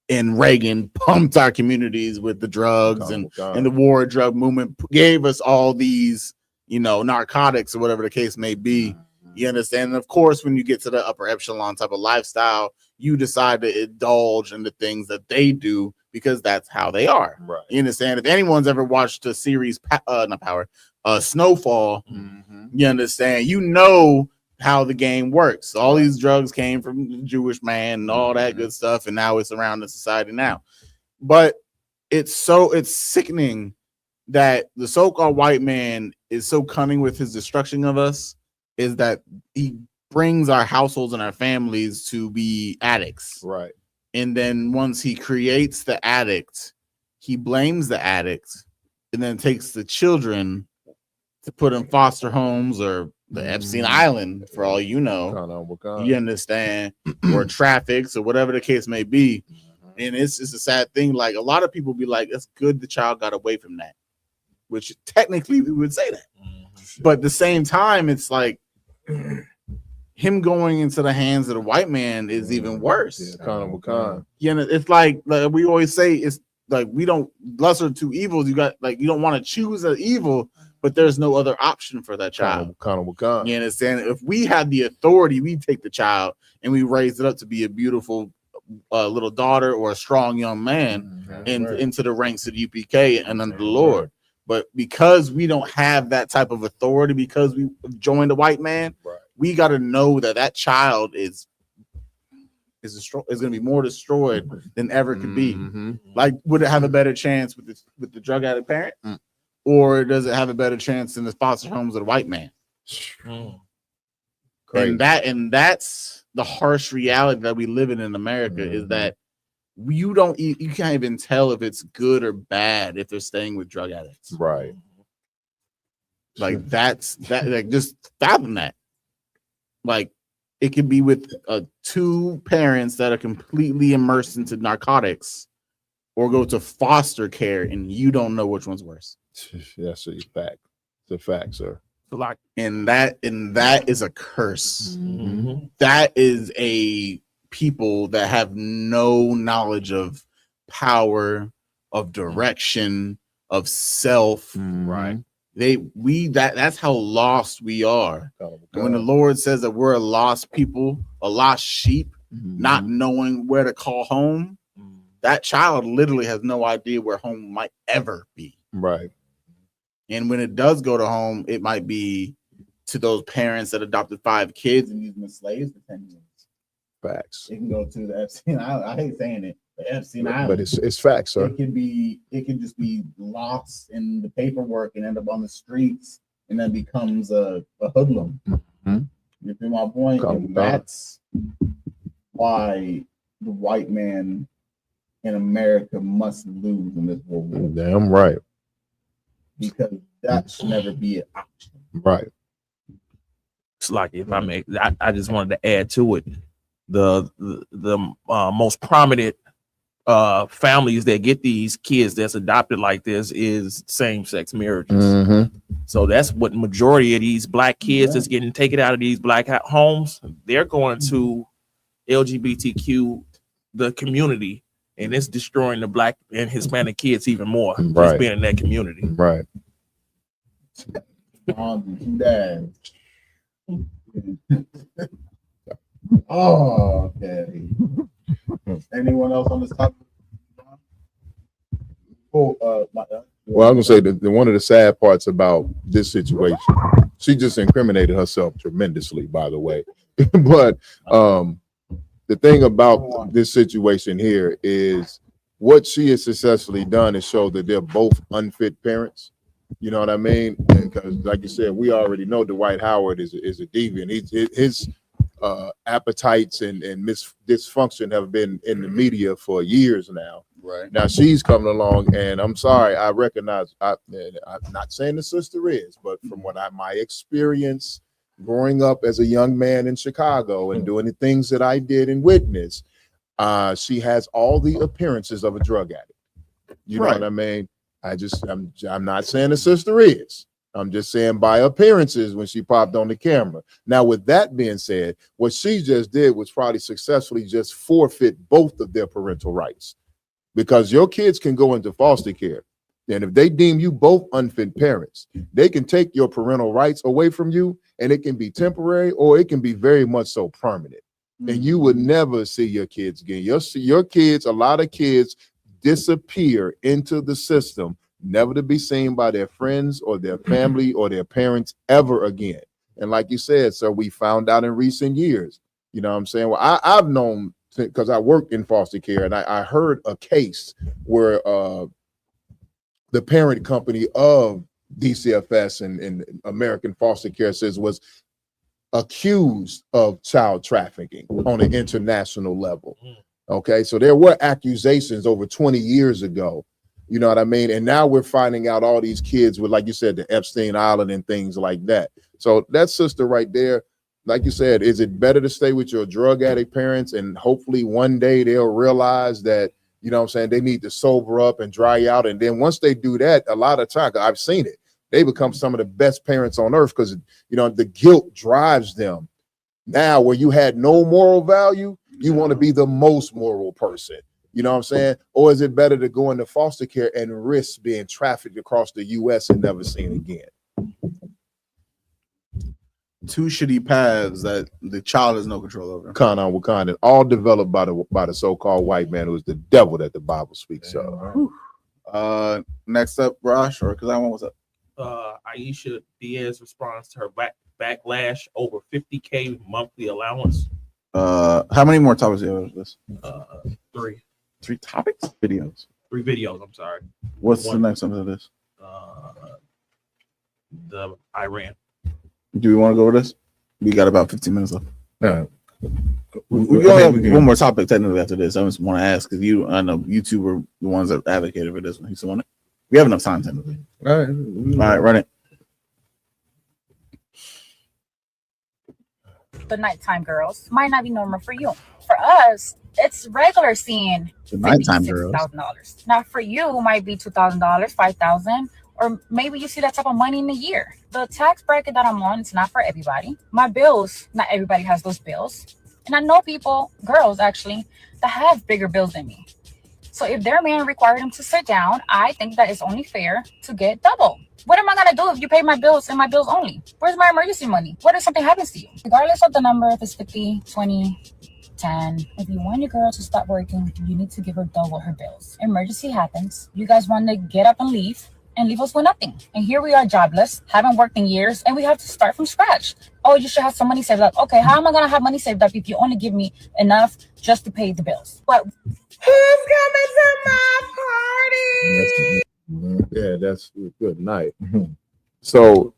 J: and Reagan pumped our communities with the drugs and the war drug movement gave us all these, narcotics or whatever the case may be. You understand? And of course, when you get to the upper echelon type of lifestyle, you decide to indulge in the things that they do because that's how they are.
K: Right.
J: You understand? If anyone's ever watched the series, Snowfall, you understand? You know how the game works. All these drugs came from the Jewish man and all that good stuff, and now it's around the society now. But it's sickening that the so-called white man is so cunning with his destruction of us, is that he brings our households and our families to be addicts.
K: Right.
J: And then once he creates the addict, he blames the addict and then takes the children to put in foster homes or the Epstein Island, for all you know. You understand? Or traffics or whatever the case may be. And it's just a sad thing. Like, a lot of people be like, it's good the child got away from that, which technically we would say that. But at the same time, it's like him going into the hands of the white man is even worse. It's like we always say, it's like we don't, lesser of two evils. You don't want to choose an evil, but there's no other option for that child. You understand? If we had the authority, we take the child and we raise it up to be a beautiful little daughter or a strong young man into the ranks of the UPK and under the Lord. But because we don't have that type of authority, because we joined the white man, we got to know that child is going to be more destroyed than ever could be. Like, would it have a better chance with the drug addict parent, or does it have a better chance in the foster homes of the white man? And that's the harsh reality that we live in America, is that you can't even tell if it's good or bad if they're staying with drug addicts.
K: Right.
J: Like, just fathom that. Like, it could be with two parents that are completely immersed into narcotics, or go to foster care and you don't know which one's worse.
K: That's a fact. It's a fact, sir.
J: And that is a curse. That is a people that have no knowledge of power, of direction, of self.
K: Right.
J: That's how lost we are. And when the Lord says that we're a lost people, a lost sheep, not knowing where to call home, that child literally has no idea where home might ever be.
K: Right.
J: And when it does go to home, it might be to those parents that adopted 5 kids and used them as slaves for 10 years.
K: Facts.
J: It can go to the Epstein Island. I hate saying it, the Epstein Island.
K: But it's facts, sir.
J: It can just be lost in the paperwork and end up on the streets, and then becomes a hoodlum. You feel my point? And that's why the white man in America must lose in this world.
K: Damn right.
J: Because that should never be an option.
K: Right.
Q: It's like, if I may, I just wanted to add to it, the most prominent families that get these kids that's adopted like this is same-sex marriages. So that's what majority of these black kids that's getting taken out of these black homes, they're going to LGBTQ, the community, and it's destroying the Black and Hispanic kids even more. Just
K: Right.
Q: being in that community.
K: Right.
J: Oh, okay. Anyone else on this topic?
K: Well, I'm gonna say that one of the sad parts about this situation, she just incriminated herself tremendously, by the way. But the thing about this situation here is what she has successfully done is show that they're both unfit parents. You know what I mean? Because, like you said, we already know Dwight Howard is a deviant. His appetites and dysfunction have been in the media for years now.
J: Right.
K: Now she's coming along, and I'm sorry, I recognize. I'm not saying the sister is, but from what my experience growing up as a young man in Chicago and doing the things that I did and witnessed, she has all the appearances of a drug addict. You know what I mean? I'm not saying the sister is. I'm just saying by appearances when she popped on the camera. Now, with that being said, what she just did was probably successfully just forfeit both of their parental rights, because your kids can go into foster care. And if they deem you both unfit parents, they can take your parental rights away from you, and it can be temporary or it can be very much so permanent. And you would never see your kids again. Your kids, a lot of kids disappear into the system, never to be seen by their friends or their family or their parents ever again. And like you said, sir, we found out in recent years, you know what I'm saying? Well, I've known, because I worked in foster care, and I heard a case where the parent company of DCFS and American Foster Care says was accused of child trafficking on an international level. Okay, so there were accusations over 20 years ago. You know what I mean? And now we're finding out all these kids with, like you said, the Epstein Island and things like that. So that sister right there, like you said, is it better to stay with your drug addict parents and hopefully one day they'll realize that, you know what I'm saying, they need to sober up and dry out? And then once they do that, a lot of times, I've seen it, they become some of the best parents on earth, because, you know, the guilt drives them. Now, where you had no moral value, you want to be the most moral person. You know what I'm saying? Or is it better to go into foster care and risk being trafficked across the U.S. and never seen again?
J: Two shitty paths that the child has no control over.
K: Kana Wakanda, all developed by the so-called white man who is the devil that the Bible speaks of.
J: Next up, Rosh, or because I want what's up?
Q: Aisha Diaz responds to her backlash over 50K monthly allowance.
J: How many more topics do you have this?
Q: Three
J: topics? Videos.
Q: 3 videos, I'm sorry.
J: What's the next one of this?
Q: The Iran.
J: Do we want to go over this? We got about 15 minutes left.
K: We
J: have one more topic technically after this. I just want to ask, because I know you two were the ones that advocated for this one. So we have enough time technically. All right, run it.
B: The nighttime girls might not be normal for you. For us, it's regular seeing
J: The nighttime girls.
B: $60,000. Now, for you, might be $2,000, $5,000, or maybe you see that type of money in a year. The tax bracket that I'm on, it's not for everybody. My bills, not everybody has those bills. And I know people, girls actually, that have bigger bills than me. So if their man required them to sit down, I think that it's only fair to get double. What am I going to do if you pay my bills and my bills only? Where's my emergency money? What if something happens to you? Regardless of the number, if it's 50, 20, 10, if you want your girl to stop working, you need to give her double her bills. Emergency happens. You guys want to get up and leave us with nothing. And here we are jobless, haven't worked in years, and we have to start from scratch. Oh, you should have some money saved up. Okay, how am I going to have money saved up if you only give me enough just to pay the bills? But who's coming to my party?
K: Yeah, that's good night. So,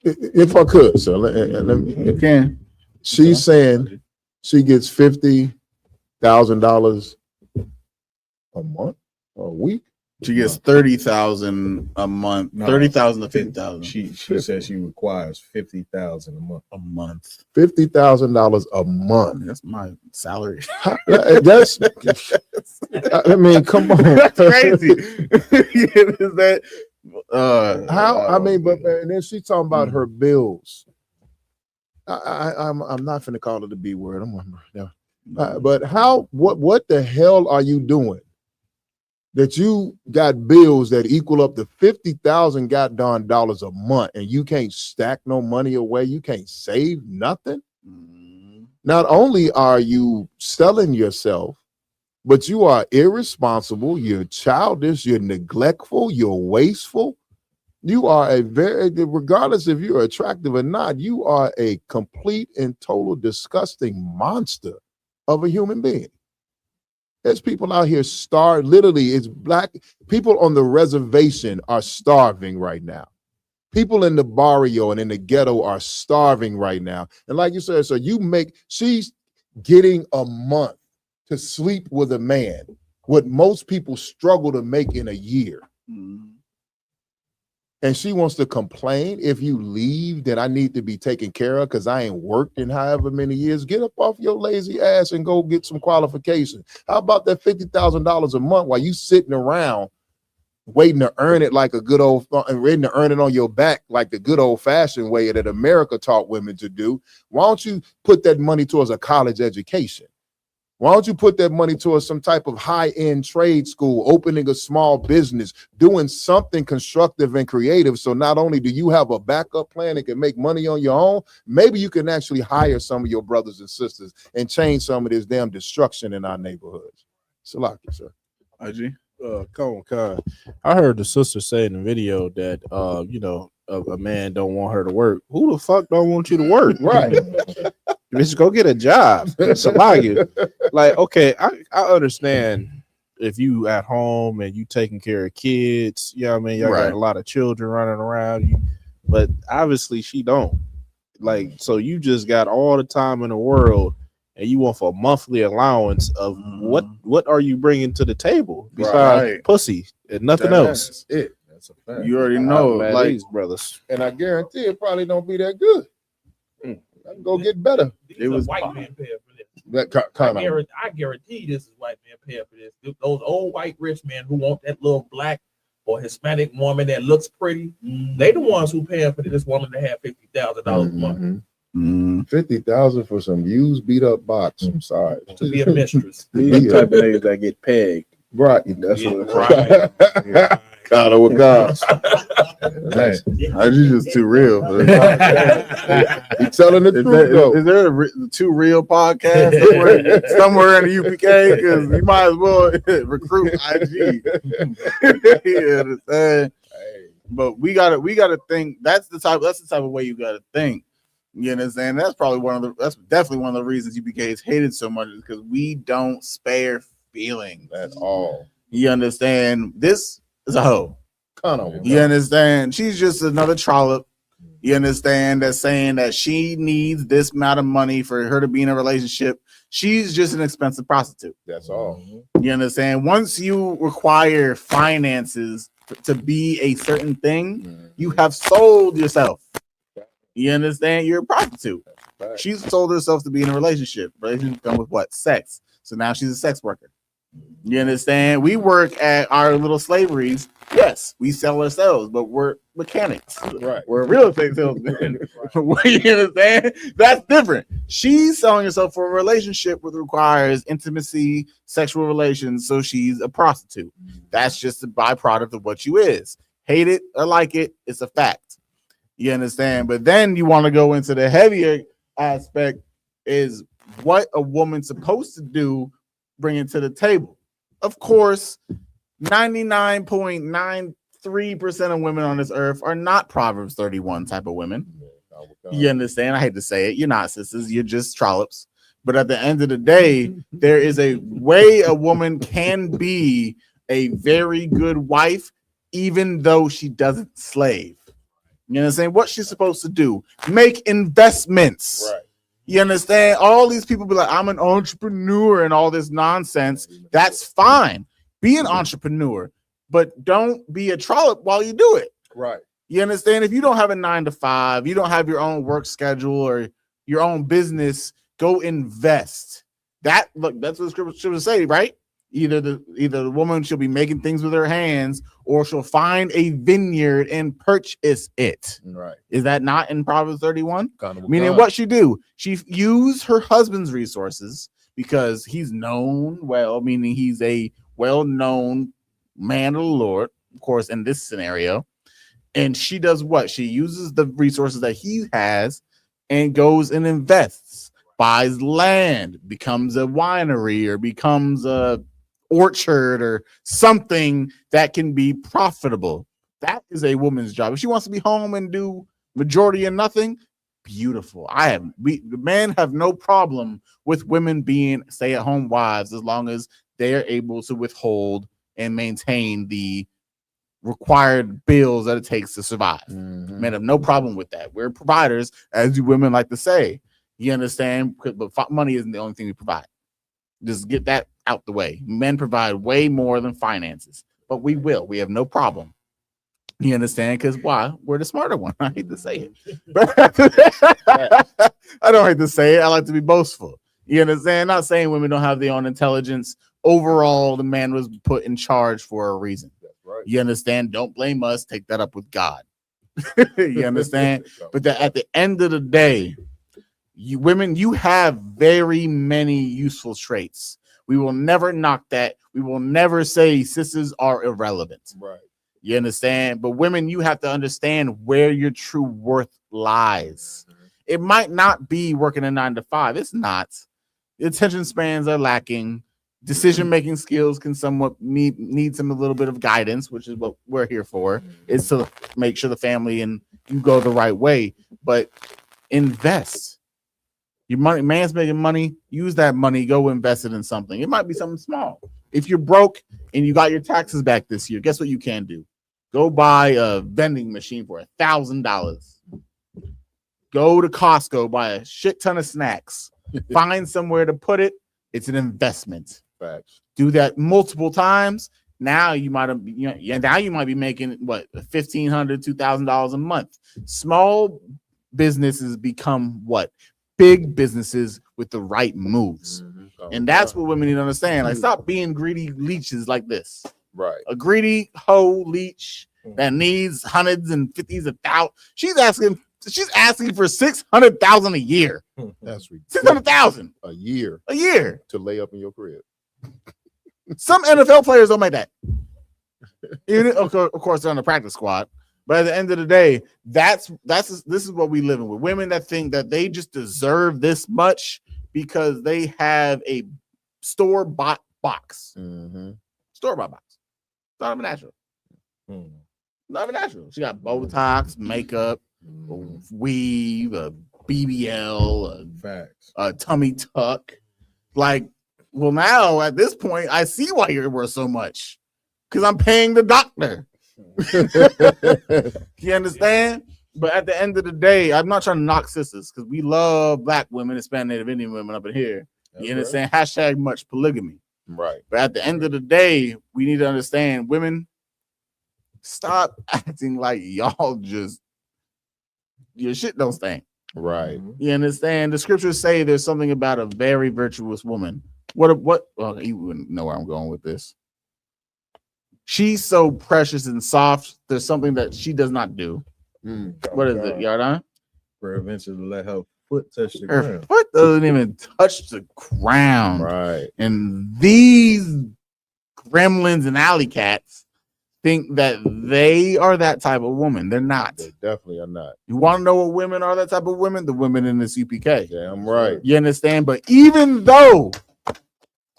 K: if I could, so let me.
J: You can.
K: She's saying she gets $50,000 a month, a week.
J: She gets 30,000 a month.
N: No.
J: 30,000 to 50,000.
N: She says she requires 50,000 a month.
J: A month.
K: $50,000 a month.
J: That's my salary.
K: That's. I mean, come on.
J: That's crazy. Is that
K: how? I mean, but and then she's talking about her bills. I'm not finna call it the B word. But what the hell are you doing that you got bills that equal up to $50,000 goddamn dollars a month and you can't stack no money away? You can't save nothing. Not only are you selling yourself, but you are irresponsible, you're childish, you're neglectful, you're wasteful. You are regardless if you're attractive or not, you are a complete and total disgusting monster of a human being. There's people out here literally, it's black people on the reservation are starving right now. People in the barrio and in the ghetto are starving right now. And like you said, so she's getting a month to sleep with a man, what most people struggle to make in a year. And she wants to complain. If you leave, then I need to be taken care of because I ain't worked in however many years. Get up off your lazy ass and go get some qualifications. How about that $50,000 a month while you sitting around waiting to earn it like a good old, waiting to earn it on your back like the good old fashioned way that America taught women to do? Why don't you put that money towards a college education? Why don't you put that money towards some type of high-end trade school, opening a small business, doing something constructive and creative? So not only do you have a backup plan and can make money on your own, maybe you can actually hire some of your brothers and sisters and change some of this damn destruction in our neighborhoods. Salaki, sir.
N: IG?
P: Come on. I heard the sister say in the video that a man don't want her to work. Who the fuck don't want you to work?
K: Right.
P: Bitch, go get a job. Salagi. Like, okay, I understand if you at home and you taking care of kids, you know what I mean? Y'all got a lot of children running around, but obviously she don't. Like, so you just got all the time in the world and you want for a monthly allowance of what are you bringing to the table besides pussy and nothing else?
K: That's it. That's a fact.
N: You already know,
P: like these brothers.
K: And I guarantee it probably don't be that good. I can go get better.
Q: It was white men paying for this.
K: That kind of.
Q: I guarantee this is white men paying for this. Those old white rich men who want that little black or Hispanic woman that looks pretty, they the ones who paying for this woman to have $50,000 a month.
K: $50,000 for some used beat up box. I'm sorry.
Q: To be a mistress.
P: These type of niggas that get pegged.
K: Right. That's what it's right. God over God.
N: Hey, you just too real.
K: You telling the truth though.
N: Is there a Too Real podcast somewhere in the UPK? Because you might as well recruit IG. You understand? But we gotta think. That's the type of way you gotta think. You understand? That's definitely one of the reasons UPK is hated so much, is because we don't spare feelings
K: at all.
N: You understand? This is a hoe.
K: Kind
N: You understand? She's just another trollop. You understand? That's saying that she needs this amount of money for her to be in a relationship. She's just an expensive prostitute.
K: That's all.
N: You understand? Once you require finances to be a certain thing, you have sold yourself. You understand? You're a prostitute. She's sold herself to be in a relationship. Relationship come with what? Sex. So now she's a sex worker. You understand? We work at our little slaveries. Yes, we sell ourselves, but we're mechanics.
K: Right.
N: We're real estate salesmen. You understand? That's different. She's selling herself for a relationship which requires intimacy, sexual relations, so she's a prostitute. That's just a byproduct of what you is. Hate it or like it, it's a fact. You understand? But then you want to go into the heavier aspect, is what a woman's supposed to do, bring it to the table. Of course, 99.93% of women on this earth are not Proverbs 31 type of women. You understand? I hate to say it. You're not sisters. You're just trollops. But at the end of the day, there is a way a woman can be a very good wife, even though she doesn't slave. You understand? What she's supposed to do? Make investments.
K: Right.
N: You understand? All these people be like, I'm an entrepreneur and all this nonsense. That's fine. Be an entrepreneur, but don't be a trollop while you do it.
K: Right.
N: You understand? If you don't have a 9-to-5, you don't have your own work schedule or your own business, go invest. That's what scripture say, right? Either the woman she'll be making things with her hands, or she'll find a vineyard and purchase it.
K: Right.
N: Is that not in Proverbs 31? Meaning what she do? She used her husband's resources
J: because he's known well, meaning he's a well-known man of the Lord, of course, in this scenario. And she does what? She uses the resources that he has and goes and invests, buys land, becomes a winery or becomes a orchard or something that can be profitable. That is a woman's job. If she wants to be home and do majority of nothing, beautiful. The men have no problem with women being stay-at-home wives as long as they are able to withhold and maintain the required bills that it takes to survive. Men have no problem with that. We're providers, as you women like to say. You understand? But money isn't the only thing we provide. Just get that out the way. Men provide way more than finances, but we will. We have no problem. You understand? Because why? We're the smarter one. I hate to say it. I don't hate to say it. I like to be boastful. You understand? Not saying women don't have their own intelligence. Overall, the man was put in charge for a reason.
K: Right.
J: You understand? Don't blame us. Take that up with God. You understand? But at the end of the day, you have very many useful traits. We will never knock that. We will never say sisters are irrelevant.
K: Right.
J: You understand? But women, you have to understand where your true worth lies. It might not be working a 9-to-5. It's not. Attention spans are lacking. Decision-making skills can somewhat need a little bit of guidance, which is what we're here for, is to make sure the family and you go the right way. But invest. Your money, man's making money, use that money, go invest it in something. It might be something small. If you're broke and you got your taxes back this year, guess what you can do? Go buy a vending machine for $1,000. Go to Costco, buy a shit ton of snacks. Find somewhere to put it. It's an investment.
K: Facts.
J: Do that multiple times. Now you might have, now you might be making what $1,500, $2,000 a month. Small businesses become what? Big businesses with the right moves. And that's what women need to understand. Like, stop being greedy leeches like this.
K: Right.
J: A greedy hoe leech that needs hundreds and fifties of thousands. She's asking for $600,000 a year.
K: That's ridiculous.
J: 600,000
K: a year.
J: A year
K: to lay up in your crib.
J: Some NFL players don't make that. Even of course they're on the practice squad. But at the end of the day, this is what we living with. Women that think that they just deserve this much because they have a store-bought box. Store-bought box. Not even natural. Not even natural. She got Botox, makeup, weave, a BBL, a tummy tuck. Like, well, now at this point, I see why you're worth so much. Because I'm paying the doctor. You understand? But at the end of the day, I'm not trying to knock sisters because we love Black women, Hispanic, Native Indian women up in here. You understand? Right. Hashtag much polygamy.
K: Right.
J: But at the end of the day, we need to understand women, stop acting like y'all just, your shit don't stink.
K: Right.
J: You understand? The scriptures say there's something about a very virtuous woman. Well, you wouldn't know where I'm going with this. She's so precious and soft. There's something that she does not do. What is it, Yardan?
N: For eventually to let her foot touch the
J: Her
N: ground.
J: foot doesn't even touch the ground.
K: Right.
J: And these gremlins and alley cats think that they are that type of woman. They're not.
K: They definitely are not.
J: You want to know what women are that type of women? The women in the CPK.
K: Yeah, I'm right.
J: You understand? But even though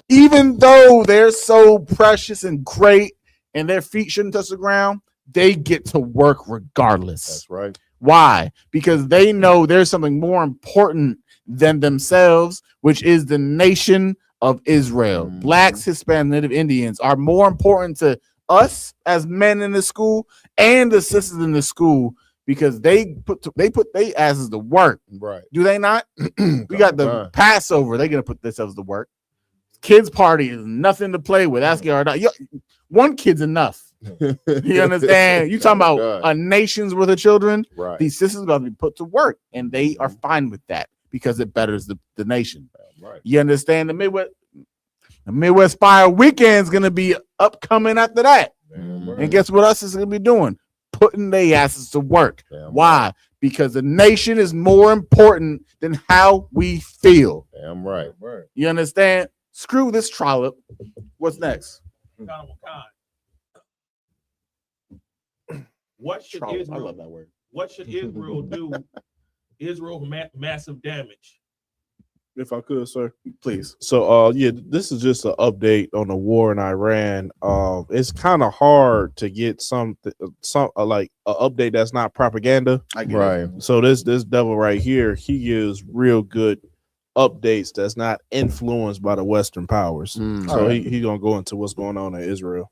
J: they're so precious and great and their feet shouldn't touch the ground, they get to work regardless.
K: That's right.
J: Why? Because they know there's something more important than themselves, which is the nation of Israel. Blacks, Hispanic, Native Indians are more important to us as men in the school and the sisters in the school because they put their asses to work.
K: Right.
J: Do they not? We got the Passover. They're gonna put themselves to work. Kids party is nothing to play with. Ask your one kid's enough. You understand? You talking about a nation's worth of children?
K: Right.
J: These sisters are going to be put to work, and they are fine with that because it betters the nation.
K: Right.
J: You understand? The Midwest Fire Weekend's going to be upcoming after that. And guess what us is going to be doing? Putting their asses to work. Why? because the nation is more important than how we feel.
K: Damn right.
J: You understand? Screw this trollop. What's next?
Q: What should
J: Trollop.
Q: Israel?
J: I love that word.
Q: What should Israel do? Israel massive damage.
P: If I could, sir,
J: please.
P: So, yeah, this is just an update on the war in Iran. It's kind of hard to get some like an update that's not propaganda.
J: I get
K: Right.
P: it. So this devil right here, he gives real good updates that's not influenced by the Western powers. So
K: Right.
P: he gonna go into what's going on in Israel.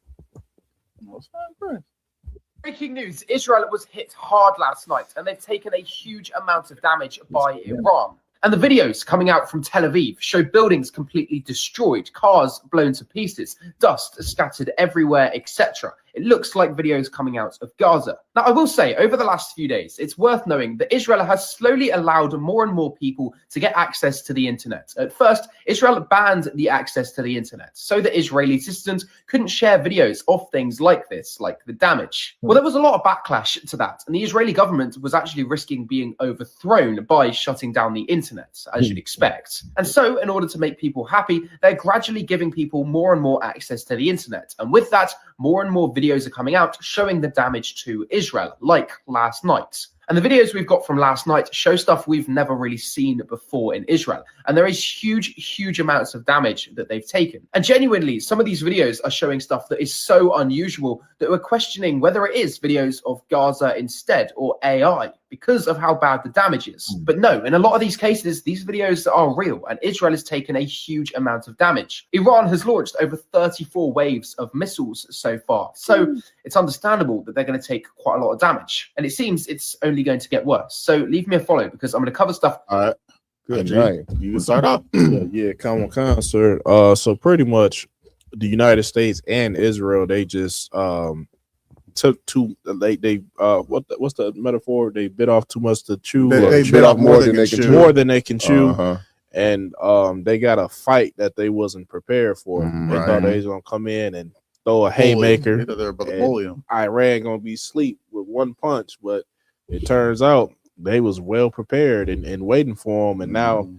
F: Breaking news, Israel was hit hard last night and they've taken a huge amount of damage by Iran. And the videos coming out from Tel Aviv show buildings completely destroyed, cars blown to pieces, dust scattered everywhere, etc. It looks like videos coming out of Gaza. Now, I will say, over the last few days, it's worth knowing that Israel has slowly allowed more and more people to get access to the internet. At first, Israel banned the access to the internet so that Israeli citizens couldn't share videos of things like this, like the damage. Well, there was a lot of backlash to that, and the Israeli government was actually risking being overthrown by shutting down the internet, as you'd expect. And so, in order to make people happy, they're gradually giving people more and more access to the internet. And with that, more and more videos are coming out showing the damage to Israel, like last night. And the videos we've got from last night show stuff we've never really seen before in Israel. And there is huge amounts of damage that they've taken. And genuinely, some of these videos are showing stuff that is so unusual that we're questioning whether it is videos of Gaza instead or AI because of how bad the damage is. But no, in a lot of these cases, these videos are real and Israel has taken a huge amount of damage. Iran has launched over 34 waves of missiles so far. So it's understandable that they're going to take quite a lot of damage. And it seems it's only going to get worse. So leave me a follow because I'm going to cover stuff.
J: All right.
P: Good,
J: Right. You can start off.
P: Yeah, come on, sir. So pretty much the United States and Israel, they just took too what's the metaphor? They bit off too much to chew.
J: They bit off more than they can chew.
P: More than they can chew.
J: Uh-huh.
P: And they got a fight that they wasn't prepared for. They thought they was gonna come in and throw a haymaker. And Iran gonna be asleep with one punch, but it turns out they was well prepared and waiting for them, and now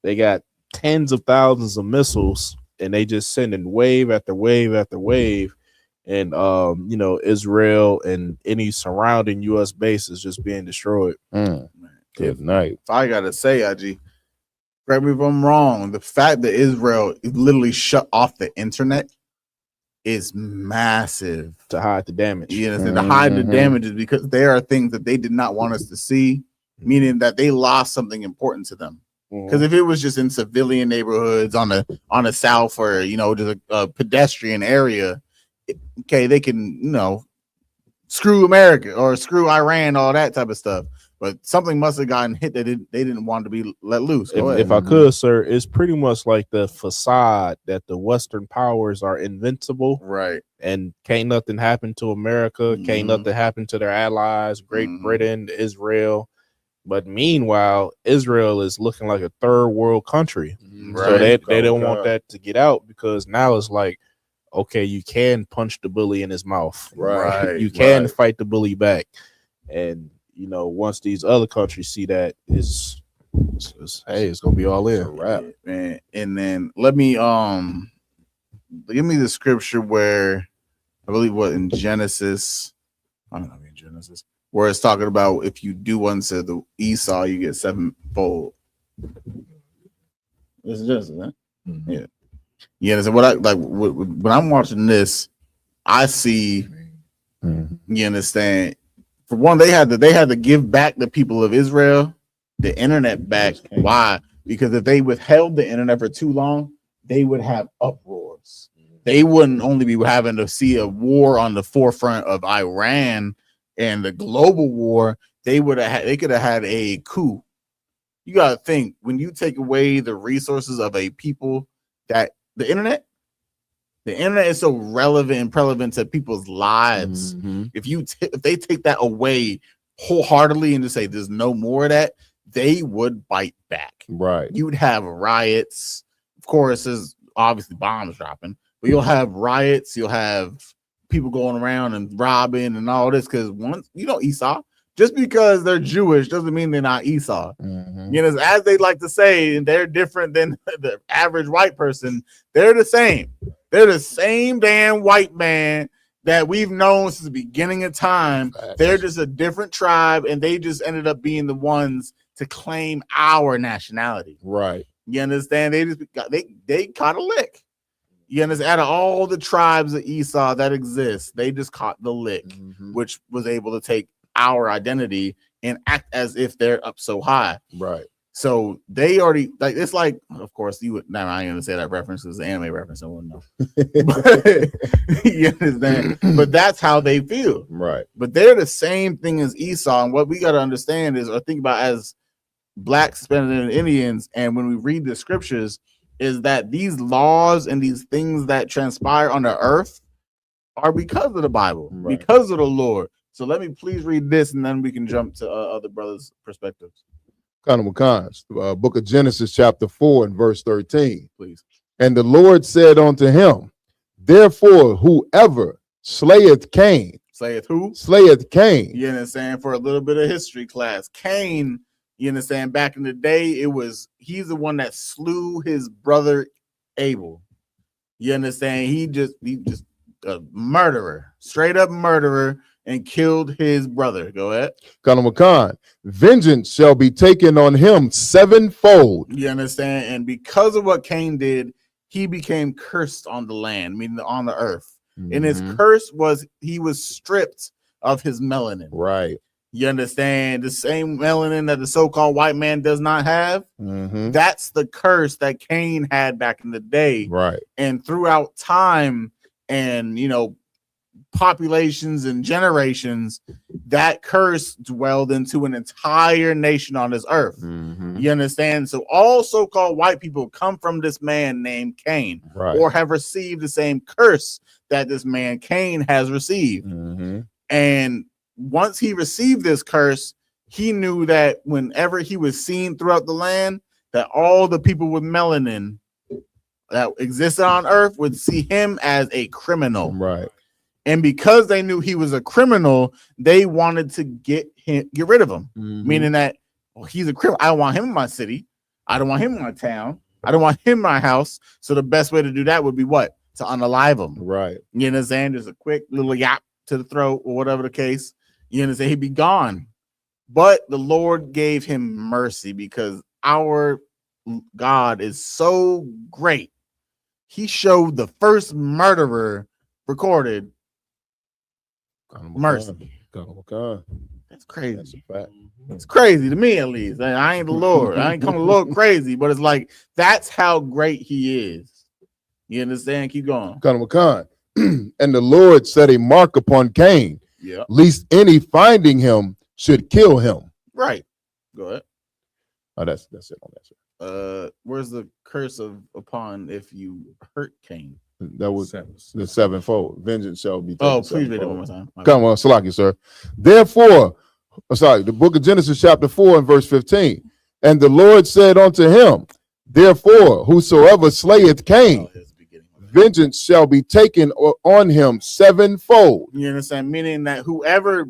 P: they got tens of thousands of missiles, and they just sending wave after wave after wave, and Israel and any surrounding U.S. bases just being destroyed.
K: Good night.
J: If I gotta say, IG, correct me if I'm wrong, the fact that Israel literally shut off the internet is massive
P: to hide the damage.
J: You know, to hide the damages because there are things that they did not want us to see, meaning that they lost something important to them. Because if it was just in civilian neighborhoods on the south or just a pedestrian area, okay, they can screw America or screw Iran, all that type of stuff. But something must have gotten hit that they didn't want to be let loose.
P: If I could, sir, it's pretty much like the facade that the Western powers are invincible,
J: right?
P: And can't nothing happen to America, can't nothing happen to their allies, Great Britain, Israel. But meanwhile, Israel is looking like a third world country. So they don't want that to get out because now it's like, okay, you can punch the bully in his mouth,
K: right?
P: You can fight the bully back, and once these other countries see that, it's gonna be all in.
J: Wrap, man. And then let me give me the scripture where I believe in Genesis. I don't know in Genesis where it's talking about if you do unto the Esau, you get sevenfold. This is Genesis, huh? Yeah. Yeah. So when I'm watching this, I see. You understand? For one, they had to give back the people of Israel the internet back. Why? Because if they withheld the internet for too long, they would have uproars. They wouldn't only be having to see a war on the forefront of Iran and the global war. They could have had a coup. You got to think when you take away the resources of a people, that the internet is so relevant and prevalent to people's lives. If they take that away wholeheartedly and just say there's no more of that, they would bite back.
K: Right.
J: You'd have riots. Of course, there's obviously bombs dropping, but you'll have riots. You'll have people going around and robbing and all this because once Esau, Just because they're Jewish doesn't mean they're not Esau. You know, as they like to say, and they're different than the average white person. They're the same. They're the same damn white man that we've known since the beginning of time. They're just a different tribe, and they just ended up being the ones to claim our nationality.
K: Right.
J: You understand? They just they caught a lick. You understand? Out of all the tribes of Esau that exist, they just caught the lick, which was able to take our identity and act as if they're up so high.
K: Right.
J: So they already like it's like, of course, you would now I ain't gonna say that reference is an anime reference, I wouldn't know. But, you understand? But that's how they feel.
K: Right.
J: But they're the same thing as Esau. And what we got to understand is, or think about as Black, Hispanic, and Indians, and when we read the scriptures, is that these laws and these things that transpire on the earth are because of the Bible, because of the Lord. So let me please read this, and then we can jump to other brothers' perspectives.
K: Book of Genesis, chapter 4, and verse 13.
J: Please.
K: And the Lord said unto him, therefore, whoever slayeth Cain.
J: Slayeth who?
K: Slayeth Cain.
J: You understand? For a little bit of history class, Cain, you understand, back in the day, he's the one that slew his brother Abel. You understand? He just a murderer, straight up murderer, and killed his brother. Go ahead.
K: Vengeance shall be taken on him sevenfold.
J: You understand? And because of what Cain did, he became cursed on the land, meaning on the earth. And his curse was he was stripped of his melanin.
K: Right.
J: You understand? The same melanin that the so-called white man does not have. That's the curse that Cain had back in the day.
K: Right.
J: And throughout time and, populations and generations, that curse dwelled into an entire nation on this earth. You understand? So all so-called white people come from this man named Cain, or have received the same curse that this man Cain has received. And once he received this curse, he knew that whenever he was seen throughout the land, that all the people with melanin that existed on earth would see him as a criminal.
K: Right.
J: And because they knew he was a criminal, they wanted to get rid of him. Meaning that, well, he's a criminal. I don't want him in my city. I don't want him in my town. I don't want him in my house. So the best way to do that would be what? To unalive him.
K: Right.
J: You understand? Just a quick little yap to the throat or whatever the case. You understand? He'd be gone. But the Lord gave him mercy because our God is so great. He showed the first murderer recorded mercy. That's crazy.
K: That's a fact.
J: It's crazy to me, at least. I ain't the Lord. I ain't coming to the Lord crazy, but it's like that's how great he is. You understand? Keep going.
K: And the Lord set a mark upon Cain, lest any finding him should kill him.
J: Right. Go ahead.
K: Oh, that's it on that, sir.
J: Where's the curse upon if you hurt Cain?
K: That was the sevenfold. Vengeance shall be taken.
J: Oh, please read it one more time.
K: Come on, Salaki, sir. Therefore, the book of Genesis, chapter 4, and verse 15. And the Lord said unto him, therefore, whosoever slayeth Cain, vengeance shall be taken on him sevenfold.
J: You understand? Meaning that whoever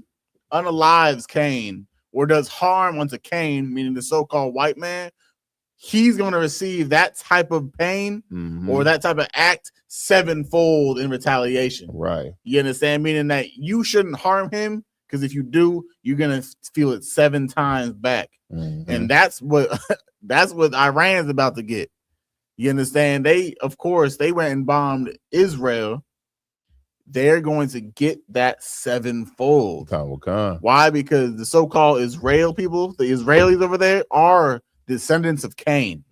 J: unalives Cain or does harm unto Cain, meaning the so-called white man, he's going to receive that type of pain or that type of act sevenfold in retaliation.
K: Right.
J: You understand? Meaning that you shouldn't harm him, because if you do, you're going to feel it 7 times back. And that's what Iran's about to get. You understand? They went and bombed Israel. They're going to get that sevenfold. Why? Because the so-called Israel people, the Israelis over there, are descendants of Cain.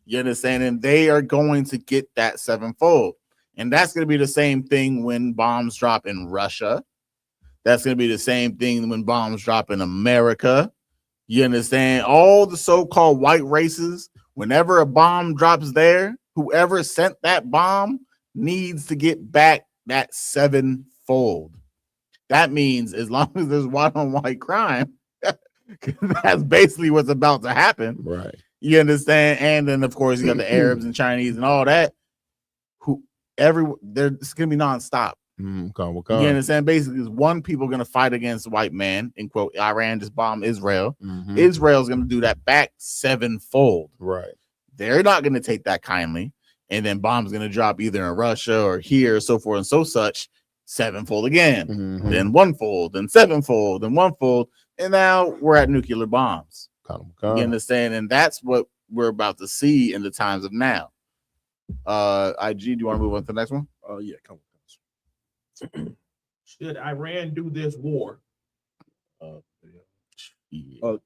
J: You understand? And they are going to get that sevenfold. And that's going to be the same thing when bombs drop in Russia. That's going to be the same thing when bombs drop in America. You understand? All the so-called white races, whenever a bomb drops there, whoever sent that bomb needs to get back that sevenfold. That means as long as there's white-on-white crime, that's basically what's about to happen.
K: Right.
J: You understand? And then, of course, you got the Arabs and Chinese and all that. It's going to be nonstop. Come on,
H: You understand? Basically, is one people going to fight against white man, in quote, Iran just bombed Israel. Israel's going to do that back sevenfold.
J: Right.
H: They're not going to take that kindly. And then bombs going to drop either in Russia or here, so forth and so such, sevenfold again. Then onefold, then sevenfold, then onefold. And now we're at nuclear bombs. You understand? And that's what we're about to see in the times of now. IG, do you want to move on to the next one?
P: Yeah, come
Q: on. Should Iran do this war?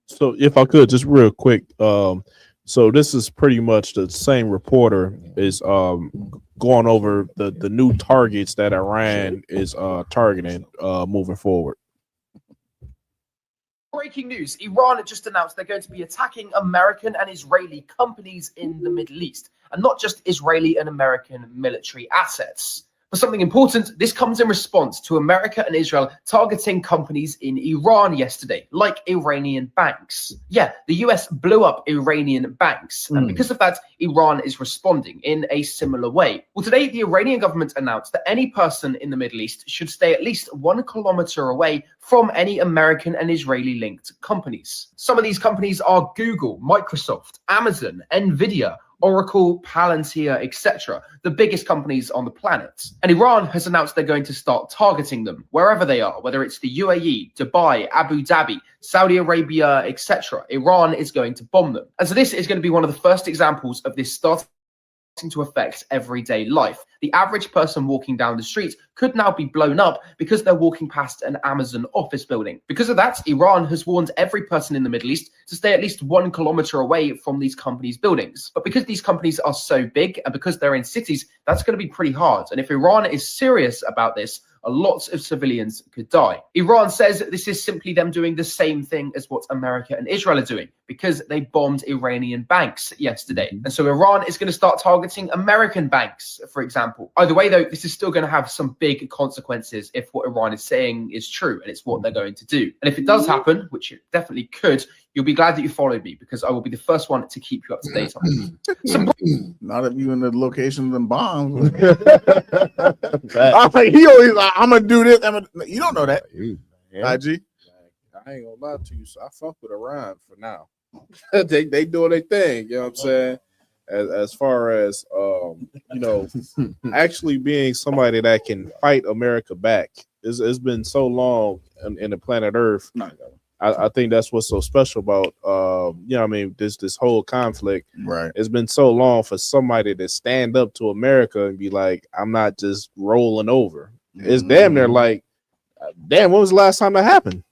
P: So if I could just real quick, so this is pretty much the same reporter is going over the new targets that Iran is targeting moving forward.
F: Breaking news, Iran just announced they're going to be attacking American and Israeli companies in the Middle East, and not just Israeli and American military assets. For something important, this comes in response to America and Israel targeting companies in Iran yesterday, like Iranian banks. Yeah, the US blew up Iranian banks, and because of that, Iran is responding in a similar way. Well, today, the Iranian government announced that any person in the Middle East should stay at least 1 kilometer away from any American and Israeli-linked companies. Some of these companies are Google, Microsoft, Amazon, Nvidia, Oracle, Palantir, etc., the biggest companies on the planet. And Iran has announced they're going to start targeting them wherever they are, whether it's the UAE, Dubai, Abu Dhabi, Saudi Arabia, etc. Iran is going to bomb them. And so this is going to be one of the first examples of this starting to affect everyday life. The average person walking down the street could now be blown up because they're walking past an Amazon office building. Because of that, Iran has warned every person in the Middle East to stay at least 1 kilometer away from these companies' buildings. But because these companies are so big and because they're in cities, that's going to be pretty hard. And if Iran is serious about this, lots of civilians could die. Iran says this is simply them doing the same thing as what America and Israel are doing because they bombed Iranian banks yesterday. And so Iran is going to start targeting American banks, for example. Either way, though, this is still going to have some big consequences if what Iran is saying is true, and it's what they're going to do. And if it does happen, which it definitely could, you'll be glad that you followed me because I will be the first one to keep you up to date on it.
H: Not if you in the locations and bombs. I'm like, he always like, I'm gonna do this. You don't know that. IG.
P: I ain't gonna lie to you. So I fuck with Iran for now. they doing their thing. You know what I'm saying? As far as actually being somebody that can fight America back. It's been so long in the planet Earth. I think that's what's so special about this whole conflict.
H: Right.
P: It's been so long for somebody to stand up to America and be like, I'm not just rolling over. It's damn near like, damn, when was the last time that happened?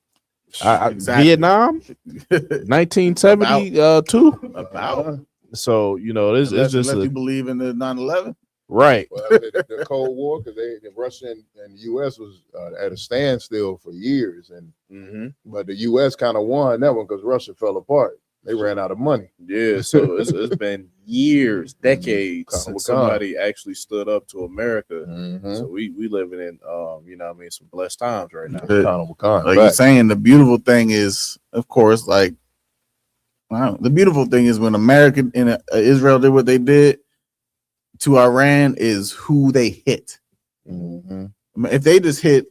H: Exactly.
P: Vietnam, 1972.
H: About.
P: So it's just
H: you believe in the 9/11.
P: Right.
K: Well, the Cold War, because the Russia and the U.S. was at a standstill for years, and but the U.S. kind of won that one because Russia fell apart. They ran out of money.
P: Yeah, so it's been years, decades since somebody actually stood up to America. So we living in some blessed times right now.
H: Like you're saying, the beautiful thing is, of course, like the beautiful thing is when America and Israel did what they did to Iran is who they hit. If they just hit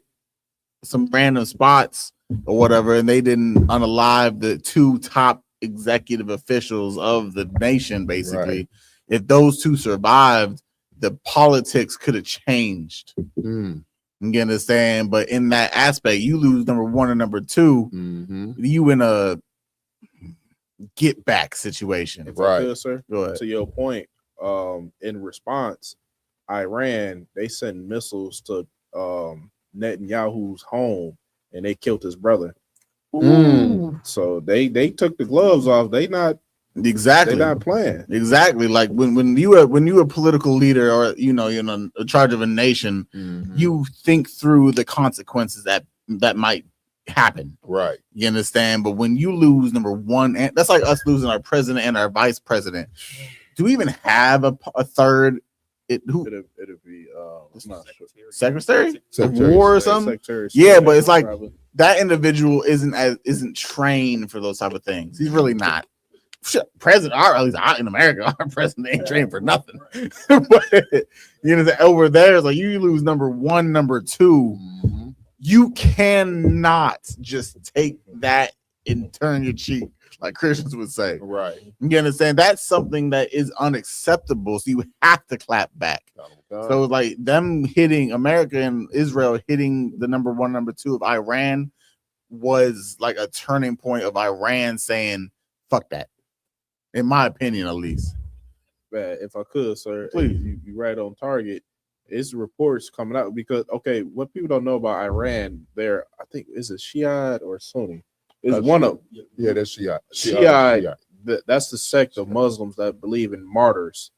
H: some random spots or whatever, and they didn't unalive the two top executive officials of the nation, basically, if those two survived, the politics could have changed. You understand? But in that aspect, you lose number one and number two, you in a get back situation.
P: If I could, sir,
H: go ahead.
P: To your point, in response, Iran, they sent missiles to Netanyahu's home and they killed his brother. So they took the gloves off. They're not playing.
H: Exactly. Like when you're a political leader or you're in charge of a nation, you think through the consequences that might happen.
K: Right.
H: You understand? But when you lose number one, and that's like us losing our president and our vice president. Do we even have a third? It'll
P: be
H: secretary of war or something. Yeah, but it's like that individual isn't trained for those type of things. He's really not.
J: president, or at least in America, our president ain't trained for nothing. But you know, over there, it's like you lose number one, number two. You cannot just take that and turn your cheek, like Christians would say.
K: Right.
J: You understand? That's something that is unacceptable. So you have to clap back. So like them hitting America and Israel hitting the number one, number two of Iran was like a turning point of Iran saying, fuck that. In my opinion, at least.
P: If I could, sir,
J: please.
P: You right on target. It's reports coming out because what people don't know about Iran, they're I think is it Shiite or Sunni? It's one of
K: that's Shiite.
P: Shiite. That's the sect of Muslims that believe in martyrs.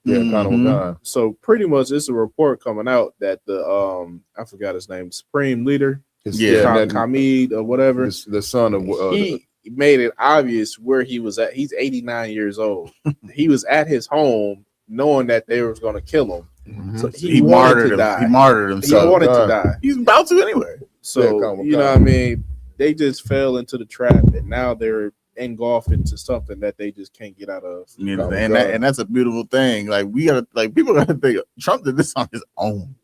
P: So pretty much it's a report coming out that the I forgot his name, Supreme Leader, Hamid or whatever,
K: the son of
P: he made it obvious where he was at. He's 89 years old. He was at his home knowing that they were going to kill him. So he wanted to die.
J: He martyred himself.
P: He wanted to die.
J: He's about to anyway.
P: So you know what I mean? They just fell into the trap and now they're engulfed into something that they just can't get out of.
J: You know, and that's a beautiful thing. Like we gotta, like people gotta think Trump did this on his own.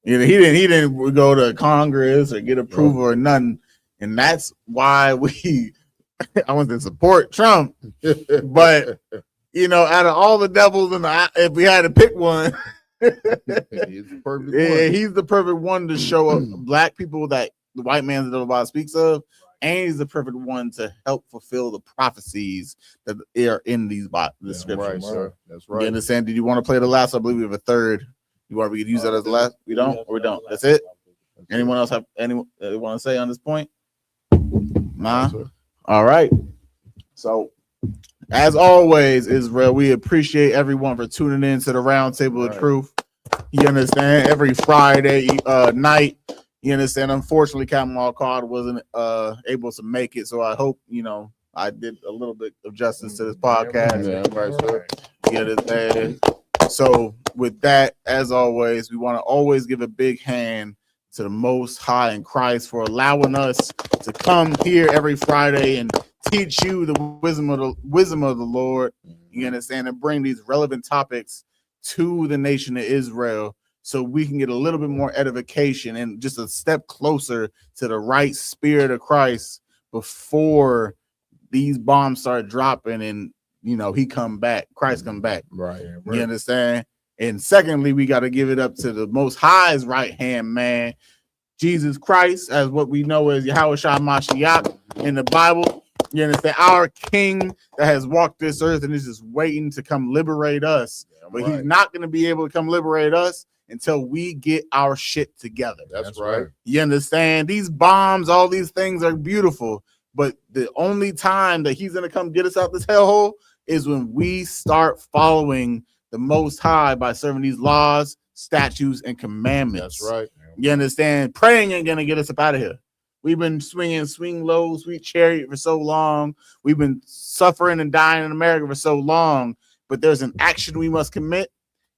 J: You know, he didn't go to Congress or get approval or nothing, and that's why I want to support Trump. But you know, out of all the devils if we had to pick one,
K: he's the perfect
J: one. He's the perfect one to show up black people that the white man that nobody speaks of. And he's the perfect one to help fulfill the prophecies that are in these the scriptures.
K: Right, sir. That's right.
J: You understand? Did you want to play the last? I believe we have a third. We could use that as the last? We don't, or we don't. That's it. Anyone else have anyone want to say on this point? Nah. All right. So, as always, Israel, we appreciate everyone for tuning in to the Round Table of Truth. You understand? Every Friday night. You understand? Unfortunately, Captain Card wasn't able to make it, so I hope I did a little bit of justice to this podcast.
K: Yeah, right, sir.
J: You understand? So, with that, as always, we want to always give a big hand to the Most High in Christ for allowing us to come here every Friday and teach you the wisdom of the Lord. You understand? And bring these relevant topics to the nation of Israel, so we can get a little bit more edification and just a step closer to the right spirit of Christ before these bombs start dropping and he come back, Christ come back.
K: Right.
J: You understand? And secondly, we got to give it up to the Most High's right hand man, Jesus Christ, as what we know as Yahushua Mashiach in the Bible. You understand? Our King that has walked this earth and is just waiting to come liberate us. But he's not going to be able to come liberate us until we get our shit together.
K: That's right.
J: You understand? These bombs, all these things are beautiful, but the only time that he's going to come get us out this hellhole is when we start following the Most High by serving these laws, statutes, and commandments.
K: That's right.
J: You understand? Praying ain't going to get us up out of here. We've been swing low, sweet chariot for so long. We've been suffering and dying in America for so long, but there's an action we must commit.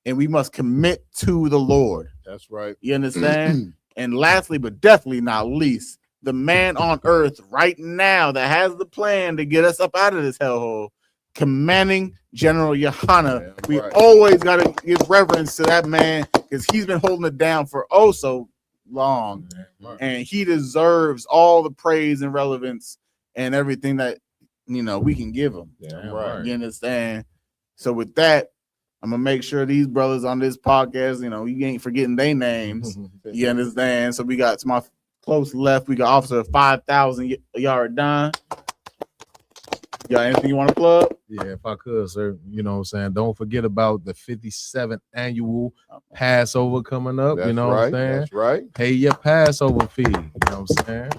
J: And we must commit to the Lord.
K: That's right.
J: You understand? And lastly, but definitely not least, the man on earth right now that has the plan to get us up out of this hellhole, commanding General Yohana. We always got to give reverence to that man because he's been holding it down for oh so long. And he deserves all the praise and relevance and everything that we can give him.
K: Right.
J: You understand? So with that, I'm gonna make sure these brothers on this podcast, you ain't forgetting their names. You understand? So we got to my close left, we got Officer 5,000 yard Don. You got anything you want to plug?
N: Yeah, if I could, sir. You know what I'm saying? Don't forget about the 57th annual Passover coming up.
K: That's
N: you know what I'm saying?
K: That's right.
N: Pay your Passover fee. You know what I'm saying?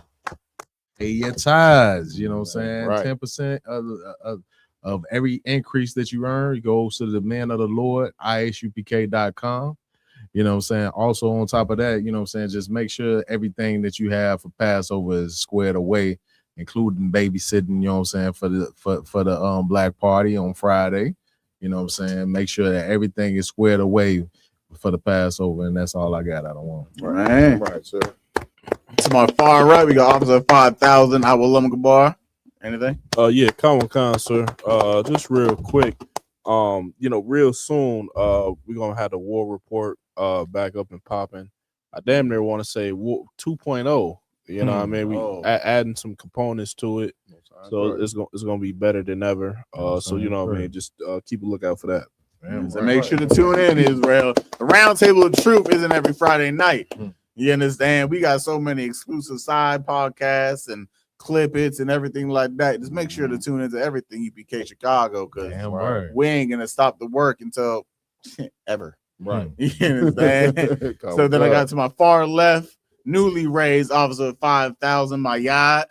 N: Pay your tithes. You know what I'm saying? 10% of every increase that you earn goes to the man of the Lord, ishupk.com. You know what I'm saying? Also on top of that, you know what I'm saying, just make sure everything that you have for Passover is squared away, including babysitting, you know what I'm saying, for the Black Party on Friday. You know what I'm saying? Make sure that everything is squared away for the Passover, and that's all I got. I don't want.
J: Right,
K: sir.
J: To my far right, we got Officer 5,000 Awalum Gabar.
H: Anything?
P: Yeah, Comic-Con, sir. Just real quick. Real soon, we're gonna have the war report back up and popping. I damn near want to say war 2.0. You know what I mean? We adding some components to it. So it's gonna be better than ever. So you know what I mean, just keep a lookout for that.
J: So make sure to tune in, Israel. The Roundtable of Truth isn't every Friday night. You understand? We got so many exclusive side podcasts and clip hits and everything like that. Just make sure to tune into everything UPK Chicago, because we ain't gonna stop the work until ever.
K: Right.
J: You understand? So then I got to my far left, newly raised Officer 5,000, my yacht.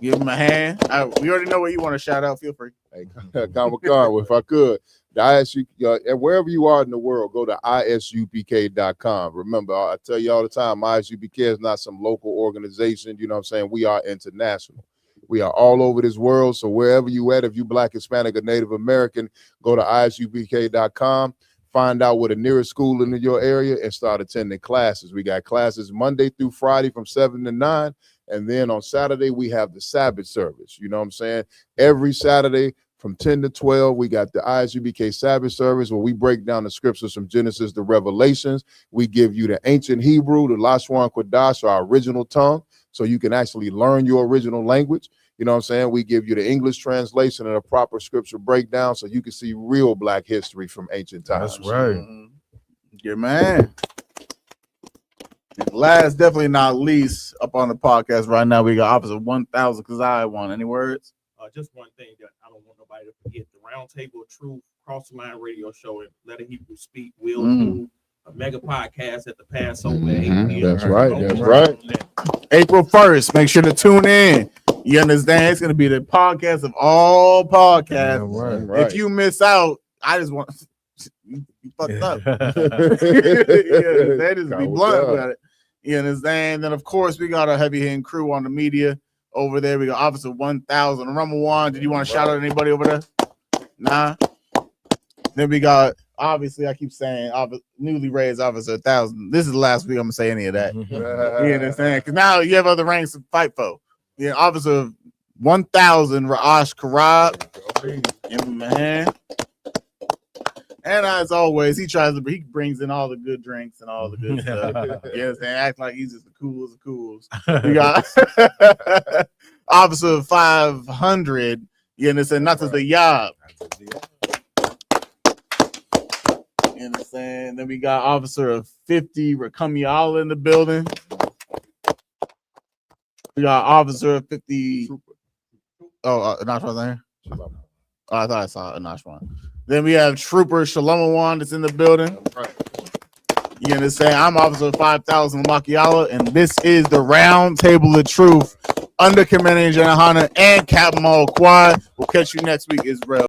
J: Give him a hand. We already know what you want to shout out. Feel free.
K: Hey, Comic-Con, if I could, the ISU, and wherever you are in the world, go to isupk.com. Remember, I tell you all the time, ISUPK is not some local organization. You know what I'm saying? We are international. We are all over this world. So wherever you at, if you Black, Hispanic, or Native American, go to isupk.com. Find out where the nearest school in your area and start attending classes. We got classes Monday through Friday from 7 to 9. And then on Saturday, we have the Sabbath service. You know what I'm saying? Every Saturday from 10 to 12, we got the ISUBK Sabbath service where we break down the scriptures from Genesis to Revelations. We give you the ancient Hebrew, the Lashon Kodash, our original tongue, so you can actually learn your original language. You know what I'm saying? We give you the English translation and a proper scripture breakdown so you can see real Black history from ancient times.
N: That's right.
J: Yeah, man. And last, definitely not least, up on the podcast right now, we got Officer 1,000 Kazai. Any words?
Q: Just one thing that I don't want nobody to forget: the Roundtable of Truth Cross the Line Radio Show and Let a Hebrew Speak will do a mega podcast at the Passover.
K: That's right. That's right.
J: April 1st. Make sure to tune in. You understand? It's going to be the podcast of all podcasts.
K: Right.
J: If you miss out, I just want you fucked up. That is be blunt about it. You understand? Then of course we got a heavy hitting crew on the media over there. We got Officer 1,000. Rumble One. Did you want to shout out anybody over there? Nah. Then we got, obviously, I keep saying newly raised Officer 1,000. This is the last week I'm gonna say any of that. You understand? Because now you have other ranks to fight for. Yeah, Officer 1,000 Ra'ash Karab. Give him a hand. And as always, he brings in all the good drinks and all the good stuff. You understand? Act like he's just the coolest of cools. We got Officer 500. You understand? Not just the Yob. You understand? Then we got Officer of 50 Rakumiala in the building. We got Officer of 50. Anash was there. I thought I saw Anash one. Then we have Trooper Shalom that's in the building. You understand? I'm Officer 5,000 Makiala, and this is the Round Table of Truth under Commander Janahana and Captain Mal Quad. We'll catch you next week, Israel.